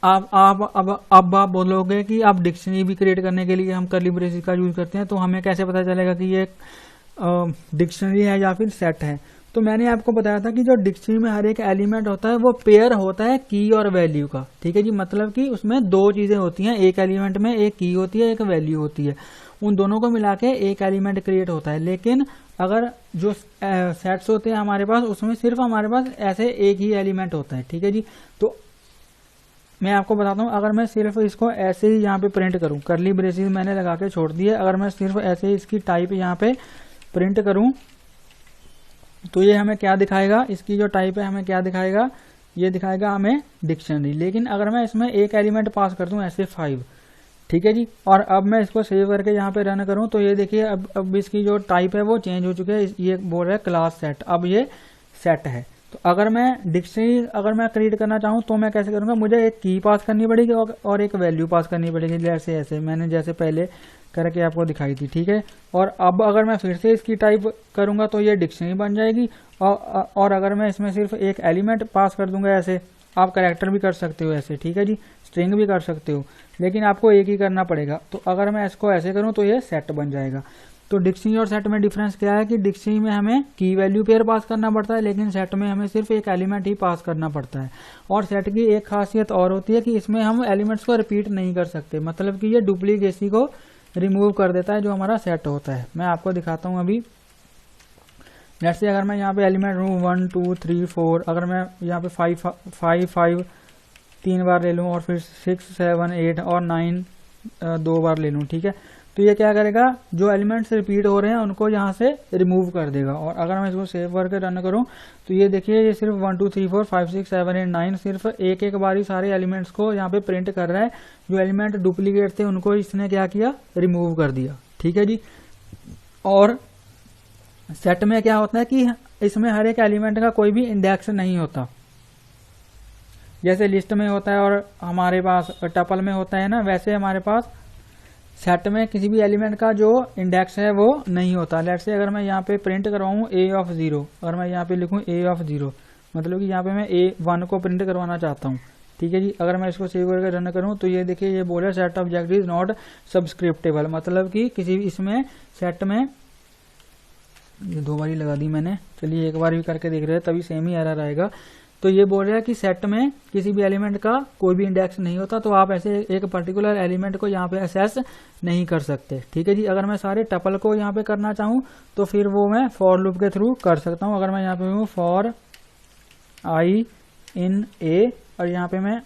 आप बोलोगे कि आप डिक्शनरी भी क्रिएट करने के लिए हम करली ब्रेसेस का यूज करते हैं, तो हमें कैसे पता चलेगा कि ये डिक्शनरी है या फिर सेट है। तो मैंने आपको बताया था कि जो डिक्शनरी में हर एक एलिमेंट होता है वो पेयर होता है की और वैल्यू का, ठीक है जी। मतलब कि उसमें दो चीजें होती हैं, एक एलिमेंट में एक की होती है, एक वैल्यू होती है, उन दोनों को मिला के एक एलिमेंट क्रिएट होता है। लेकिन अगर जो सेट्स होते हैं हमारे पास, उसमें सिर्फ हमारे पास ऐसे एक ही एलिमेंट होता है, ठीक है जी। तो मैं आपको बताता हूँ, अगर मैं सिर्फ इसको ऐसे ही यहाँ पे प्रिंट करूँ, करली ब्रेसेस मैंने लगा के छोड़ दिए, अगर मैं सिर्फ ऐसे ही इसकी टाइप यहाँ पे प्रिंट करूँ तो ये हमें क्या दिखाएगा, इसकी जो टाइप है हमें क्या दिखाएगा, ये दिखाएगा हमें डिक्शनरी। लेकिन अगर मैं इसमें एक एलिमेंट पास कर दूं ऐसे 5, ठीक है जी, और अब मैं इसको सेव करके यहाँ पे रन करूं तो ये देखिए अब इसकी जो टाइप है वो चेंज हो चुकी है, ये बोल रहा है क्लास सेट, अब ये सेट है। तो अगर मैं डिक्शनरी अगर मैं क्रिएट करना चाहूँ तो मैं कैसे करूँगा, मुझे एक की पास करनी पड़ेगी और एक वैल्यू पास करनी पड़ेगी, जैसे ऐसे मैंने जैसे पहले करके आपको दिखाई थी, ठीक है। और अब अगर मैं फिर से इसकी टाइप करूंगा तो ये डिक्शनरी बन जाएगी, और अगर मैं इसमें सिर्फ एक एलिमेंट पास कर दूंगा, ऐसे आप कैरेक्टर भी कर सकते हो ऐसे, ठीक है जी, स्ट्रिंग भी कर सकते हो, लेकिन आपको एक ही करना पड़ेगा। तो अगर मैं इसको ऐसे करूं तो ये सेट बन जाएगा। तो डिक्शनरी और सेट में डिफरेंस क्या है कि डिक्शनरी में हमें की वैल्यू पेयर पास करना पड़ता है, लेकिन सेट में हमें सिर्फ एक एलिमेंट ही पास करना पड़ता है। और सेट की एक खासियत और होती है कि इसमें हम एलिमेंट्स को रिपीट नहीं कर सकते, मतलब कि ये डुप्लीकेसी को रिमूव कर देता है जो हमारा सेट होता है। मैं आपको दिखाता हूं अभी। जैसे अगर मैं यहाँ पे एलिमेंट लूँ 1 2 3 4, अगर मैं यहाँ पे 5 3 बार ले लूँ और फिर 6 7 8 और 9 2 बार ले लूँ, ठीक है, तो ये क्या करेगा, जो एलिमेंट्स रिपीट हो रहे हैं उनको यहाँ से रिमूव कर देगा। और अगर मैं इसको सेव करके रन करूँ तो ये देखिए ये सिर्फ 1 2 3 4 5 6 7 8 9 सिर्फ एक बार सारे एलिमेंट्स को यहाँ पे प्रिंट कर रहा है। जो एलिमेंट डुप्लीकेट थे उनको इसने क्या किया, रिमूव कर दिया, ठीक है जी। और सेट में क्या होता है कि इसमें हर एक एलिमेंट का कोई भी इंडेक्स नहीं होता, जैसे लिस्ट में होता है और हमारे पास टपल में होता है ना, वैसे हमारे पास सेट में किसी भी एलिमेंट का जो इंडेक्स है वो नहीं होता। लेट्स से अगर मैं यहाँ पे प्रिंट करवाऊँ a of 0, अगर मैं यहाँ पे लिखूँ a of 0, मतलब कि यहाँ पे मैं a1 को प्रिंट करवाना चाहता हूँ, ठीक है जी। अगर मैं इसको सेव करके रन करूँ तो ये देखिए ये बोले सेट ऑब्जेक्ट इज नॉट सब्सक्रिप्टेबल, मतलब कि किसी भी इसमें सेट में, ये 2 बार ही लगा दी मैंने, चलिए एक बार भी करके देख रहे हैं तभी सेम ही एरर आएगा। तो ये बोल रहा है कि सेट में किसी भी एलिमेंट का कोई भी इंडेक्स नहीं होता, तो आप ऐसे एक पर्टिकुलर एलिमेंट को यहाँ पे एक्सेस नहीं कर सकते, ठीक है जी। अगर मैं सारे टपल को यहाँ पे करना चाहूँ तो फिर वो मैं फॉर लूप के थ्रू कर सकता हूँ। अगर मैं यहाँ पे हूँ फॉर आई इन ए और यहाँ पे मैं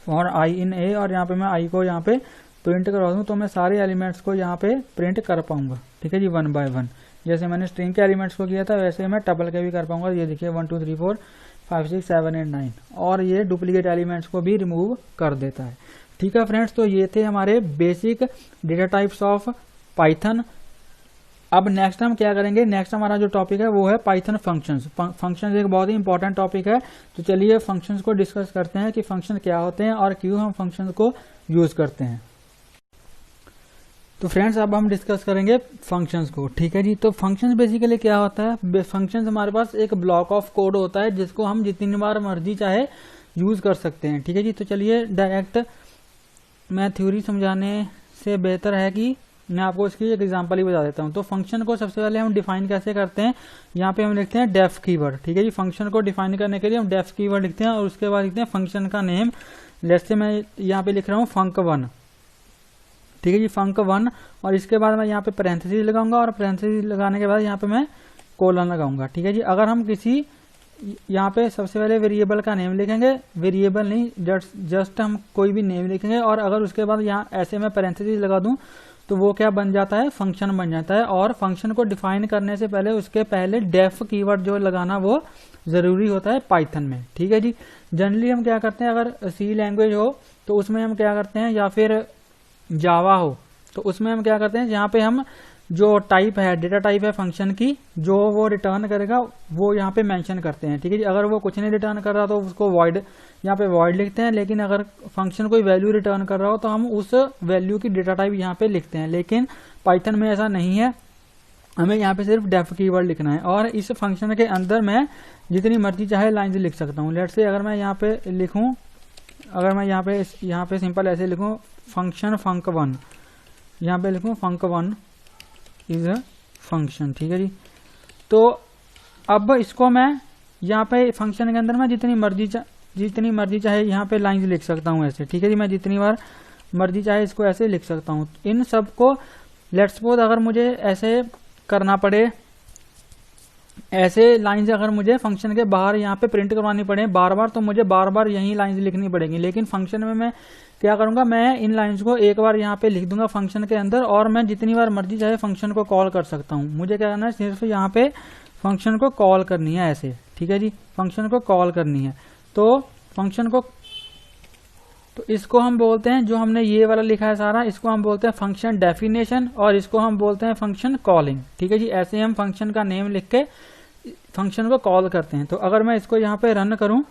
और आई इन ए, और यहाँ पे मैं आई को यहाँ पे प्रिंट करवा दूँ तो मैं सारे एलिमेंट्स को यहाँ पे प्रिंट कर पाऊंगा। ठीक है जी, 1 बाय 1। जैसे मैंने स्ट्रिंग के एलिमेंट्स को किया था वैसे मैं टपल के भी कर पाऊंगा। ये देखिए 1 2 3 4 5 6 7 8 9, और ये डुप्लीकेट एलिमेंट्स को भी रिमूव कर देता है। ठीक है फ्रेंड्स, तो ये थे हमारे basic data types of Python. अब नेक्स्ट हम क्या करेंगे, नेक्स्ट हमारा जो टॉपिक है वो है पाइथन फंक्शंस। फंक्शंस एक बहुत ही इंपॉर्टेंट टॉपिक है, तो चलिए फंक्शंस को डिस्कस करते हैं कि फंक्शन क्या होते हैं और क्यों हम फंक्शंस को यूज करते हैं। तो फ्रेंड्स अब हम डिस्कस करेंगे फंक्शंस को। ठीक है जी, तो फंक्शंस बेसिकली क्या होता है, फंक्शंस हमारे पास एक ब्लॉक ऑफ कोड होता है जिसको हम जितनी बार मर्जी चाहे यूज कर सकते हैं। ठीक है जी, तो चलिए डायरेक्ट मैं थ्योरी समझाने से बेहतर है कि मैं आपको इसकी एक एग्जांपल ही बता देता हूं। तो फंक्शन को सबसे पहले हम डिफाइन कैसे करते हैं, यहाँ पे हम लिखते हैं डेफ कीवर्ड। ठीक है जी, फंक्शन को डिफाइन करने के लिए हम डेफ कीवर्ड लिखते हैं और उसके बाद लिखते हैं फंक्शन का नेम। लेट्स से मैं यहाँ पे लिख रहा हूँ func1। ठीक है जी, func1, और इसके बाद मैं यहाँ पे पैरेंथेसिस लगाऊंगा और पैरेंथेसिस लगाने के बाद यहाँ पे मैं कोलन लगाऊंगा। ठीक है जी, अगर हम किसी यहाँ पे सबसे पहले वेरिएबल का नेम लिखेंगे, वेरिएबल नहीं जस्ट हम कोई भी नेम लिखेंगे, और अगर उसके बाद यहाँ ऐसे मैं पैरेंथेसिस लगा दूं तो वो क्या बन जाता है, फंक्शन बन जाता है। और फंक्शन को डिफाइन करने से पहले उसके पहले डेफ कीवर्ड जो लगाना वो जरूरी होता है पाइथन में। ठीक है जी, जनरली हम क्या करते हैं, अगर सी लैंग्वेज हो तो उसमें हम क्या करते हैं, या फिर जावा हो तो उसमें हम क्या करते हैं, जहाँ पे हम जो टाइप है, डेटा टाइप है फंक्शन की, जो वो रिटर्न करेगा वो यहाँ पे मेंशन करते हैं। ठीक है जी, अगर वो कुछ नहीं रिटर्न कर रहा तो उसको वॉइड, यहाँ पे वॉइड लिखते हैं। लेकिन अगर फंक्शन कोई वैल्यू रिटर्न कर रहा हो तो हम उस वैल्यू की डेटा टाइप यहाँ पे लिखते हैं। लेकिन पाइथन में ऐसा नहीं है, हमें यहाँ पे सिर्फ डेफ कीवर्ड लिखना है, और इस फंक्शन के अंदर मैं जितनी मर्जी चाहे लाइन्स लिख सकता हूँ। लेट्स से अगर मैं यहाँ पे लिखूँ, अगर मैं यहाँ पे सिंपल ऐसे लिखूँ फंक्शन func1, यहाँ पे लिखूँ func1 इज अ फंक्शन। ठीक है जी, तो अब इसको मैं यहाँ पे फंक्शन के अंदर मैं जितनी मर्जी चाहे यहाँ पे लाइंस लिख सकता हूँ ऐसे। ठीक है जी, मैं जितनी बार मर्जी चाहे इसको ऐसे लिख सकता हूँ। इन सब को लेट्स सपोज अगर मुझे ऐसे करना पड़े, ऐसे लाइंस अगर मुझे फंक्शन के बाहर यहाँ पे प्रिंट करवानी पड़े बार बार, तो मुझे बार बार यही लाइंस लिखनी पड़ेगी। लेकिन फंक्शन में मैं क्या करूंगा, मैं इन लाइंस को एक बार यहाँ पे लिख दूंगा फंक्शन के अंदर, और मैं जितनी बार मर्जी चाहे फंक्शन को कॉल कर सकता हूँ। मुझे क्या करना है, सिर्फ यहाँ पे फंक्शन को कॉल करनी है ऐसे। ठीक है जी, फंक्शन को कॉल करनी है। तो फंक्शन को, तो इसको हम बोलते हैं, जो हमने ये वाला लिखा है सारा, इसको हम बोलते हैं फंक्शन डेफिनेशन, और इसको हम बोलते हैं फंक्शन कॉलिंग। ठीक है जी, ऐसे हम फंक्शन का नेम लिख के फंक्शन को कॉल करते हैं। तो अगर मैं इसको यहाँ पे रन करूं,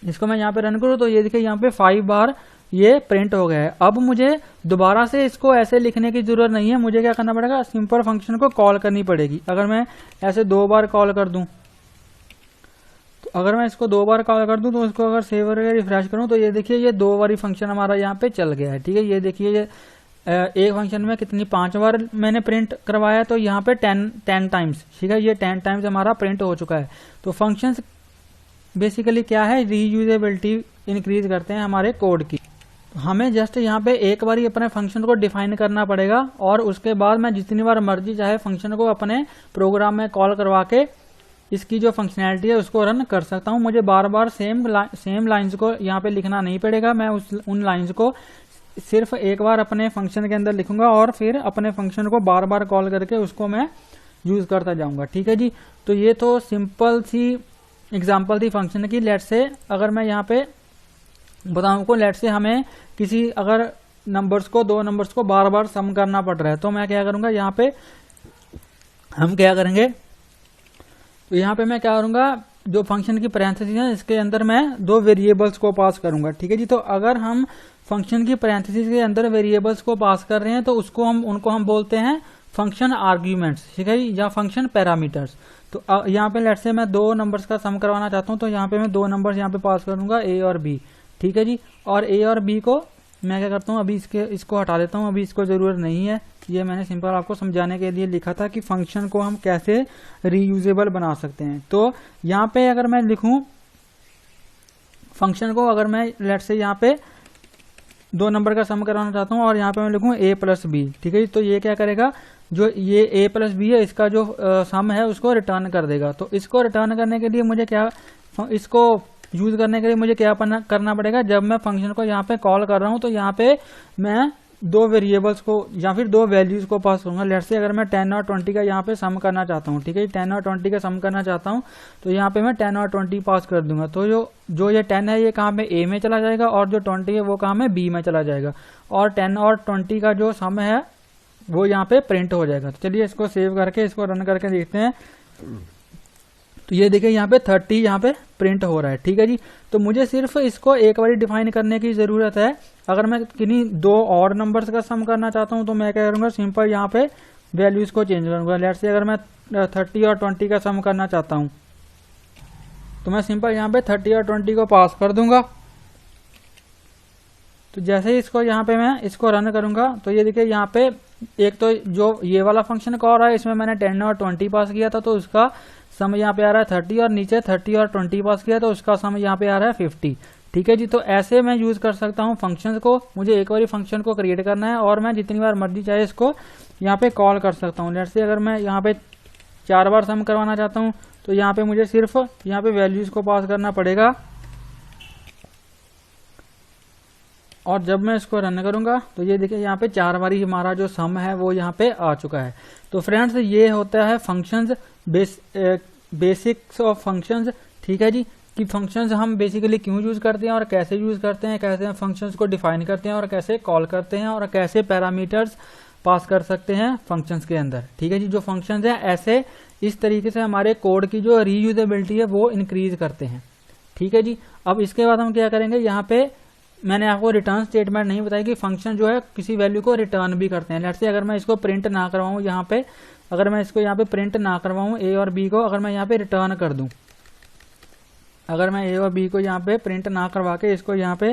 इसको मैं यहाँ पे रन करूं तो ये देखिए यहाँ पे 5 बार ये प्रिंट हो गया है। अब मुझे दोबारा से इसको ऐसे लिखने की जरूरत नहीं है, मुझे क्या करना पड़ेगा, सिंपल फंक्शन को कॉल करनी पड़ेगी। अगर मैं ऐसे 2 बार कॉल कर दूं, तो अगर मैं इसको 2 बार कॉल कर दूं तो इसको अगर सेव करके रिफ्रेश करूं तो ये देखिए ये 2 बार फंक्शन हमारा यहाँ पे चल गया है। ठीक है, ये देखिए ये एक फंक्शन में कितनी 5 बार मैंने प्रिंट करवाया, तो यहाँ पे 10 टाइम्स। ठीक है, ये 10 टाइम्स हमारा प्रिंट हो चुका है। तो फंक्शंस बेसिकली क्या है, रीयूजेबिलिटी इंक्रीज करते हैं हमारे कोड की। हमें जस्ट यहाँ पे एक बार ही अपने फंक्शन को डिफाइन करना पड़ेगा, और उसके बाद मैं जितनी बार मर्जी चाहे फंक्शन को अपने प्रोग्राम में कॉल करवा के इसकी जो फंक्शनैलिटी है उसको रन कर सकता हूँ। मुझे बार बार सेम लाइंस को यहाँ पे लिखना नहीं पड़ेगा, मैं उन लाइंस को सिर्फ एक बार अपने फंक्शन के अंदर लिखूंगा और फिर अपने फंक्शन को बार बार कॉल करके उसको मैं यूज करता जाऊंगा। ठीक है जी, तो ये तो सिंपल सी एग्जांपल थी फंक्शन की। लेट्स से अगर मैं यहाँ पे बताऊं को, लेट्स से हमें किसी अगर नंबर्स को, 2 नंबर्स को बार बार सम करना पड़ रहा है, तो मैं क्या करूंगा, यहाँ पे हम क्या करेंगे, तो यहाँ पे मैं क्या करूंगा, जो फंक्शन की पैरेंथेसिस है इसके अंदर मैं 2 वेरिएबल्स को पास करूंगा। ठीक है जी, तो अगर हम फंक्शन की पैरेंथेसिस के अंदर वेरिएबल्स को पास कर रहे हैं तो उनको हम बोलते हैं फंक्शन आर्ग्यूमेंट्स। ठीक है जी, या फंक्शन पैरामीटर्स। तो यहाँ पे लेट्स से मैं 2 नंबर्स का सम करवाना चाहता हूँ, तो यहाँ पे मैं 2 नंबर्स यहाँ पे पास करूंगा, ए और बी। ठीक है जी, और ए और बी को मैं क्या करता हूँ, अभी इसको हटा देता हूँ, अभी इसको जरूरत नहीं है। ये मैंने सिंपल आपको समझाने के लिए लिखा था कि फंक्शन को हम कैसे रीयूजेबल बना सकते हैं। तो यहाँ पे अगर मैं लिखूं फंक्शन को, अगर मैं लेट्स से यहाँ पे 2 नंबर का सम करवाना चाहता हूँ और यहाँ पे मैं लिखूं a प्लस बी। ठीक है जी, तो ये क्या करेगा, जो ये a प्लस बी है इसका जो सम है उसको रिटर्न कर देगा। तो इसको रिटर्न करने के लिए मुझे क्या, इसको यूज करने के लिए मुझे क्या करना पड़ेगा, जब मैं फंक्शन को यहाँ पे कॉल कर रहा हूँ तो यहाँ पे मैं दो वेरिएबल्स को या फिर दो वैल्यूज को पास करूंगा। लेट्स से अगर मैं 10 और 20 का यहाँ पे सम करना चाहता हूँ, ठीक है, 10 और 20 का सम करना चाहता हूँ, तो यहाँ पे मैं 10 और 20 पास कर दूंगा। तो जो ये 10 है ये कहाँ पे ए में चला जाएगा और जो 20 है वो कहाँ में बी में चला जाएगा, और 10 और 20 का जो सम है वो यहाँ पे प्रिंट हो जाएगा। तो चलिए इसको सेव करके इसको रन करके देखते हैं। तो ये देखिए यहाँ पे 30 यहाँ पे प्रिंट हो रहा है, ठीक है जी। तो मुझे सिर्फ इसको एक बार डिफाइन करने की जरूरत है। अगर मैं किन्हीं दो और नंबर्स का सम करना चाहता हूँ तो मैं क्या करूंगा, सिंपल यहाँ पे वैल्यूज को चेंज करूंगा। लेट्स से अगर मैं 30 और 20 का सम करना चाहता हूँ तो मैं सिंपल यहाँ पे 30 और 20 को पास कर दूंगा। तो जैसे ही इसको यहाँ पे मैं इसको रन करूंगा तो ये देखिए यहाँ पे एक तो जो ये वाला फंक्शन कॉल है इसमें मैंने 10 और 20 पास किया था तो उसका सम यहाँ पे आ रहा है 30, और नीचे 30 और 20 पास किया तो उसका सम यहाँ पे आ रहा है 50, ठीक है जी। तो ऐसे मैं यूज कर सकता हूँ फंक्शंस को। मुझे एक बार फंक्शन को क्रिएट करना है और मैं जितनी बार मर्जी चाहे इसको यहाँ पे कॉल कर सकता हूँ। लेट्स से अगर मैं यहाँ पे 4 बार सम करवाना चाहता हूँ तो यहाँ पे मुझे सिर्फ यहाँ पे वैल्यूज को पास करना पड़ेगा, और जब मैं इसको रन करूंगा तो ये देखिए यहाँ पे 4 बारी हमारा जो सम है वो यहाँ पे आ चुका है। तो फ्रेंड्स ये होता है फंक्शंस, बेसिक्स ऑफ फंक्शंस, ठीक है जी, कि फंक्शंस हम बेसिकली क्यों यूज करते हैं और कैसे यूज करते हैं, कैसे हम फंक्शंस को डिफाइन करते हैं और कैसे कॉल करते हैं और कैसे पैरामीटर्स पास कर सकते हैं फंक्शंस के अंदर, ठीक है जी। जो फंक्शंस है ऐसे इस तरीके से हमारे कोड की जो रीयूजेबिलिटी है वो इंक्रीज करते हैं, ठीक है जी। अब इसके बाद हम क्या करेंगे, यहाँ पे मैंने आपको रिटर्न स्टेटमेंट नहीं बताया कि फंक्शन जो है किसी वैल्यू को रिटर्न भी करते हैं। लेट्स से अगर मैं इसको प्रिंट ना करवाऊं यहाँ पे, अगर मैं इसको यहाँ पे प्रिंट ना करवाऊं ए और बी को, अगर मैं यहाँ पे रिटर्न कर दूं, अगर मैं ए और बी को यहाँ पे प्रिंट ना करवा के इसको यहाँ पे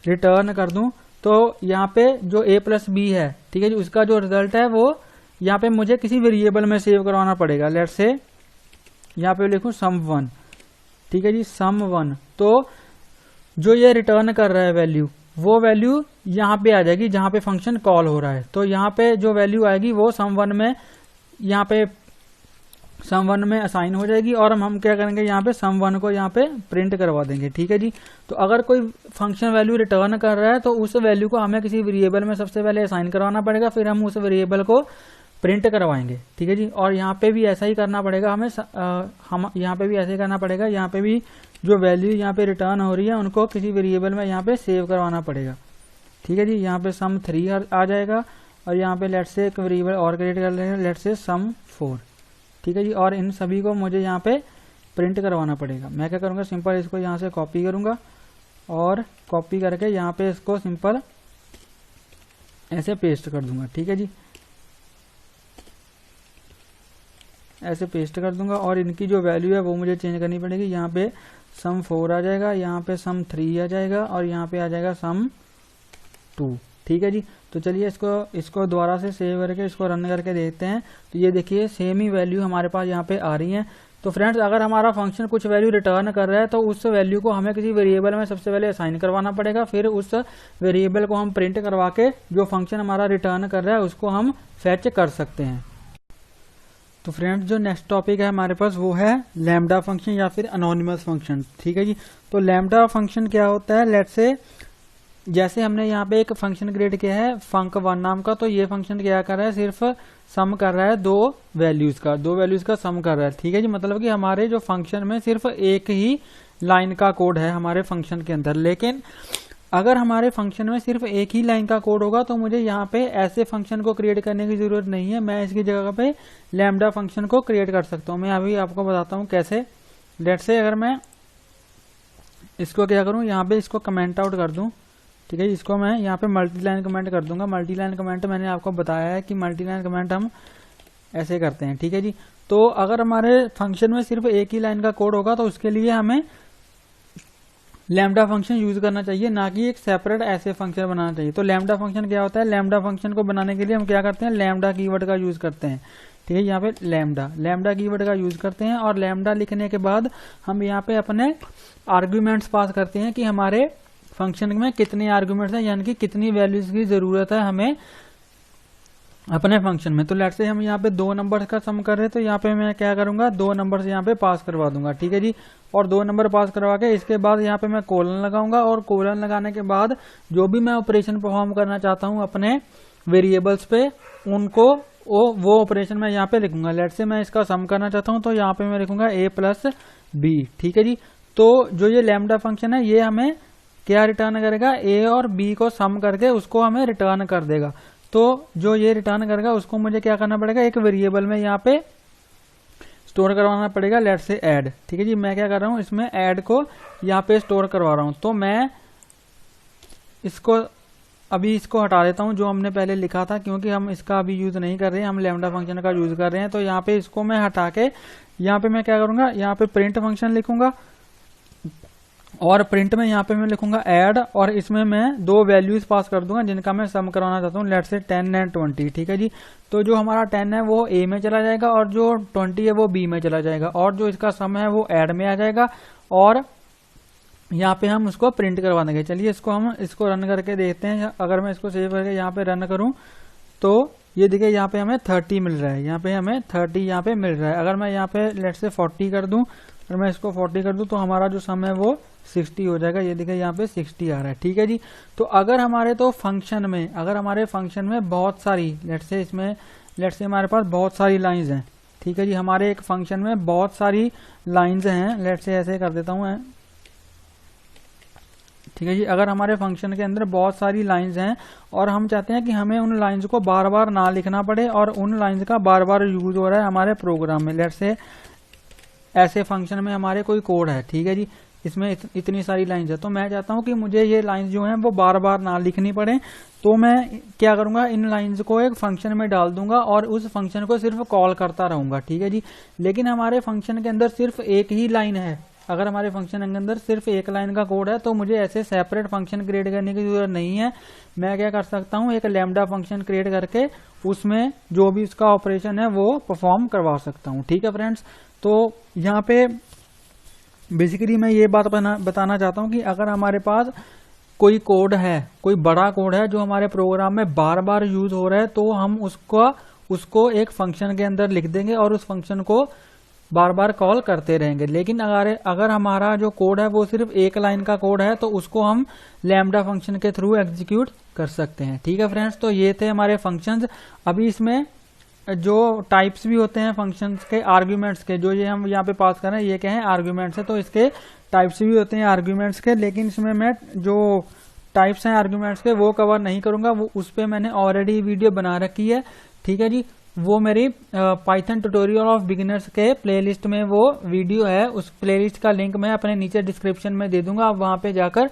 रिटर्न कर दूं तो यहाँ पे जो ए प्लस बी है, ठीक है जी, उसका जो रिजल्ट है वो यहाँ पे मुझे किसी वेरिएबल में सेव करवाना पड़ेगा। लेट्स से यहाँ पे लिखूं sum1, ठीक है जी, sum1। तो जो ये रिटर्न कर रहा है वैल्यू, वो वैल्यू यहाँ पे आ जाएगी जहां पे फंक्शन कॉल हो रहा है। तो यहाँ पे जो वैल्यू आएगी वो sum1 में, यहाँ पे sum1 में असाइन हो जाएगी, और हम क्या करेंगे यहाँ पे sum1 को यहाँ पे प्रिंट करवा देंगे, ठीक है जी। तो अगर कोई फंक्शन वैल्यू रिटर्न कर रहा है तो उस वैल्यू को हमें किसी वेरिएबल में सबसे पहले असाइन करवाना पड़ेगा, फिर हम उस वेरिएबल को प्रिंट करवाएंगे, ठीक है जी। और यहाँ पे भी ऐसा ही करना पड़ेगा हमें, हम यहाँ पे भी ऐसे ही करना पड़ेगा। यहाँ पे भी जो वैल्यू यहाँ पे रिटर्न हो रही है उनको किसी वेरिएबल में यहाँ पे सेव करवाना पड़ेगा, ठीक है जी। यहाँ पे sum3 आ जाएगा, और यहाँ पे लेट्स से एक वेरिएबल और क्रिएट कर लेंगे, लेट्स से sum4, ठीक है जी। और इन सभी को मुझे यहाँ पे प्रिंट करवाना पड़ेगा। मैं क्या करूँगा, सिंपल इसको यहाँ से कॉपी करूँगा और कॉपी करके यहाँ पे इसको सिंपल ऐसे पेस्ट कर दूंगा, ठीक है जी, ऐसे पेस्ट कर दूंगा। और इनकी जो वैल्यू है वो मुझे चेंज करनी पड़ेगी। यहाँ पे sum4 आ जाएगा, यहाँ पे sum3 आ जाएगा, और यहाँ पे आ जाएगा sum2, ठीक है जी। तो चलिए इसको दोबारा से सेव करके इसको रन करके देखते हैं। तो ये देखिए सेम ही वैल्यू हमारे पास यहाँ पे आ रही है। तो फ्रेंड्स अगर हमारा फंक्शन कुछ वैल्यू रिटर्न कर रहा है तो उस वैल्यू को हमें किसी वेरिएबल में सबसे पहले असाइन करवाना पड़ेगा, फिर उस वेरिएबल को हम प्रिंट करवा के जो फंक्शन हमारा रिटर्न कर रहा है उसको हम फेच कर सकते हैं। तो फ्रेंड्स जो नेक्स्ट टॉपिक है हमारे पास वो है लैम्डा फंक्शन या फिर अनोनिमस फंक्शन, ठीक है जी। तो लैम्डा फंक्शन क्या होता है, लेट्स से जैसे हमने यहाँ पे एक फंक्शन क्रिएट किया है func1 नाम का, तो ये फंक्शन क्या कर रहा है, सिर्फ सम कर रहा है दो वैल्यूज का सम कर रहा है, ठीक है जी। मतलब कि हमारे जो फंक्शन में सिर्फ एक ही लाइन का कोड है हमारे फंक्शन के अंदर। लेकिन अगर हमारे फंक्शन में सिर्फ एक ही लाइन का कोड होगा तो मुझे यहाँ पे ऐसे फंक्शन को क्रिएट करने की जरूरत नहीं है, मैं इसकी जगह पे लैम्डा फंक्शन को क्रिएट कर सकता हूँ। मैं अभी आपको बताता हूँ कैसे। लेट्स से अगर मैं इसको क्या करूँ, यहाँ पे इसको कमेंट आउट कर दूं, ठीक है। इसको मैं यहाँ पे मल्टी लाइन कमेंट कर दूंगा। मल्टी लाइन कमेंट मैंने आपको बताया है कि मल्टी लाइन कमेंट हम ऐसे करते हैं, ठीक है जी। तो अगर हमारे फंक्शन में सिर्फ एक ही लाइन का कोड होगा तो उसके लिए हमें लैम्डा फंक्शन यूज करना चाहिए, ना कि एक सेपरेट ऐसे फंक्शन बनाना चाहिए। तो लैम्डा फंक्शन क्या होता है, लैम्डा फंक्शन को बनाने के लिए हम क्या करते हैं, लैम्डा कीवर्ड का यूज करते हैं, ठीक है। यहाँ पे लैम्डा कीवर्ड का यूज करते हैं, और लैम्डा लिखने के बाद हम यहाँ पे अपने आर्ग्यूमेंट्स पास करते हैं कि हमारे फंक्शन में कितने आर्ग्यूमेंट्स हैं, यानी कि कितनी वैल्यूज की जरूरत है हमें अपने फंक्शन में। तो लेट्स से हम यहाँ पे 2 नंबर का सम कर रहे हैं, तो यहाँ पे मैं क्या करूंगा, 2 नंबर यहाँ पे पास करवा दूंगा, ठीक है जी। और 2 नंबर पास करवा के इसके बाद यहाँ पे मैं कोलन लगाऊंगा, और कोलन लगाने के बाद जो भी मैं ऑपरेशन परफॉर्म करना चाहता हूँ अपने वेरिएबल्स पे, उनको वो ऑपरेशन मैं यहाँ पे लिखूंगा। लेट्स से मैं इसका सम करना चाहता हूँ, तो यहाँ पे मैं लिखूंगा a प्लस बी, ठीक है जी। तो जो ये लैम्डा फंक्शन है ये हमें क्या रिटर्न करेगा, a और b को सम करके उसको हमें रिटर्न कर देगा। तो जो ये रिटर्न करेगा उसको मुझे क्या करना पड़ेगा, एक वेरिएबल में यहाँ पे स्टोर करवाना पड़ेगा, लेट्स से ऐड, ठीक है जी। मैं क्या कर रहा हूँ, इसमें ऐड को यहाँ पे स्टोर करवा रहा हूँ। तो मैं इसको अभी इसको हटा देता हूँ जो हमने पहले लिखा था, क्योंकि हम इसका अभी यूज नहीं कर रहे हैं, हम लैम्डा फंक्शन का यूज कर रहे हैं। तो यहाँ पे इसको मैं हटा के यहाँ पे मैं क्या करूंगा, यहाँ पे प्रिंट फंक्शन लिखूंगा, और प्रिंट में यहाँ पे मैं लिखूंगा ऐड, और इसमें मैं 2 वैल्यूज पास कर दूंगा जिनका मैं सम करवाना चाहता हूँ, लेट्स से 10 एंड 20, ठीक है जी। तो जो हमारा 10 है वो a में चला जाएगा, और जो 20 है वो b में चला जाएगा, और जो इसका सम है वो ऐड में आ जाएगा, और यहाँ पे हम उसको प्रिंट करवा देंगे। चलिए इसको रन करके देखते हैं। अगर मैं इसको सेव करके यहाँ पे रन करूँ तो ये देखिए यहाँ पे हमें 30 मिल रहा है, यहाँ पे हमें 30 यहाँ पे मिल रहा है। अगर मैं यहाँ पे लेट्स से 40 कर दूं, अगर मैं इसको 40 कर दूं तो हमारा जो सम है वो 60 हो जाएगा। ये देखिए यहाँ पे 60 आ रहा है, ठीक है जी। तो अगर हमारे फंक्शन में बहुत सारी लेट्स से हमारे पास बहुत सारी लाइंस हैं, ठीक है जी। हमारे एक फंक्शन में बहुत सारी लाइंस हैं, लेट्स से ऐसे कर देता हूँ, ठीक है जी। अगर हमारे फंक्शन के अंदर बहुत सारी लाइंस हैं और हम चाहते हैं कि हमें उन लाइंस को बार बार ना लिखना पड़े और उन लाइंस का बार बार यूज हो रहा है हमारे प्रोग्राम में, लेट्स से ऐसे फंक्शन में हमारे कोई कोड है, ठीक है जी, इसमें इतनी सारी लाइंस है। तो मैं चाहता हूं कि मुझे ये लाइंस जो हैं वो बार बार ना लिखनी पड़े, तो मैं क्या करूंगा, इन लाइंस को एक फंक्शन में डाल दूंगा और उस फंक्शन को सिर्फ कॉल करता रहूंगा, ठीक है जी। लेकिन हमारे फंक्शन के अंदर सिर्फ एक ही लाइन है। अगर हमारे फंक्शन के अंदर सिर्फ एक लाइन का कोड है तो मुझे ऐसे सेपरेट फंक्शन क्रिएट करने की जरूरत नहीं है। मैं क्या कर सकता हूँ, एक लैम्डा फंक्शन क्रिएट करके उसमें जो भी उसका ऑपरेशन है वो परफॉर्म करवा सकता हूँ, ठीक है फ्रेंड्स। तो यहाँ पे बेसिकली मैं ये बात बताना चाहता हूँ कि अगर हमारे पास कोई कोड है, कोई बड़ा कोड है जो हमारे प्रोग्राम में बार बार यूज हो रहा है, तो हम उसको एक फंक्शन के अंदर लिख देंगे और उस फंक्शन को बार बार कॉल करते रहेंगे। लेकिन अगर हमारा जो कोड है वो सिर्फ एक लाइन का कोड है तो उसको हम लैम्डा फंक्शन के थ्रू एग्जीक्यूट कर सकते हैं, ठीक है फ्रेंड्स। तो ये थे हमारे फंक्शंस। अभी इसमें जो टाइप्स भी होते हैं फंक्शंस के, आर्ग्यूमेंट्स के, जो ये हम यहाँ पे पास कर रहे हैं ये क्या है, आर्ग्यूमेंट्स है। तो इसके टाइप्स भी होते हैं आर्ग्यूमेंट्स के, लेकिन इसमें मैं जो टाइप्स हैं आर्ग्यूमेंट्स के वो कवर नहीं करूंगा, वो उस पर मैंने ऑलरेडी वीडियो बना रखी है, ठीक है जी। वो मेरी पाइथन ट्यूटोरियल ऑफ बिगिनर्स के प्लेलिस्ट में वो वीडियो है, उस प्लेलिस्ट का लिंक मैं अपने नीचे डिस्क्रिप्शन में दे दूंगा। आप वहां पे जाकर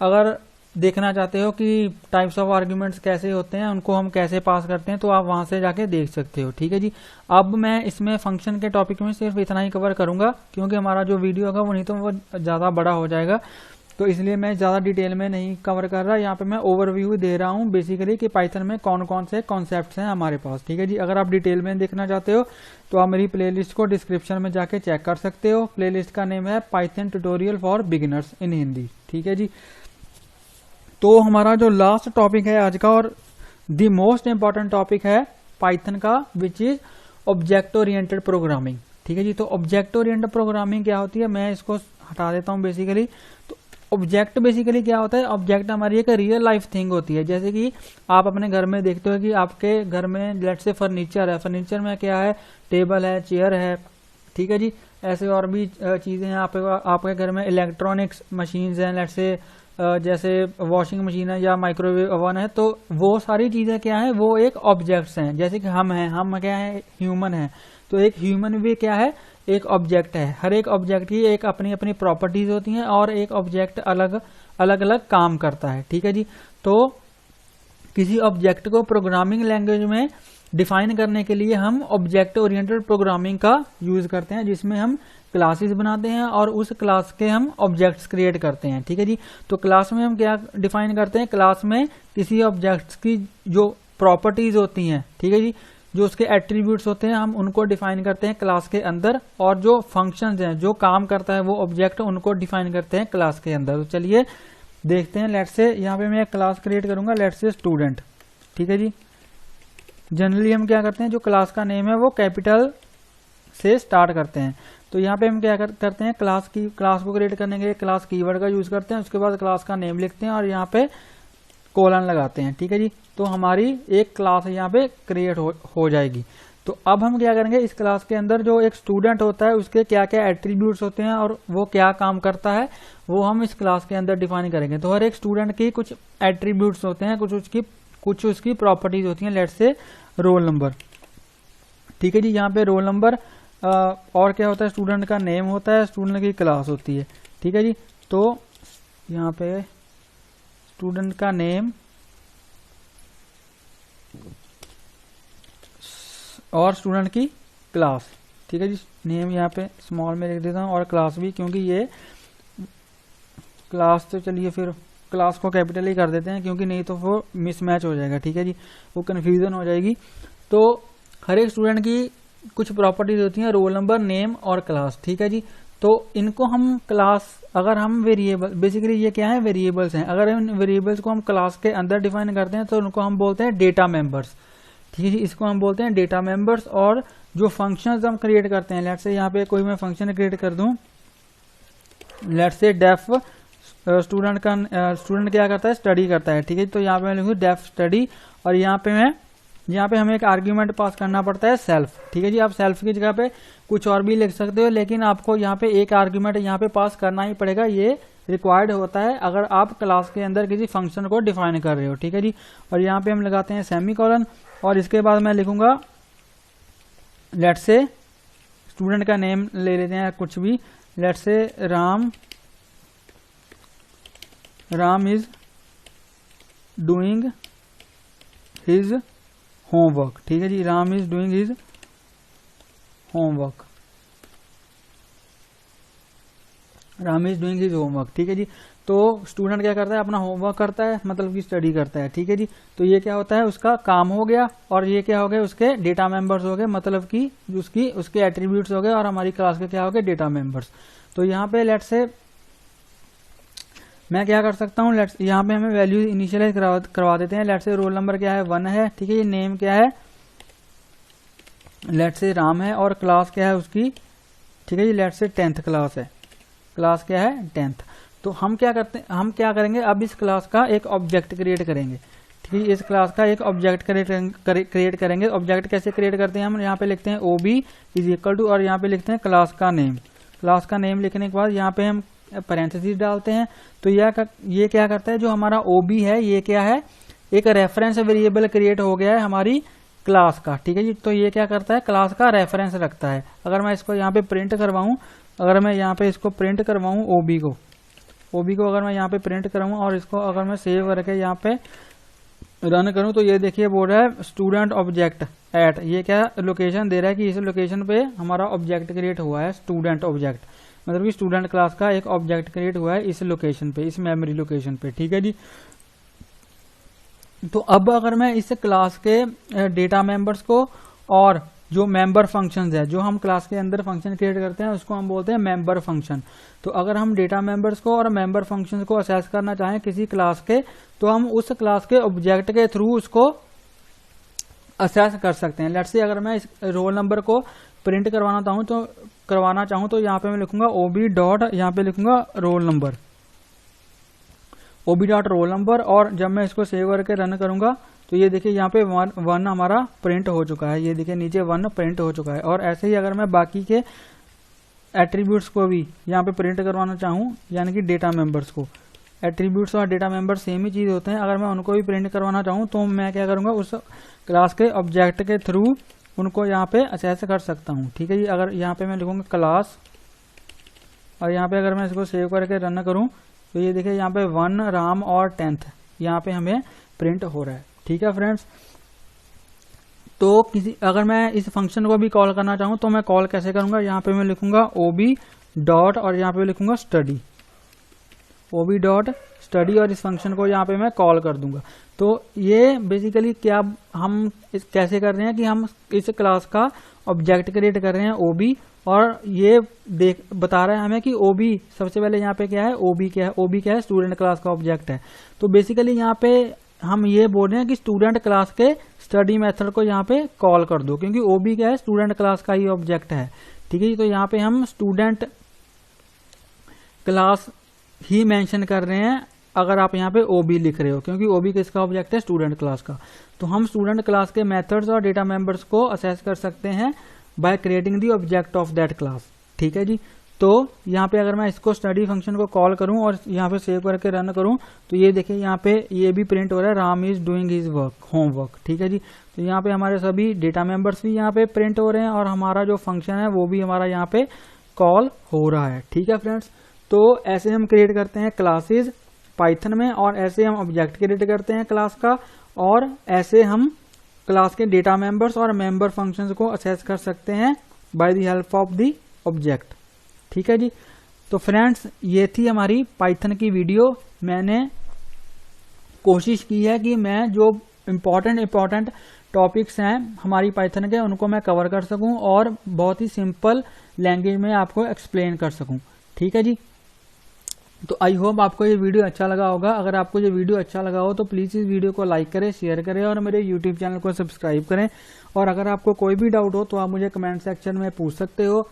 अगर देखना चाहते हो कि टाइप्स ऑफ आर्ग्यूमेंट्स कैसे होते हैं, उनको हम कैसे पास करते हैं, तो आप वहां से जाके देख सकते हो, ठीक है जी। अब मैं इसमें फंक्शन के टॉपिक में सिर्फ इतना ही कवर करूंगा, क्योंकि हमारा जो वीडियो होगा वो नहीं तो वो ज्यादा बड़ा हो जाएगा, तो इसलिए मैं ज्यादा डिटेल में नहीं कवर कर रहा। यहाँ पे मैं ओवरव्यू दे रहा हूँ बेसिकली कि पाइथन में कौन कौन से कॉन्सेप्ट्स हैं हमारे पास, ठीक है जी। अगर आप डिटेल में देखना चाहते हो तो आप मेरी प्लेलिस्ट को डिस्क्रिप्शन में जाके चेक कर सकते हो। प्लेलिस्ट का नेम है पाइथन ट्यूटोरियल फॉर बिगिनर्स इन हिंदी, ठीक है जी। तो हमारा जो लास्ट टॉपिक है आज का और द मोस्ट इंपॉर्टेंट टॉपिक है पाइथन का, which is object oriented programming, ठीक है जी। तो ऑब्जेक्ट ओरिएंटेड प्रोग्रामिंग क्या होती है, मैं इसको हटा देता हूँ बेसिकली। तो ऑब्जेक्ट बेसिकली क्या होता है, ऑब्जेक्ट हमारी एक रियल लाइफ थिंग होती है। जैसे कि आप अपने घर में देखते हो कि आपके घर में लेट्स से फर्नीचर है, फर्नीचर में क्या है, टेबल है, चेयर है, ठीक है जी। ऐसे और भी चीजें हैं आपके घर में, इलेक्ट्रॉनिक्स मशीन्स हैं, लेट्स से जैसे वॉशिंग मशीन है या माइक्रोवेव ओवन है, तो वो सारी चीजें क्या है, वो एक ऑब्जेक्ट्स हैं। जैसे कि हम क्या है, ह्यूमन है, तो एक ह्यूमन भी क्या है, एक ऑब्जेक्ट है। हर एक ऑब्जेक्ट की एक अपनी अपनी प्रॉपर्टीज होती हैं और एक ऑब्जेक्ट अलग अलग काम करता है, ठीक है जी। तो किसी ऑब्जेक्ट को प्रोग्रामिंग लैंग्वेज में डिफाइन करने के लिए हम ऑब्जेक्ट ओरिएंटेड प्रोग्रामिंग का यूज करते हैं, जिसमें हम क्लासेस बनाते हैं और उस क्लास के हम ऑब्जेक्ट्स क्रिएट करते हैं, ठीक है जी। तो क्लास में हम क्या डिफाइन करते हैं, क्लास में किसी ऑब्जेक्ट्स की जो प्रॉपर्टीज होती हैं, ठीक है जी, जो उसके एट्रीब्यूट्स होते हैं, हम उनको डिफाइन करते हैं क्लास के अंदर, और जो फंक्शंस हैं, जो काम करता है वो ऑब्जेक्ट, उनको डिफाइन करते हैं क्लास के अंदर। तो चलिए देखते हैं। लेट्स से यहाँ पे मैं एक क्लास क्रिएट करूंगा, लेट्स से स्टूडेंट, ठीक है जी। जनरली हम क्या करते हैं, जो क्लास का नेम है वो कैपिटल से स्टार्ट करते हैं। तो यहाँ पे हम क्या करते हैं, क्लास को क्रिएट करने के लिए क्लास कीवर्ड का यूज करते हैं, उसके बाद क्लास का नेम लिखते हैं और यहाँ पे कोलन लगाते हैं। ठीक है जी, तो हमारी एक क्लास यहाँ पे क्रिएट हो जाएगी। तो अब हम क्या करेंगे, इस क्लास के अंदर जो एक स्टूडेंट होता है उसके क्या क्या एट्रीब्यूट्स होते हैं और वो क्या काम करता है वो हम इस क्लास के अंदर डिफाइन करेंगे। तो हर एक स्टूडेंट की कुछ एट्रीब्यूट्स होते हैं, कुछ उसकी प्रॉपर्टीज होती हैं। Let's say roll number. ठीक है जी, यहाँ पे रोल नंबर और क्या होता है, स्टूडेंट का नेम होता है, स्टूडेंट की क्लास होती है। ठीक है जी, तो यहाँ पे स्टूडेंट का नेम और स्टूडेंट की क्लास। ठीक है जी, नेम यहाँ पे स्मॉल में लिख देता हूँ और क्लास भी, क्योंकि ये क्लास तो चलिए फिर क्लास को कैपिटल ही कर देते हैं, क्योंकि नहीं तो वो मिसमैच हो जाएगा। ठीक है जी, वो कन्फ्यूजन हो जाएगी। तो हर एक स्टूडेंट की कुछ प्रॉपर्टीज होती हैं, रोल नंबर, नेम और क्लास। ठीक है जी, तो इनको हम क्लास, अगर हम वेरिएबल, बेसिकली ये क्या है, वेरिएबल्स हैं। अगर इन वेरिएबल्स को हम क्लास के अंदर डिफाइन करते हैं तो उनको हम बोलते हैं डेटा मेंबर्स। ठीक है जी, इसको हम बोलते हैं डेटा मेंबर्स। और जो फंक्शंस हम क्रिएट करते हैं, लेट्स से यहाँ पे कोई मैं फंक्शन क्रिएट कर दूं, लेट्स से डेफ स्टूडेंट क्या करता है, स्टडी करता है। ठीक है, तो यहाँ पे मैं लिखूँ डेफ स्टडी और यहाँ पे हमें एक आर्ग्यूमेंट पास करना पड़ता है सेल्फ। ठीक है जी, आप सेल्फ की जगह पे कुछ और भी लिख सकते हो, लेकिन आपको यहाँ पे एक आर्ग्यूमेंट यहाँ पे पास करना ही पड़ेगा। ये रिक्वायर्ड होता है अगर आप क्लास के अंदर किसी फंक्शन को डिफाइन कर रहे हो। ठीक है जी, और यहाँ पे हम लगाते हैं सेमीकोलन और इसके बाद मैं लिखूंगा, लेट्स से स्टूडेंट का नेम ले लेते हैं कुछ भी, let's say Ram is doing his homework. ठीक है जी, Ram is doing his homework, Ram is doing his homework. ठीक है जी, तो स्टूडेंट क्या करता है, अपना होमवर्क करता है, मतलब कि स्टडी करता है। ठीक है जी, तो ये क्या होता है, उसका काम हो गया और ये क्या हो गए, उसके डेटा मेंबर्स हो गए, मतलब कि उसके एट्रीब्यूट्स हो गए और हमारी क्लास के क्या हो गए, डेटा मेंबर्स। तो यहाँ पे लेट्स से मैं क्या कर सकता हूँ, यहाँ पे हमें वैल्यू इनिशियलाइज करवा देते हैं। लेट्स से रोल नंबर क्या है, 1 है। ठीक है, ये नेम क्या है, लेट्स से राम है और क्लास क्या है उसकी। ठीक है जी, लेट्स से 10th क्लास है, क्लास क्या है 10th। तो हम क्या करेंगे, अब इस क्लास का एक ऑब्जेक्ट क्रिएट करेंगे। ठीक है, इस क्लास का एक ऑब्जेक्ट क्रिएट करेंगे। ऑब्जेक्ट कैसे क्रिएट करते हैं, हम यहाँ पे लिखते हैं OB इज इक्वल टू और यहाँ पे लिखते हैं क्लास का नेम। क्लास का नेम लिखने के बाद यहाँ पे हम पैरेंथेसिस डालते हैं। तो ये क्या करता है, जो हमारा OB है ये क्या है, एक रेफरेंस वेरिएबल क्रिएट हो गया है हमारी क्लास का। ठीक है जी, तो ये क्या करता है, क्लास का रेफरेंस रखता है। अगर मैं इसको यहाँ पे प्रिंट करवाऊं, अगर मैं यहाँ पे इसको प्रिंट करवाऊं OB को अगर मैं यहाँ पे प्रिंट कराऊं और इसको अगर मैं सेव करके यहाँ पे रन करूं, तो ये देखिए बोल रहा है स्टूडेंट ऑब्जेक्ट एट, ये क्या लोकेशन दे रहा है कि इस लोकेशन पे हमारा ऑब्जेक्ट क्रिएट हुआ है, स्टूडेंट ऑब्जेक्ट, मतलब कि स्टूडेंट क्लास का एक ऑब्जेक्ट क्रिएट हुआ है इस लोकेशन पे, इस मेमोरी लोकेशन पे। ठीक है जी, तो अब अगर मैं इस क्लास के डेटा मेंबर्स को और जो मेंबर फंक्शंस है, जो हम क्लास के अंदर फंक्शन क्रिएट करते हैं उसको हम बोलते हैं मेंबर फंक्शन। तो अगर हम डेटा मेंबर्स को और मेंबर फंक्शंस को असेस करना चाहें किसी क्लास के, तो हम उस क्लास के ऑब्जेक्ट के थ्रू उसको असेस कर सकते हैं। लेट्स से अगर मैं इस रोल नंबर को प्रिंट करवाना चाहूं तो यहाँ पे मैं लिखूंगा OB डॉट, यहाँ पे लिखूंगा roll number, OB dot roll number. और जब मैं इसको सेव करके रन करूंगा तो ये देखिए यहाँ पे 1 हमारा प्रिंट हो चुका है, ये देखिए नीचे 1 प्रिंट हो चुका है। और ऐसे ही अगर मैं बाकी के एट्रीब्यूट्स को भी यहाँ पे प्रिंट करवाना चाहूँ, यानी कि डेटा मेंबर्स को, एट्रीब्यूट्स और डेटा मेंबर सेम ही चीज होते हैं, अगर मैं उनको भी प्रिंट करवाना चाहूँ तो मैं क्या करूँगा, उस क्लास के ऑब्जेक्ट के थ्रू उनको यहाँ पे असेस कर सकता हूँ। ठीक है जी, अगर यहाँ पे मैं लिखूंगा क्लास और यहाँ पे अगर मैं इसको सेव करके रन करूँ तो ये देखिए यहाँ पे 1 राम और 10th यहाँ पे हमें प्रिंट हो रहा है। ठीक है फ्रेंड्स, तो अगर मैं इस फंक्शन को भी कॉल करना चाहूँ तो मैं कॉल कैसे करूंगा, यहाँ पे मैं लिखूंगा OB डॉट और यहाँ पे लिखूंगा स्टडी, OB डॉट स्टडी और इस फंक्शन को यहाँ पे मैं कॉल कर दूंगा। तो ये बेसिकली क्या हम कैसे कर रहे हैं कि हम इस क्लास का ऑब्जेक्ट क्रिएट कर रहे हैं OB, और ये बता रहा है हमें कि OB सबसे पहले यहाँ पे क्या है, OB क्या है, स्टूडेंट क्लास का ऑब्जेक्ट है। तो बेसिकली यहाँ पे हम ये बोल रहे हैं कि स्टूडेंट क्लास के स्टडी मेथड को यहाँ पे कॉल कर दो, क्योंकि ओबी क्या है, स्टूडेंट क्लास का ही ऑब्जेक्ट है। ठीक है जी, तो यहाँ पे हम स्टूडेंट क्लास ही मेंशन कर रहे हैं अगर आप यहाँ पे ओबी लिख रहे हो, क्योंकि ओबी किसका ऑब्जेक्ट है, स्टूडेंट क्लास का। तो हम स्टूडेंट क्लास के मेथड्स और डेटा मेंबर्स को असेस कर सकते हैं by creating the object of that class. ठीक है जी, तो यहाँ पे अगर मैं इसको स्टडी फंक्शन को कॉल करूं और यहाँ पे सेव करके रन करूं तो ये देखिए यहाँ पे ये भी प्रिंट हो रहा है, Ram is doing his work, homework. ठीक है जी, तो यहाँ पे हमारे सभी डेटा मेंबर्स भी यहाँ पे प्रिंट हो रहे हैं और हमारा जो फंक्शन है वो भी हमारा यहाँ पे कॉल हो रहा है। ठीक है फ्रेंड्स, तो ऐसे हम क्रिएट करते हैं क्लासेज पाइथन में, और ऐसे हम ऑब्जेक्ट क्रिएट करते हैं क्लास का, और ऐसे हम क्लास के डेटा मेंबर्स और मेंबर फंक्शंस को असेस कर सकते हैं by the help of the object. ठीक है जी, तो फ्रेंड्स ये थी हमारी पाइथन की वीडियो। मैंने कोशिश की है कि मैं जो इम्पोर्टेंट टॉपिक्स हैं हमारी पाइथन के उनको मैं कवर कर सकूं और बहुत ही सिंपल लैंग्वेज में आपको एक्सप्लेन कर सकूं। ठीक है जी, तो आई होप आपको ये वीडियो अच्छा लगा होगा। अगर आपको ये वीडियो अच्छा लगा हो तो प्लीज़ इस वीडियो को लाइक करें, शेयर करें और मेरे यूट्यूब चैनल को सब्सक्राइब करें। और अगर आपको कोई भी डाउट हो तो आप मुझे कमेंट सेक्शन में पूछ सकते हो।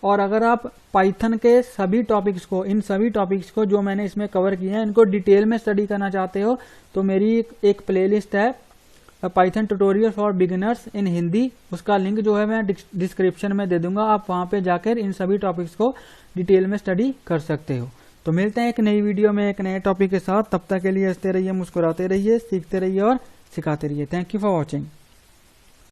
और अगर आप पाइथन के सभी टॉपिक्स को, इन सभी टॉपिक्स को जो मैंने इसमें कवर किए हैं, इनको डिटेल में स्टडी करना चाहते हो तो मेरी एक प्लेलिस्ट है पाइथन ट्यूटोरियल फॉर बिगिनर्स इन हिंदी, उसका लिंक जो है मैं डिस्क्रिप्शन में दे दूंगा। आप वहां पे जाकर इन सभी टॉपिक्स को डिटेल में स्टडी कर सकते हो। तो मिलते हैं एक नई वीडियो में एक नए टॉपिक के साथ। तब तक के लिए हंसते रहिए, मुस्कुराते रहिए, सीखते रहिए और सिखाते रहिए। Thank you for watching.